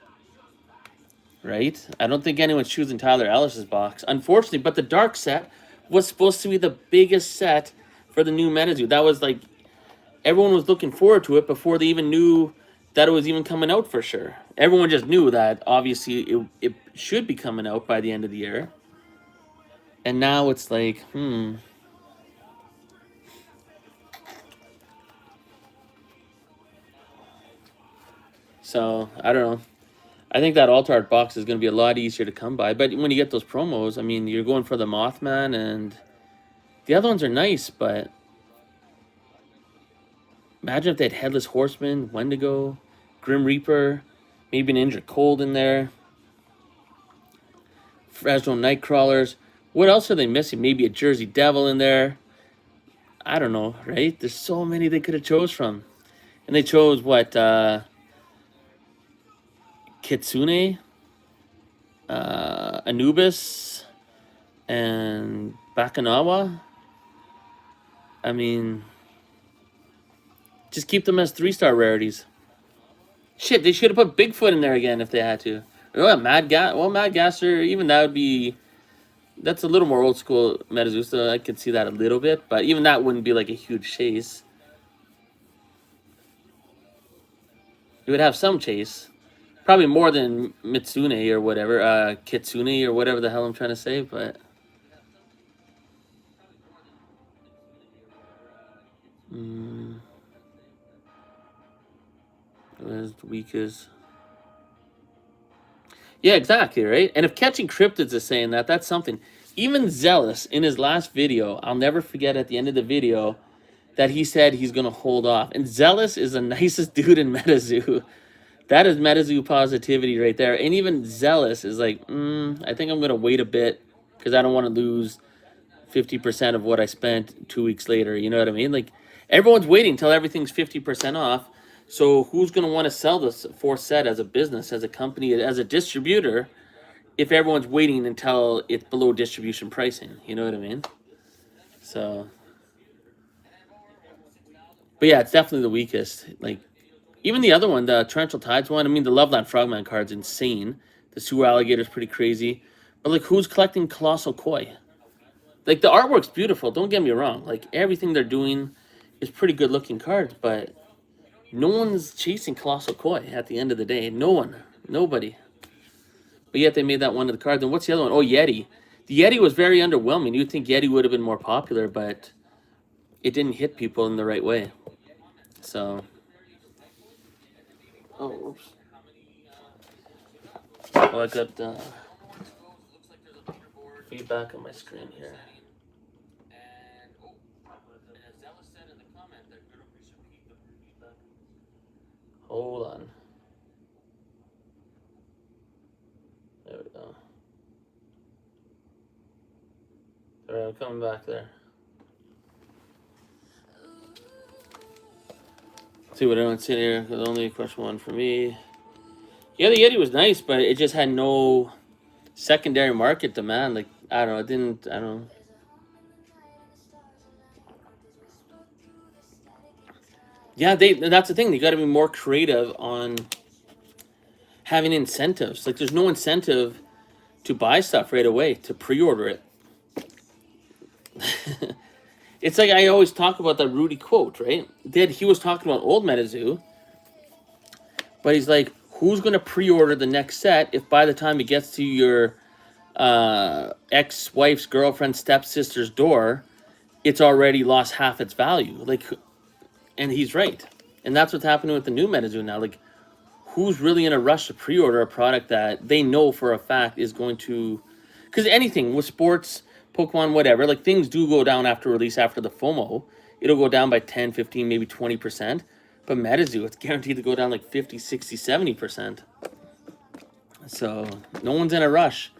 Right? I don't think anyone's choosing Tyler Ellis's box, unfortunately, but the dark set was supposed to be the biggest set for the new MetaZoo. That was like, everyone was looking forward to it before they even knew that it was even coming out for sure. Everyone just knew that obviously it should be coming out by the end of the year. And now it's like, So, I don't know. I think that alt art box is going to be a lot easier to come by. But when you get those promos, I mean, you're going for the Mothman, and the other ones are nice, but imagine if they had Headless Horseman, Wendigo, Grim Reaper, maybe an Injured Cold in there, Fresno Nightcrawlers. What else are they missing? Maybe a Jersey Devil in there. I don't know, right? There's so many they could have chose from. And they chose, what, Kitsune, Anubis, and Bakanawa. I mean, just keep them as 3-star rarities. Shit, they should have put Bigfoot in there again if they had to. Oh, Mad Gasser, even that would be... That's a little more old school MetaZoo, so I could see that a little bit. But even that wouldn't be like a huge chase. It would have some chase. Probably more than Mitsune or whatever. Kitsune or whatever the hell I'm trying to say, but... Where's the weakest? Yeah, exactly, right? And if Catching Cryptids is saying that, that's something. Even Zealous, in his last video, I'll never forget at the end of the video, that he said he's going to hold off. And Zealous is the nicest dude in MetaZoo. That is MetaZoo positivity right there. And even Zealous is like, I think I'm going to wait a bit because I don't want to lose 50% of what I spent 2 weeks later. You know what I mean? Like, everyone's waiting until everything's 50% off. So who's going to want to sell this fourth set as a business, as a company, as a distributor, if everyone's waiting until it's below distribution pricing? You know what I mean? So, but yeah, it's definitely the weakest. Like, even the other one, the Torrential Tides one, I mean, the Loveland Frogman card's insane. The Sewer Alligator's pretty crazy. But, like, who's collecting Colossal Koi? Like, the artwork's beautiful, don't get me wrong. Like, everything they're doing is pretty good-looking cards, but no one's chasing Colossal Koi at the end of the day. No one. Nobody. But yet they made that one of the cards. And what's the other one? Oh, Yeti. The Yeti was very underwhelming. You'd think Yeti would have been more popular, but it didn't hit people in the right way. So... Oh, oops. Oh, I got feedback on my screen here. Hold on. There we go. Alright, I'm coming back there. Let's see what everyone's saying here. There's only question one for me. Yeah, the Yeti was nice, but it just had no secondary market demand. Like, I don't know, it didn't, I don't know. Yeah, that's the thing. They got to be more creative on having incentives. Like, there's no incentive to buy stuff right away, to pre-order it. It's like I always talk about that Rudy quote, right? He was talking about old MetaZoo, but he's like, who's going to pre-order the next set if by the time it gets to your ex-wife's girlfriend, stepsister's door, it's already lost half its value? Like, and he's right. And that's what's happening with the new MetaZoo now. Like, who's really in a rush to pre-order a product that they know for a fact is going to... Because anything with sports, Pokemon, whatever, like, things do go down after release, after the FOMO. It'll go down by 10, 15, maybe 20%. But MetaZoo, it's guaranteed to go down like 50, 60, 70%. So, no one's in a rush.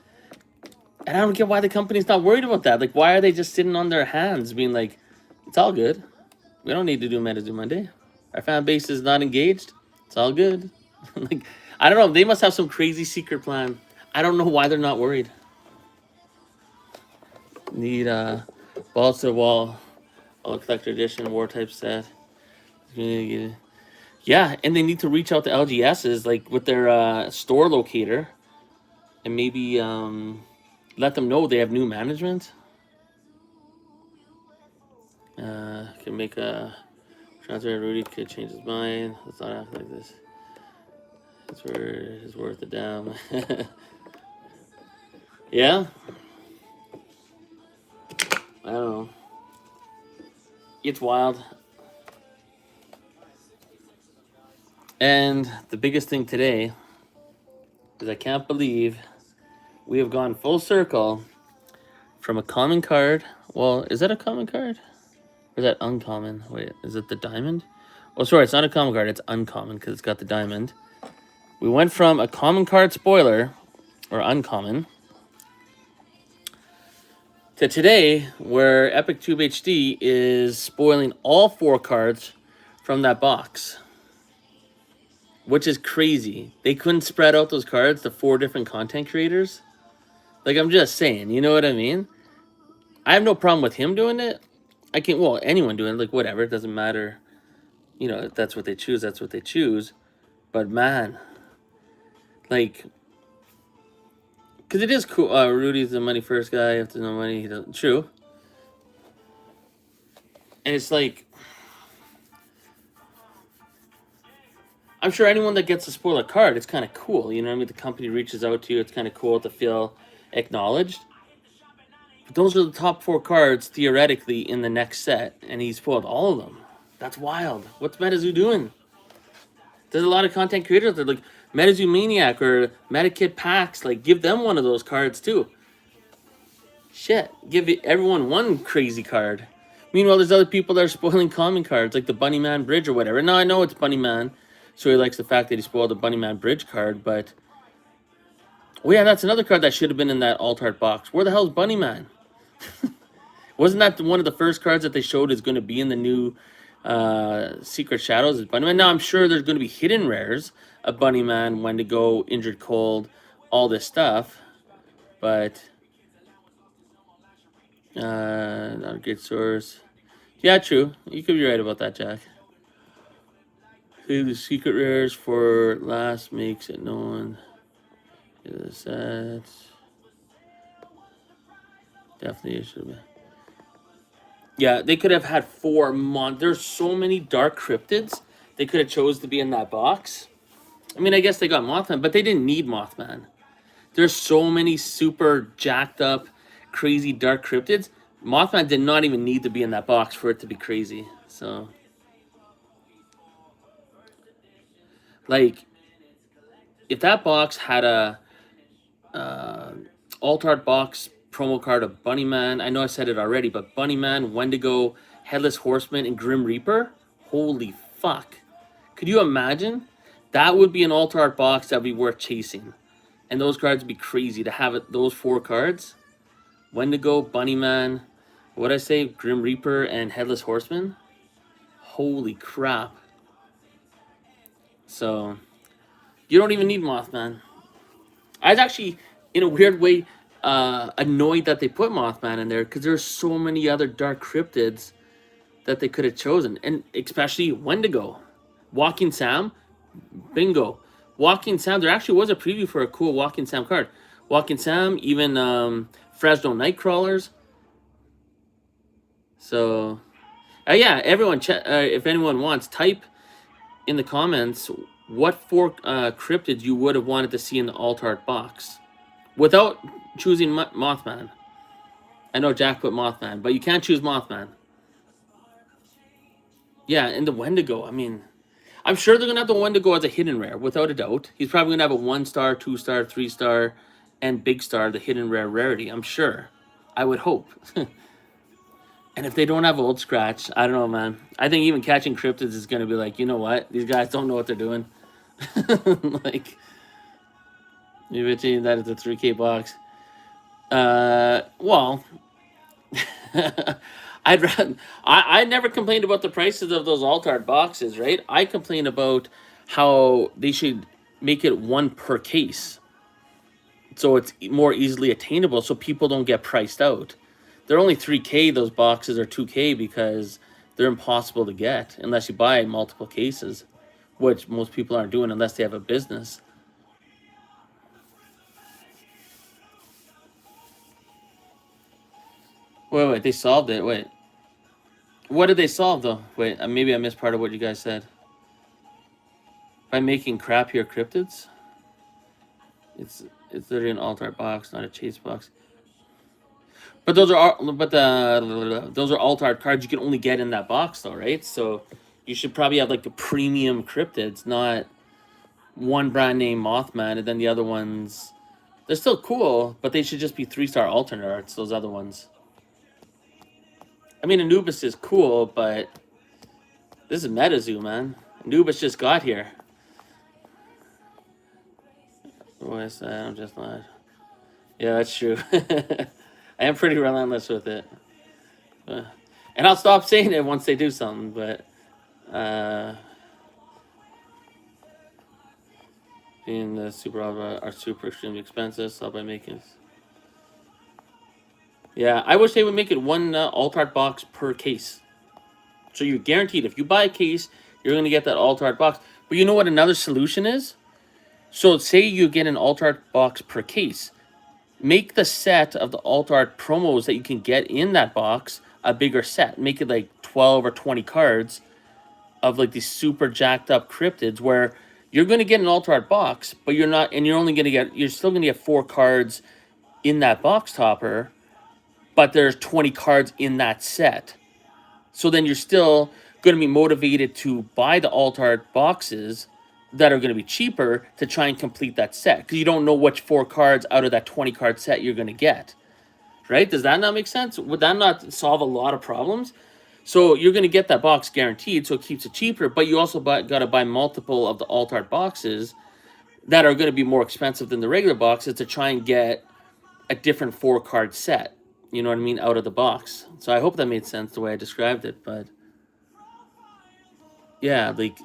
And I don't get why the company's not worried about that. Like, why are they just sitting on their hands being like, it's all good. We don't need to do MetaZoo Monday. Our fan base is not engaged. It's all good. Like, I don't know. They must have some crazy secret plan. I don't know why they're not worried. Need balls to the wall, all collector edition, war type set. Yeah, and they need to reach out to LGSs, like, with their store locator, and maybe let them know they have new management. Can make a transfer. Rudy could change his mind. Let's not act like this. That's where it's worth it down. Yeah. I don't know. It's wild. And the biggest thing today is I can't believe we have gone full circle from a common card. Well, is that a common card? Or is that uncommon? Wait, is it the diamond? Oh, sorry, it's not a common card. It's uncommon because it's got the diamond. We went from a common card spoiler, or uncommon, to today, where Epic Tube HD is spoiling all 4 cards from that box. Which is crazy. They couldn't spread out those cards to 4 different content creators. Like, I'm just saying, you know what I mean? I have no problem with him doing it. I can't, well, anyone doing it, like, whatever. It doesn't matter. You know, if that's what they choose, that's what they choose. But, man, like... Because it is cool. Rudy's the money first guy. If there's no money, he doesn't. True. And it's like, I'm sure anyone that gets a spoiler card, it's kind of cool. You know what I mean? The company reaches out to you. It's kind of cool to feel acknowledged. But those are the top 4 cards, theoretically, in the next set. And he spoiled all of them. That's wild. What's MetaZoo doing? There's a lot of content creators that are like, MetaZoo Maniac or MetaKit Packs, like, give them one of those cards too. Shit, give everyone one crazy card. Meanwhile, there's other people that are spoiling common cards, like the Bunnyman Bridge or whatever. Now, I know it's Bunnyman, so he likes the fact that he spoiled the Bunnyman Bridge card, but... Oh yeah, that's another card that should have been in that alt art box. Where the hell's Bunnyman? Wasn't that one of the first cards that they showed is going to be in the new Secret Shadows? Is Bunny Man. Now I'm sure there's going to be hidden rares of Bunny Man, Wendigo, Injured Cold, all this stuff. But not a good source. Yeah, true. You could be right about that, Jack. Save the secret rares for last makes it known. That definitely it should be. Yeah, they could have had 4 There's so many dark cryptids they could have chose to be in that box. I mean, I guess they got Mothman, but they didn't need Mothman. There's so many super jacked up, crazy dark cryptids. Mothman did not even need to be in that box for it to be crazy. So, like, if that box had a alt art box promo card of Bunny Man, I know I said it already, but Bunny Man, Wendigo, Headless Horseman, and Grim Reaper, holy fuck. Could you imagine? That would be an alt art box that would be worth chasing. And those cards would be crazy to have it, those 4 cards. Wendigo, Bunny Man, what'd I say? Grim Reaper and Headless Horseman. Holy crap. So, you don't even need Mothman. I was actually, in a weird way, annoyed that they put Mothman in there because there's so many other dark cryptids that they could have chosen. And especially Wendigo. Walking Sam, bingo. Walking Sam, there actually was a preview for a cool Walking Sam card. Walking Sam, even Fresno Nightcrawlers. So, yeah, everyone, if anyone wants, type in the comments what 4 cryptids you would have wanted to see in the alt art box without choosing Mothman. I know Jack put Mothman, but you can't choose Mothman. Yeah, and the Wendigo, I mean, I'm sure they're going to have the Wendigo as a hidden rare, without a doubt. He's probably going to have a 1-star, 2-star, 3-star, and big star, the hidden rare rarity, I'm sure. I would hope. And if they don't have Old Scratch, I don't know, man. I think even Catching Cryptids is going to be like, you know what? These guys don't know what they're doing. Like, you mentioned that it's a 3K box. Well, I never complained about the prices of those alt art boxes, right? I complain about how they should make it 1 per case, so it's more easily attainable, so people don't get priced out. They're only 3K, those boxes, or 2K, because they're impossible to get unless you buy multiple cases, which most people aren't doing unless they have a business. Wait, they solved it. Wait. What did they solve, though? Wait, maybe I missed part of what you guys said. By making crappier cryptids? It's literally an alt art box, not a chase box. But those are those are alt art cards you can only get in that box, though, right? So you should probably have like the premium cryptids, not one brand name Mothman, and then the other ones, they're still cool, but they should just be 3-star alternate arts. Those other ones. I mean, Anubis is cool, but this is MetaZoo, man. Anubis just got here. What is that? I'm just not. Yeah, that's true. I am pretty relentless with it. And I'll stop saying it once they do something, but being the super are super extremely expensive, so by making. Yeah, I wish they would make it 1 alt art box per case. So you're guaranteed if you buy a case, you're gonna get that alt art box. But you know what another solution is? So say you get an alt art box per case. Make the set of the alt art promos that you can get in that box a bigger set. Make it like 12 or 20 cards of like these super jacked up cryptids where you're going to get an alt art box, but you're not, and you're still going to get 4 cards in that box topper, but there's 20 cards in that set. So then you're still going to be motivated to buy the alt art boxes that are going to be cheaper to try and complete that set, because you don't know which 4 cards out of that 20 card set you're going to get, right? Does that not make sense? Would that not solve a lot of problems? So you're going to get that box guaranteed, so it keeps it cheaper, but you also got to buy multiple of the alt art boxes that are going to be more expensive than the regular boxes to try and get a different 4 card set. You know what I mean? Out of the box. So I hope that made sense the way I described it. But yeah, like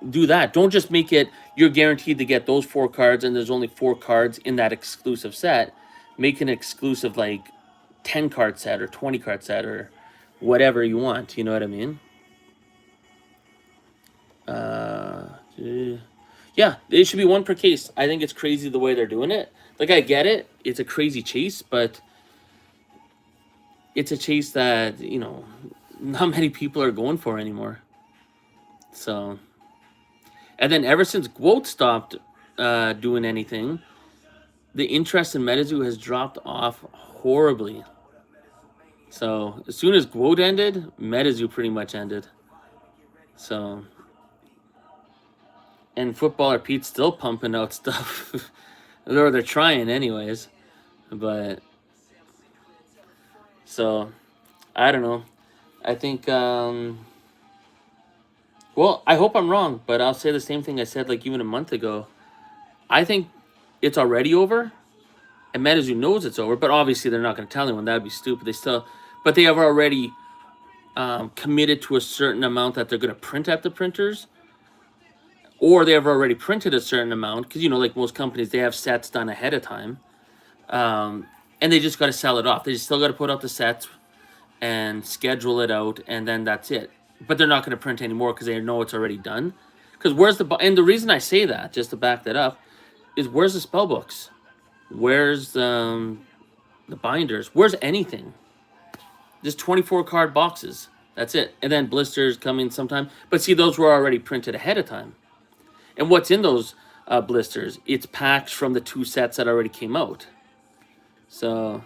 do that. Don't just make it you're guaranteed to get those 4 cards and there's only 4 cards in that exclusive set. Make an exclusive like 10 card set or 20 card set or whatever you want. You know what I mean? Yeah, it should be 1 per case. I think it's crazy the way they're doing it. Like, I get it. It's a crazy chase, but it's a chase that, you know, not many people are going for anymore. So, and then ever since Quote stopped doing anything, the interest in MetaZoo has dropped off horribly. So, as soon as Quote ended, MetaZoo pretty much ended. So, and Footballer Pete's still pumping out stuff. Or they're trying anyways. But, so, I don't know. I think, well, I hope I'm wrong, but I'll say the same thing I said like even a month ago. I think it's already over, and MetaZoo knows it's over, but obviously they're not going to tell anyone. That would be stupid. But they have already committed to a certain amount that they're going to print at the printers, or they have already printed a certain amount, because, you know, like most companies, they have sets done ahead of time, and they just got to sell it off. They just still got to put out the sets and schedule it out, and then that's it. But they're not going to print anymore because they know it's already done. Because and the reason I say that, just to back that up, is where's the spell books? Where's the binders? Where's anything? Just 24 card boxes. That's it. And then blisters coming sometime. But see, those were already printed ahead of time. And what's in those blisters? It's packs from the 2 sets that already came out. So,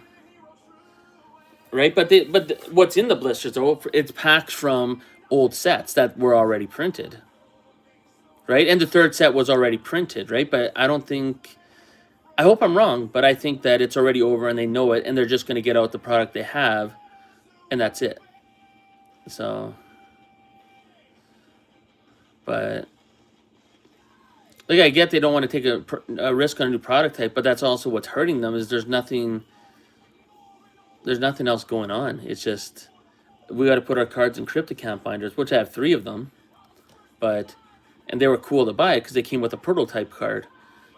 right? But what's in the blisters? It's packs from old sets that were already printed. Right? And the 3rd set was already printed, right? But I hope I'm wrong, but I think that it's already over and they know it, and they're just going to get out the product they have, and that's it. So, but, like, I get they don't want to take a risk on a new product type, but that's also what's hurting them, is there's nothing else going on. It's just, we got to put our cards in CryptoCamp binders, which I have 3 of them, and they were cool to buy because they came with a prototype card.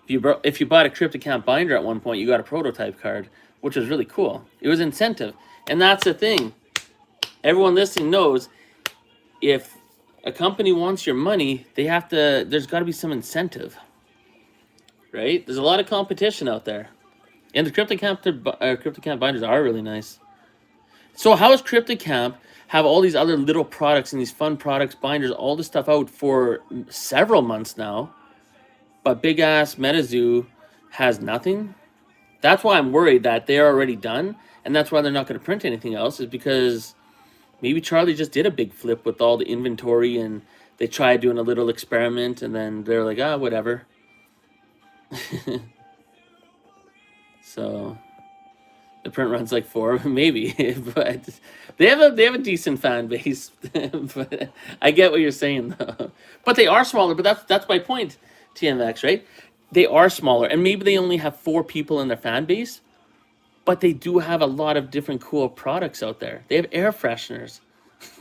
If you bought a CryptoCamp binder at one point, you got a prototype card, which was really cool. It was incentive. And that's the thing. Everyone listening knows, if a company wants your money, there's got to be some incentive. Right? There's a lot of competition out there. And the CryptoCamp binders are really nice. So how is CryptoCamp have all these other little products and these fun products, binders, all this stuff out for several months now, but big ass MetaZoo has nothing? That's why I'm worried that they're already done, and that's why they're not going to print anything else, is because maybe Charlie just did a big flip with all the inventory, and they tried doing a little experiment, and then they're like, whatever. So the print runs like 4, maybe, but they have a decent fan base. But I get what you're saying, though. But they are smaller. But that's my point, TMX, right? They are smaller, and maybe they only have 4 people in their fan base, but they do have a lot of different cool products out there. They have air fresheners.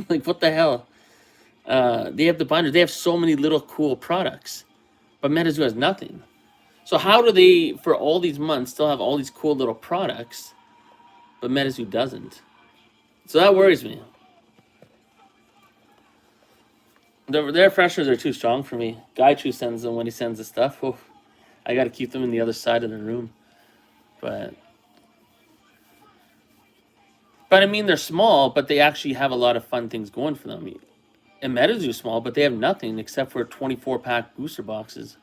Like, what the hell? They have the binders. They have so many little cool products, but MetaZoo has nothing. So how do they, for all these months, still have all these cool little products, but MetaZoo doesn't? So that worries me. Their fresheners are too strong for me. Gaichu sends them when he sends the stuff. Oh, I got to keep them in the other side of the room. But I mean, they're small, but they actually have a lot of fun things going for them. And MetaZoo's small, but they have nothing except for 24-pack booster boxes.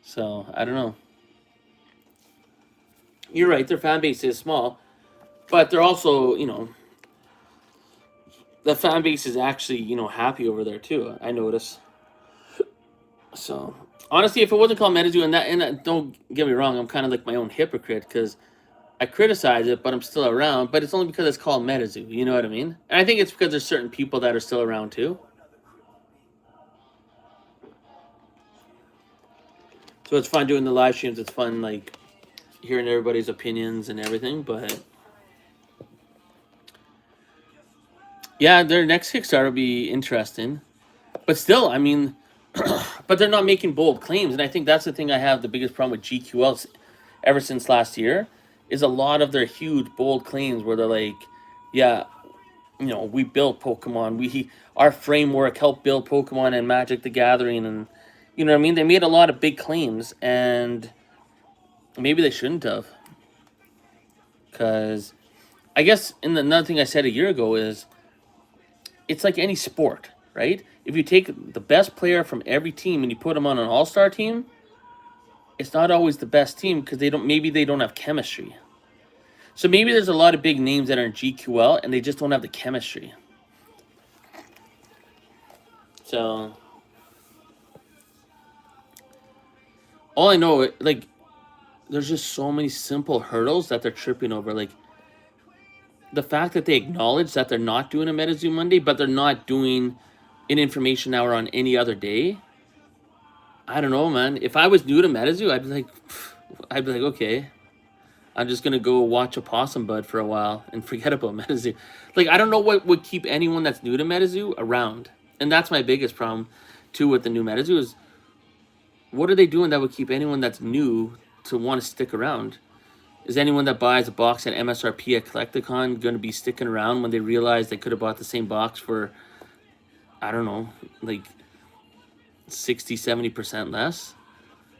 So, I don't know. You're right, their fan base is small, but they're also, you know, the fan base is actually, you know, happy over there too, I notice. So, honestly, if it wasn't called MetaZoo, and don't get me wrong, I'm kind of like my own hypocrite, because I criticize it, but I'm still around, but it's only because it's called MetaZoo, you know what I mean? And I think it's because there's certain people that are still around too. So it's fun doing the live streams, it's fun, like, hearing everybody's opinions and everything, but Yeah, their next Kickstarter will be interesting. But still, I mean, but they're not making bold claims. And I think that's the thing I have the biggest problem with GQL ever since last year is a lot of their huge, bold claims where they're like, yeah, you know, we built Pokemon. Our framework helped build Pokemon and Magic the Gathering. And, you know what I mean? They made a lot of big claims. And maybe they shouldn't have. Because I guess another thing I said a year ago is it's like any sport, right? If you take the best player from every team and you put them on an all-star team, it's not always the best team because maybe they don't have chemistry. So maybe there's a lot of big names that are in GQL and they just don't have the chemistry. So all I know, like, there's just so many simple hurdles that they're tripping over. Like the fact that they acknowledge that they're not doing a MetaZoo Monday, but they're not doing an information hour on any other day. I don't know, man. If I was new to MetaZoo, I'd be like, okay, I'm just gonna go watch a Possum Bud for a while and forget about MetaZoo. Like, I don't know what would keep anyone that's new to MetaZoo around, and that's my biggest problem too with the new MetaZoo is what are they doing that would keep anyone that's new to want to stick around? Is anyone that buys a box at MSRP at Collecticon going to be sticking around when they realize they could have bought the same box for, I don't know, like 60-70% less?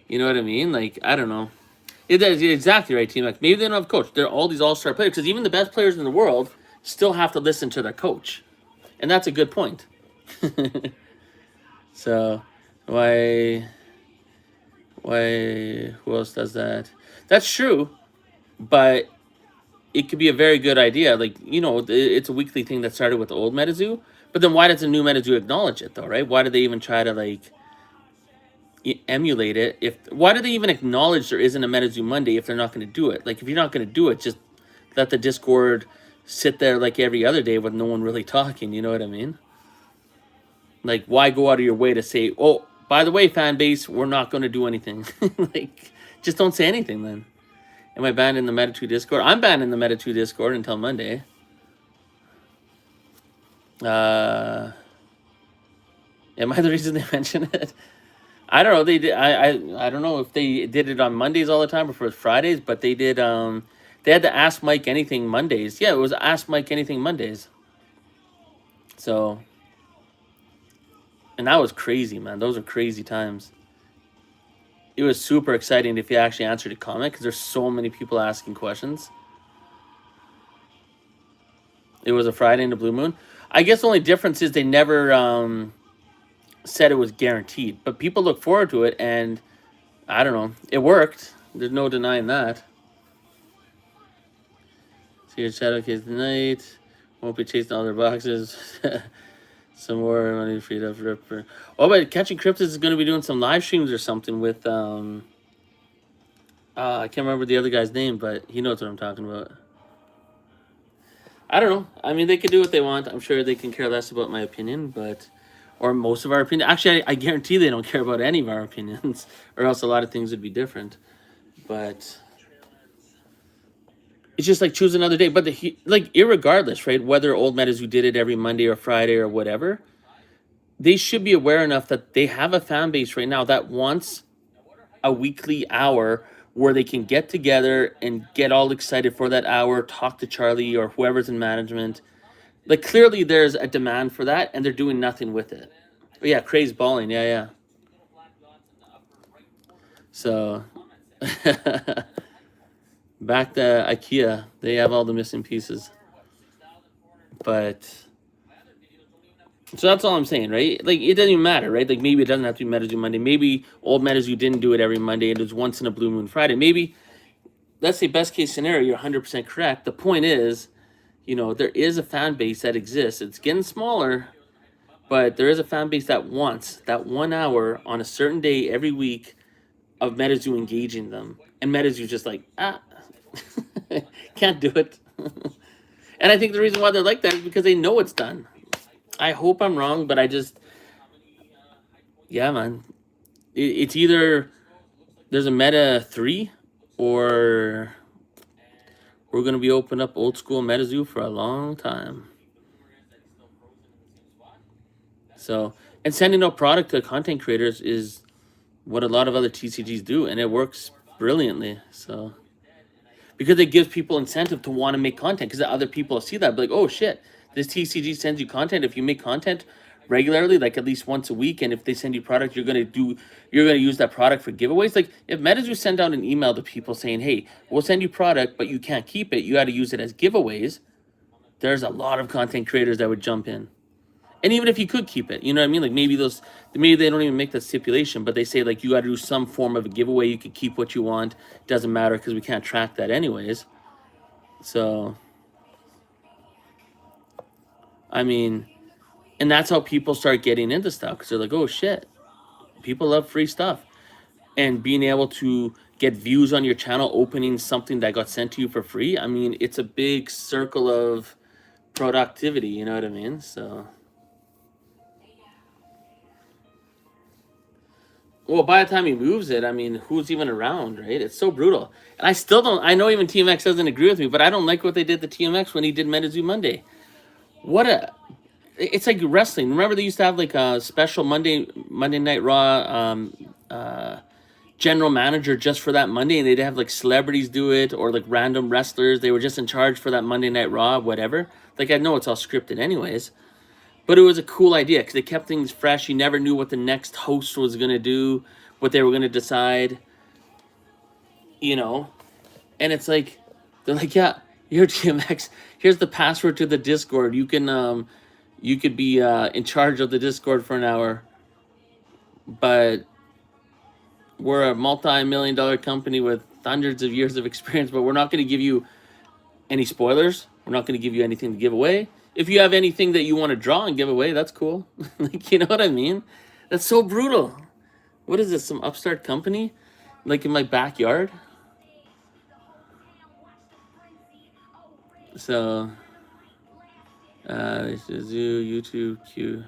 You know what I mean? Like, I don't know. That's exactly right, Team X. Maybe they don't have a coach. They're all these all-star players because even the best players in the world still have to listen to their coach. And that's a good point. So, who else does that? That's true, but it could be a very good idea. Like, you know, it's a weekly thing that started with the old MetaZoo. But then why does the new MetaZoo acknowledge it, though, right? Why do they even try to, like, emulate it? Why do they even acknowledge there isn't a MetaZoo Monday if they're not going to do it? Like, if you're not going to do it, just let the Discord sit there like every other day with no one really talking. You know what I mean? Like, why go out of your way to say, oh, by the way, fan base, we're not going to do anything. Like, just don't say anything then. Am I banned in the MetaZoo Discord? I'm banned in the MetaZoo Discord until Monday. Am I the reason they mention it? I don't know. They did. I don't know if they did it on Mondays all the time or for Fridays, but they did. They had the Ask Mike Anything Mondays. Yeah, it was Ask Mike Anything Mondays. So, and that was crazy, man. Those were crazy times. It was super exciting if you actually answered a comment because there's so many people asking questions. It was a Friday in the Blue Moon. I guess the only difference is they never said it was guaranteed, but people look forward to it, and I don't know, it worked. There's no denying that. See your shadow case tonight. Won't be chasing all their boxes. Some more money freed up for. Oh, but Catching Cryptids is going to be doing some live streams or something with I can't remember the other guy's name, but he knows what I'm talking about. I don't know. I mean, they can do what they want. I'm sure they can care less about my opinion, but or most of our opinion. Actually, I guarantee they don't care about any of our opinions, or else a lot of things would be different. But it's just like choose another day. But like, irregardless, right? Whether old MetaZoo did it every Monday or Friday or whatever, they should be aware enough that they have a fan base right now that wants a weekly hour where they can get together and get all excited for that hour, talk to Charlie or whoever's in management. Like, clearly there's a demand for that, and they're doing nothing with it. But yeah, crazed balling. Yeah, yeah. So, back to IKEA. They have all the missing pieces. But, so that's all I'm saying, right? Like, it doesn't even matter, right? Like, maybe it doesn't have to be MetaZoo Monday. Maybe old MetaZoo didn't do it every Monday. It was once in a Blue Moon Friday. Maybe, let's say best case scenario, you're 100% correct. The point is, you know, there is a fan base that exists. It's getting smaller, but there is a fan base that wants that 1 hour on a certain day every week of MetaZoo engaging them. And MetaZoo just like, can't do it. And I think the reason why they're like that is because they know it's done. I hope I'm wrong, but yeah, man. It's either there's a Meta 3 or we're going to be opening up old school MetaZoo for a long time. So, and sending out product to content creators is what a lot of other TCGs do, and it works brilliantly. So, because it gives people incentive to want to make content, because other people see that, be like, oh shit, this TCG sends you content. If you make content regularly, like at least once a week, and if they send you product, you're gonna use that product for giveaways. Like if MetaZoo sent out an email to people saying, hey, we'll send you product, but you can't keep it, you got to use it as giveaways. There's a lot of content creators that would jump in. And even if you could keep it, you know what I mean? Like maybe they don't even make that stipulation, but they say like you got to do some form of a giveaway. You could keep what you want. Doesn't matter because we can't track that anyways. So, I mean, and that's how people start getting into stuff because they're like, oh shit, people love free stuff. And being able to get views on your channel, opening something that got sent to you for free. I mean, it's a big circle of productivity, you know what I mean? So. Well, by the time he moves it, I mean, who's even around, right? It's so brutal. And I still don't, I know even TMX doesn't agree with me, but I don't like what they did to TMX when he did MetaZoo Monday. It's like wrestling. Remember they used to have like a special Monday Night Raw general manager just for that Monday, and they'd have like celebrities do it or like random wrestlers. They were just in charge for that Monday Night Raw, whatever. Like I know it's all scripted anyways. But it was a cool idea because it kept things fresh. You never knew what the next host was going to do, what they were going to decide, you know. And it's like, they're like, yeah, you're TMX. Here's the password to the Discord. You could be in charge of the Discord for an hour. But we're a multi-million-dollar company with hundreds of years of experience, but we're not going to give you any spoilers. We're not going to give you anything to give away. If you have anything that you want to draw and give away, that's cool. Like, you know what I mean? That's so brutal. What is this, some upstart company? Like in my backyard? So, Zoo, YouTube, Q.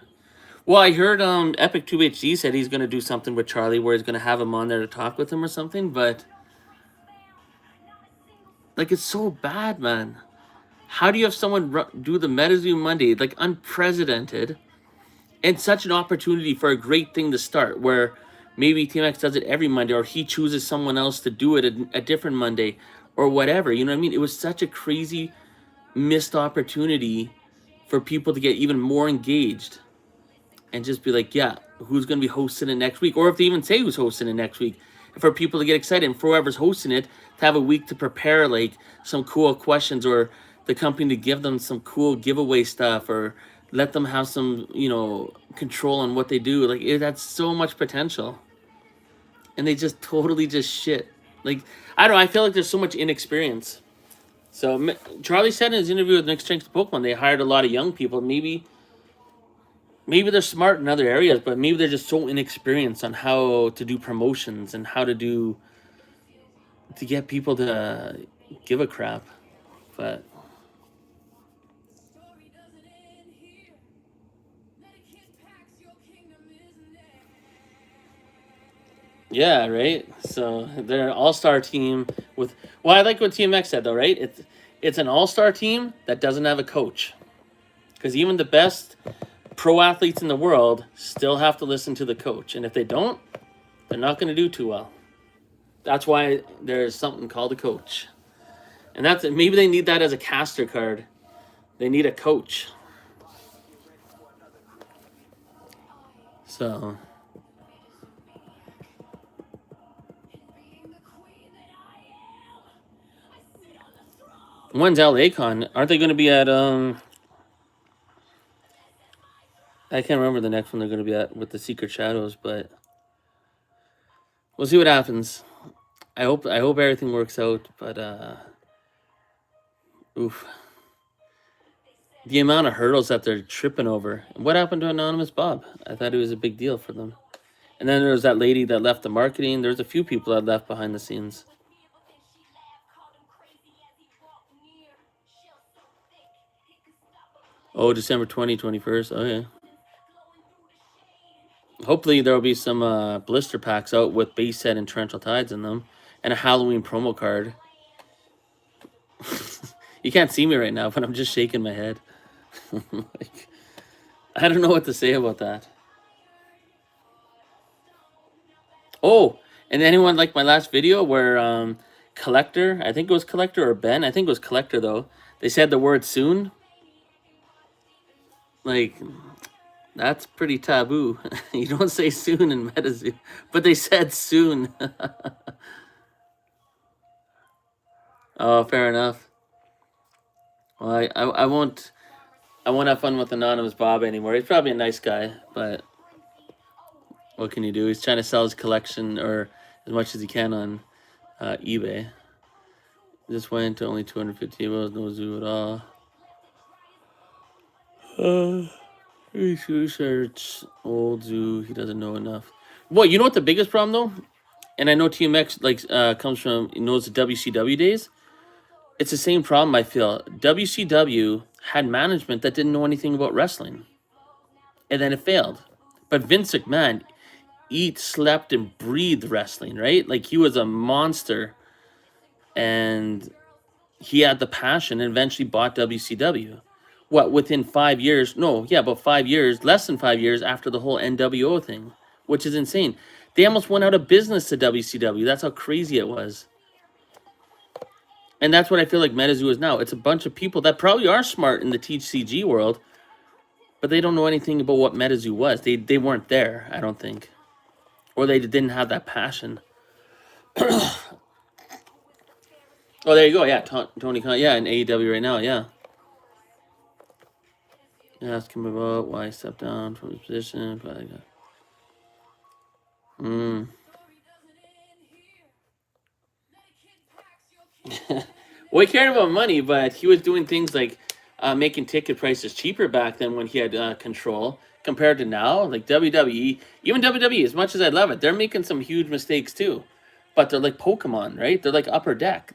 Well, I heard Epic 2HD said he's going to do something with Charlie where he's going to have him on there to talk with him or something, but like it's so bad, man. How do you have someone do the MetaZoo Monday, like unprecedented, and such an opportunity for a great thing to start where maybe TMX does it every Monday or he chooses someone else to do it a different Monday or whatever, you know what I mean? It was such a crazy missed opportunity for people to get even more engaged and just be like, yeah, who's going to be hosting it next week? Or if they even say who's hosting it next week, and for people to get excited and for whoever's hosting it to have a week to prepare like some cool questions or the company to give them some cool giveaway stuff or let them have some, you know, control on what they do. Like it had so much potential. And they just totally just shit. Like, I don't know, I feel like there's so much inexperience. So Charlie said in his interview with Nick Strength Pokemon, they hired a lot of young people. Maybe they're smart in other areas, but maybe they're just so inexperienced on how to do promotions and how to get people to give a crap. But yeah, right. So they're an all-star team with. Well, I like what TMX said though, right? It's an all-star team that doesn't have a coach, because even the best pro athletes in the world still have to listen to the coach, and if they don't, they're not going to do too well. That's why there's something called a coach, and that's maybe they need that as a caster card. They need a coach. So. When's LACon? Aren't they going to be at I can't remember the next one they're going to be at with the Secret Shadows, but we'll see what happens. I hope everything works out, but oof. The amount of hurdles that they're tripping over. What happened to Anonymous Bob? I thought it was a big deal for them. And then there was that lady that left the marketing. There's a few people that left behind the scenes. Oh, December 21st. Oh, yeah. Hopefully there will be some blister packs out with base set and torrential tides in them. And a Halloween promo card. You can't see me right now, but I'm just shaking my head. Like, I don't know what to say about that. Oh, and anyone like my last video where Collector, I think it was Collector or Ben, I think it was Collector though. They said the word soon. Like, that's pretty taboo. You don't say soon in MetaZoo, but they said soon. Oh, fair enough. Well, I won't have fun with Anonymous Bob anymore. He's probably a nice guy, but what can you do? He's trying to sell his collection or as much as he can on eBay. This went to only 250 tables, no zoo at all. Research old zoo. He doesn't know enough. Well, you know what the biggest problem though, and I know TMX comes from knows the WCW days. It's the same problem I feel. WCW had management that didn't know anything about wrestling, and then it failed. But Vince McMahon, eat, slept, and breathed wrestling, right? Like he was a monster, and he had the passion and eventually bought WCW. What, within 5 years? No, yeah, about 5 years, less than 5 years after the whole NWO thing, which is insane. They almost went out of business to WCW. That's how crazy it was. And that's what I feel like MetaZoo is now. It's a bunch of people that probably are smart in the TCG world, but they don't know anything about what MetaZoo was. They weren't there, I don't think. Or they didn't have that passion. Oh, there you go. Yeah, Tony Khan. Yeah, in AEW right now. Yeah. Ask him about why he stepped down from his position. Well, he cared about money, but he was doing things like making ticket prices cheaper back then when he had control compared to now. Like WWE, even WWE, as much as I love it, they're making some huge mistakes too. But they're like Pokemon, right? They're like Upper Deck.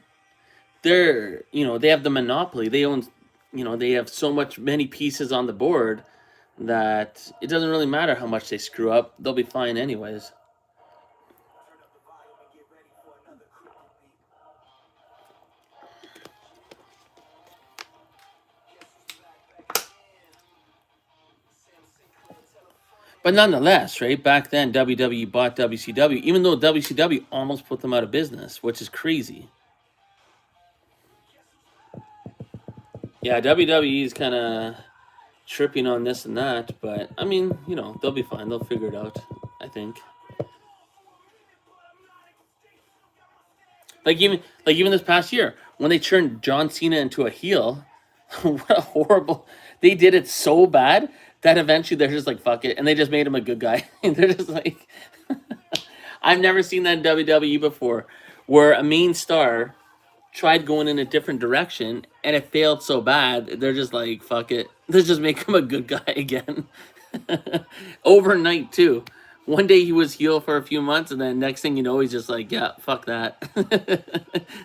They're, they have the monopoly. They own, they have so many pieces on the board that it doesn't really matter how much they screw up. They'll be fine anyways. But nonetheless, right, back then, WWE bought WCW, even though WCW almost put them out of business, which is crazy. Yeah, WWE is kind of tripping on this and that, but, I mean, they'll be fine. They'll figure it out, I think. Like even this past year, when they turned John Cena into a heel, what a horrible... They did it so bad that eventually they're just like, fuck it, and they just made him a good guy. They're just like... I've never seen that in WWE before, where a main star tried going in a different direction, and it failed so bad, they're just like, fuck it. Let's just make him a good guy again. Overnight, too. One day he was heel for a few months, and then next thing you know, he's just like, yeah, fuck that.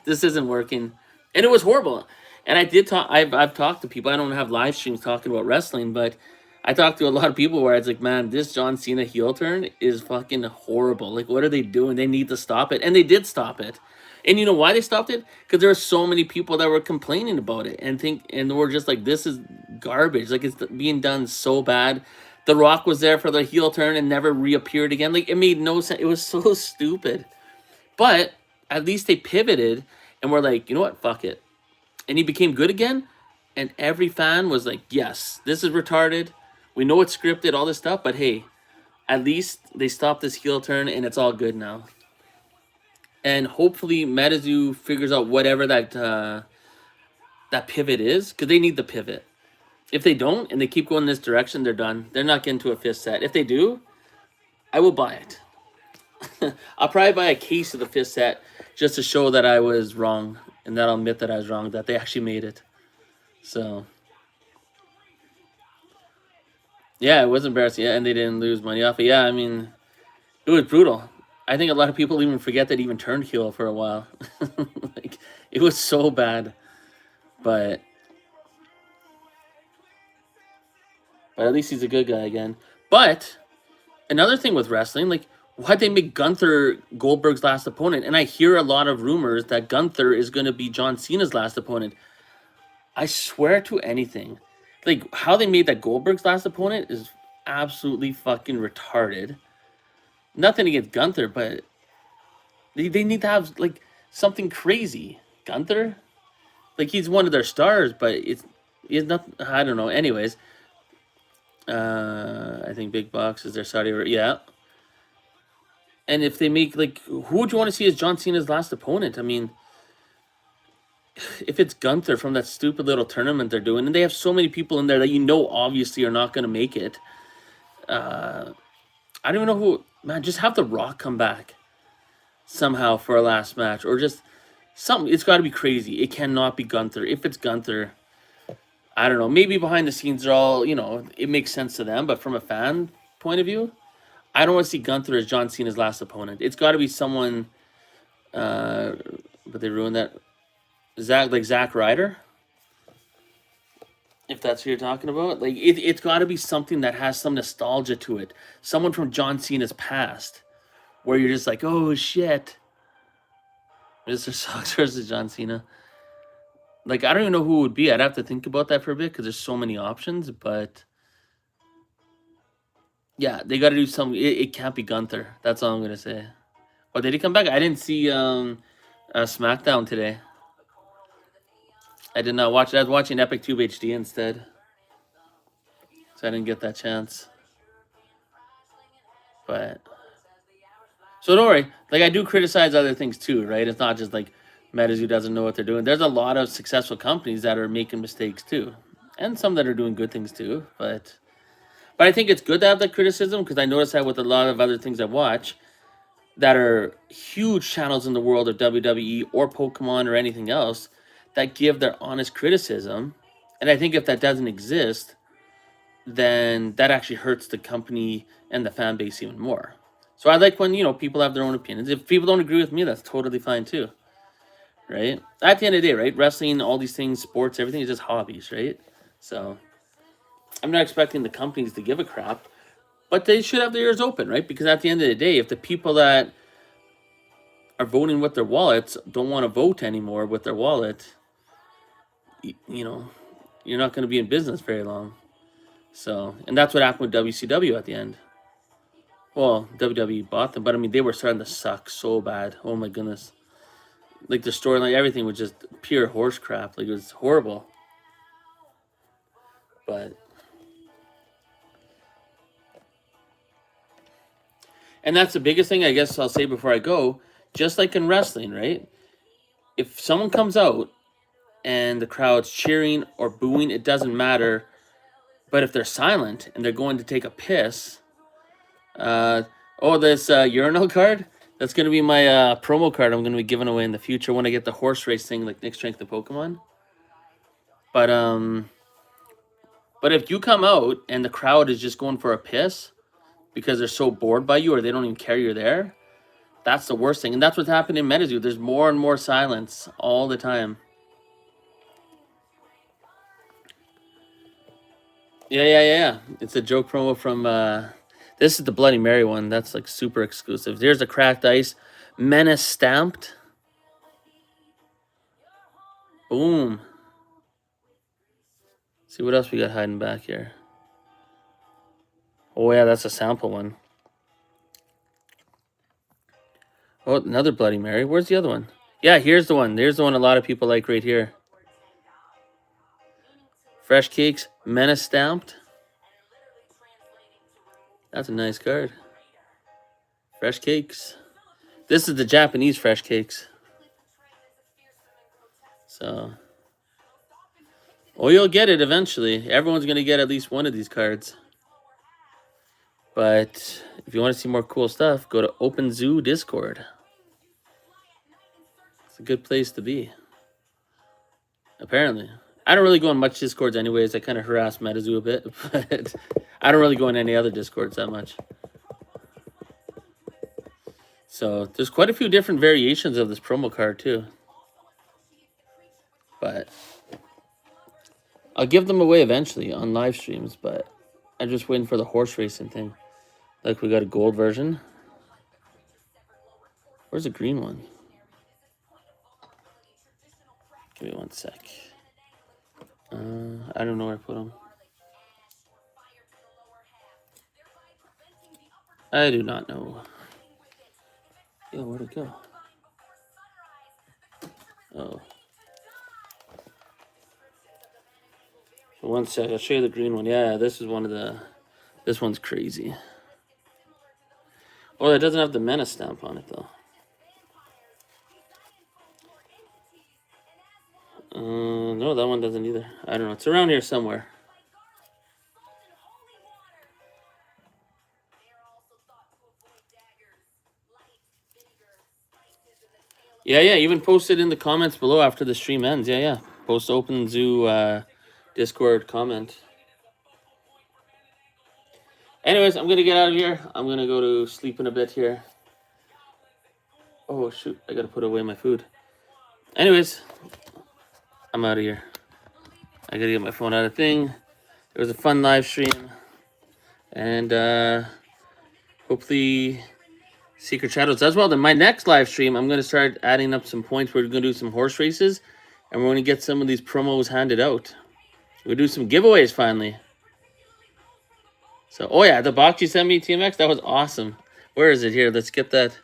This isn't working. And it was horrible. And I did talk, I've talked to people. I don't have live streams talking about wrestling, but I talked to a lot of people where it's like, man, this John Cena heel turn is fucking horrible. Like, what are they doing? They need to stop it. And they did stop it. And you know why they stopped it? Because there were so many people that were complaining about it and were just like, this is garbage. Like, it's being done so bad. The Rock was there for the heel turn and never reappeared again. Like, it made no sense. It was so stupid. But at least they pivoted and were like, you know what? Fuck it. And he became good again. And every fan was like, yes, this is retarded. We know it's scripted, all this stuff. But hey, at least they stopped this heel turn and it's all good now. And hopefully MetaZoo figures out whatever that pivot is. Because they need the pivot. If they don't, and they keep going this direction, they're done. They're not getting to a fifth set. If they do, I will buy it. I'll probably buy a case of the fifth set just to show that I was wrong. And that I'll admit that I was wrong, that they actually made it. So, yeah, it was embarrassing. Yeah, and they didn't lose money off it. Yeah, I mean, it was brutal. I think a lot of people even forget that he even turned heel for a while. Like, it was so bad. But at least he's a good guy again. But another thing with wrestling, like, why'd they make Gunther Goldberg's last opponent? And I hear a lot of rumors that Gunther is going to be John Cena's last opponent. I swear to anything, Like, how they made that Goldberg's last opponent is absolutely fucking retarded. Nothing against Gunther, but they need to have, like, something crazy. Gunther? Like, he's one of their stars, but he's not, I don't know. Anyways, I think Big Box is their Saudi, yeah. And if they make, like, who would you want to see as John Cena's last opponent? I mean, if it's Gunther from that stupid little tournament they're doing, and they have so many people in there that you know obviously are not going to make it. I don't even know who. Man, just have The Rock come back somehow for a last match, or just something. It's got to be crazy. It cannot be Gunther. If it's Gunther, I don't know. Maybe behind the scenes they're all, it makes sense to them, but from a fan point of view, I don't want to see Gunther as John Cena's last opponent. It's got to be someone. But they ruined that. Zack Ryder, if that's who you're talking about. Like, it's got to be something that has some nostalgia to it. Someone from John Cena's past, where you're just like, oh shit, Mr. Sox versus John Cena. Like, I don't even know who it would be. I'd have to think about that for a bit because there's so many options. But yeah, they got to do something. It can't be Gunther. That's all I'm gonna say. Oh, did he come back? I didn't see SmackDown today. I did not watch it. I was watching Epic Tube HD instead. So I didn't get that chance. But so don't worry. Like, I do criticize other things too, right? It's not just like MetaZoo doesn't know what they're doing. There's a lot of successful companies that are making mistakes too. And some that are doing good things too. But I think it's good to have that criticism, because I notice that with a lot of other things I watch that are huge channels in the world of WWE or Pokemon or anything else that give their honest criticism. And I think if that doesn't exist, then that actually hurts the company and the fan base even more. So I like when, people have their own opinions. If people don't agree with me, that's totally fine too. Right? At the end of the day, right? Wrestling, all these things, sports, everything is just hobbies, right? So I'm not expecting the companies to give a crap, but they should have their ears open, right? Because at the end of the day, if the people that are voting with their wallets don't want to vote anymore with their wallet, you're not going to be in business very long. So, and that's what happened with WCW at the end. Well, WWE bought them, but I mean, they were starting to suck so bad. Oh my goodness. Like, the storyline, everything was just pure horse crap. Like, it was horrible. But, and that's the biggest thing I guess I'll say before I go. Just like in wrestling, right? If someone comes out and the crowd's cheering or booing, it doesn't matter. But if they're silent and they're going to take a piss, this urinal card, that's going to be my promo card I'm going to be giving away in the future when I get the horse race thing, like Nick Strength of Pokemon. But if you come out and the crowd is just going for a piss because they're so bored by you or they don't even care you're there, that's the worst thing. And that's what's happening in MetaZoo. There's more and more silence all the time. Yeah. It's a joke promo from... this is the Bloody Mary one. That's like super exclusive. There's the cracked ice. Menace stamped. Boom. See what else we got hiding back here. Oh yeah, that's a sample one. Oh, another Bloody Mary. Where's the other one? Yeah, here's the one. There's the one a lot of people like right here. Fresh Cakes. Menace stamped. That's a nice card. Fresh Cakes. This is the Japanese Fresh Cakes. So, you'll get it eventually. Everyone's going to get at least one of these cards. But if you want to see more cool stuff, go to MetaZoo Discord. It's a good place to be. Apparently. I don't really go on much Discords anyways. I kind of harass MetaZoo a bit. But I don't really go on any other Discords that much. So there's quite a few different variations of this promo card too. But I'll give them away eventually on live streams, but I'm just waiting for the horse racing thing. Like, we got a gold version. Where's the green one? Give me one sec. I don't know where I put them. I do not know. Yo, where'd it go? Oh. So one sec, I'll show you the green one. Yeah, this is one of the... This one's crazy. Oh, it doesn't have the Menace stamp on it, though. No, that one doesn't either. I don't know. It's around here somewhere. Yeah, even post it in the comments below after the stream ends. Yeah. Post Open Zoo Discord comment. Anyways, I'm going to get out of here. I'm going to go to sleep in a bit here. Oh, shoot. I got to put away my food. Anyways, I'm out of here. I got to get my phone out of thing. It was a fun live stream. And hopefully Secret Shadows does well. Then my next live stream, I'm going to start adding up some points. We're going to do some horse races. And we're going to get some of these promos handed out. We'll do some giveaways finally. So, oh yeah, the box you sent me, TMX, that was awesome. Where is it here? Let's get that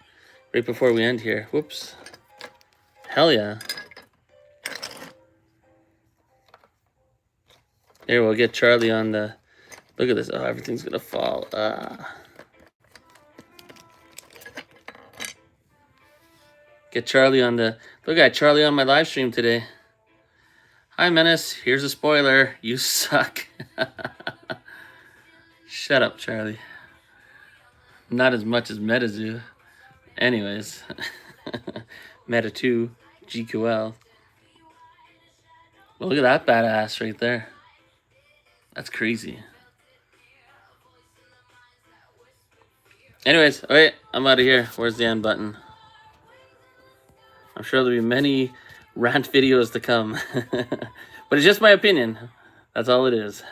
right before we end here. Whoops. Hell yeah. Here, we'll get Charlie on the... Look at this. Oh, everything's going to fall. Get Charlie on the... Look at Charlie on my live stream today. Hi, Menace. Here's a spoiler. You suck. Shut up, Charlie. Not as much as MetaZoo. Anyways. Meta2. GQL. Well, look at that badass right there. That's crazy. Anyways, alright, I'm out of here. Where's the end button? I'm sure there'll be many rant videos to come. But it's just my opinion. That's all it is.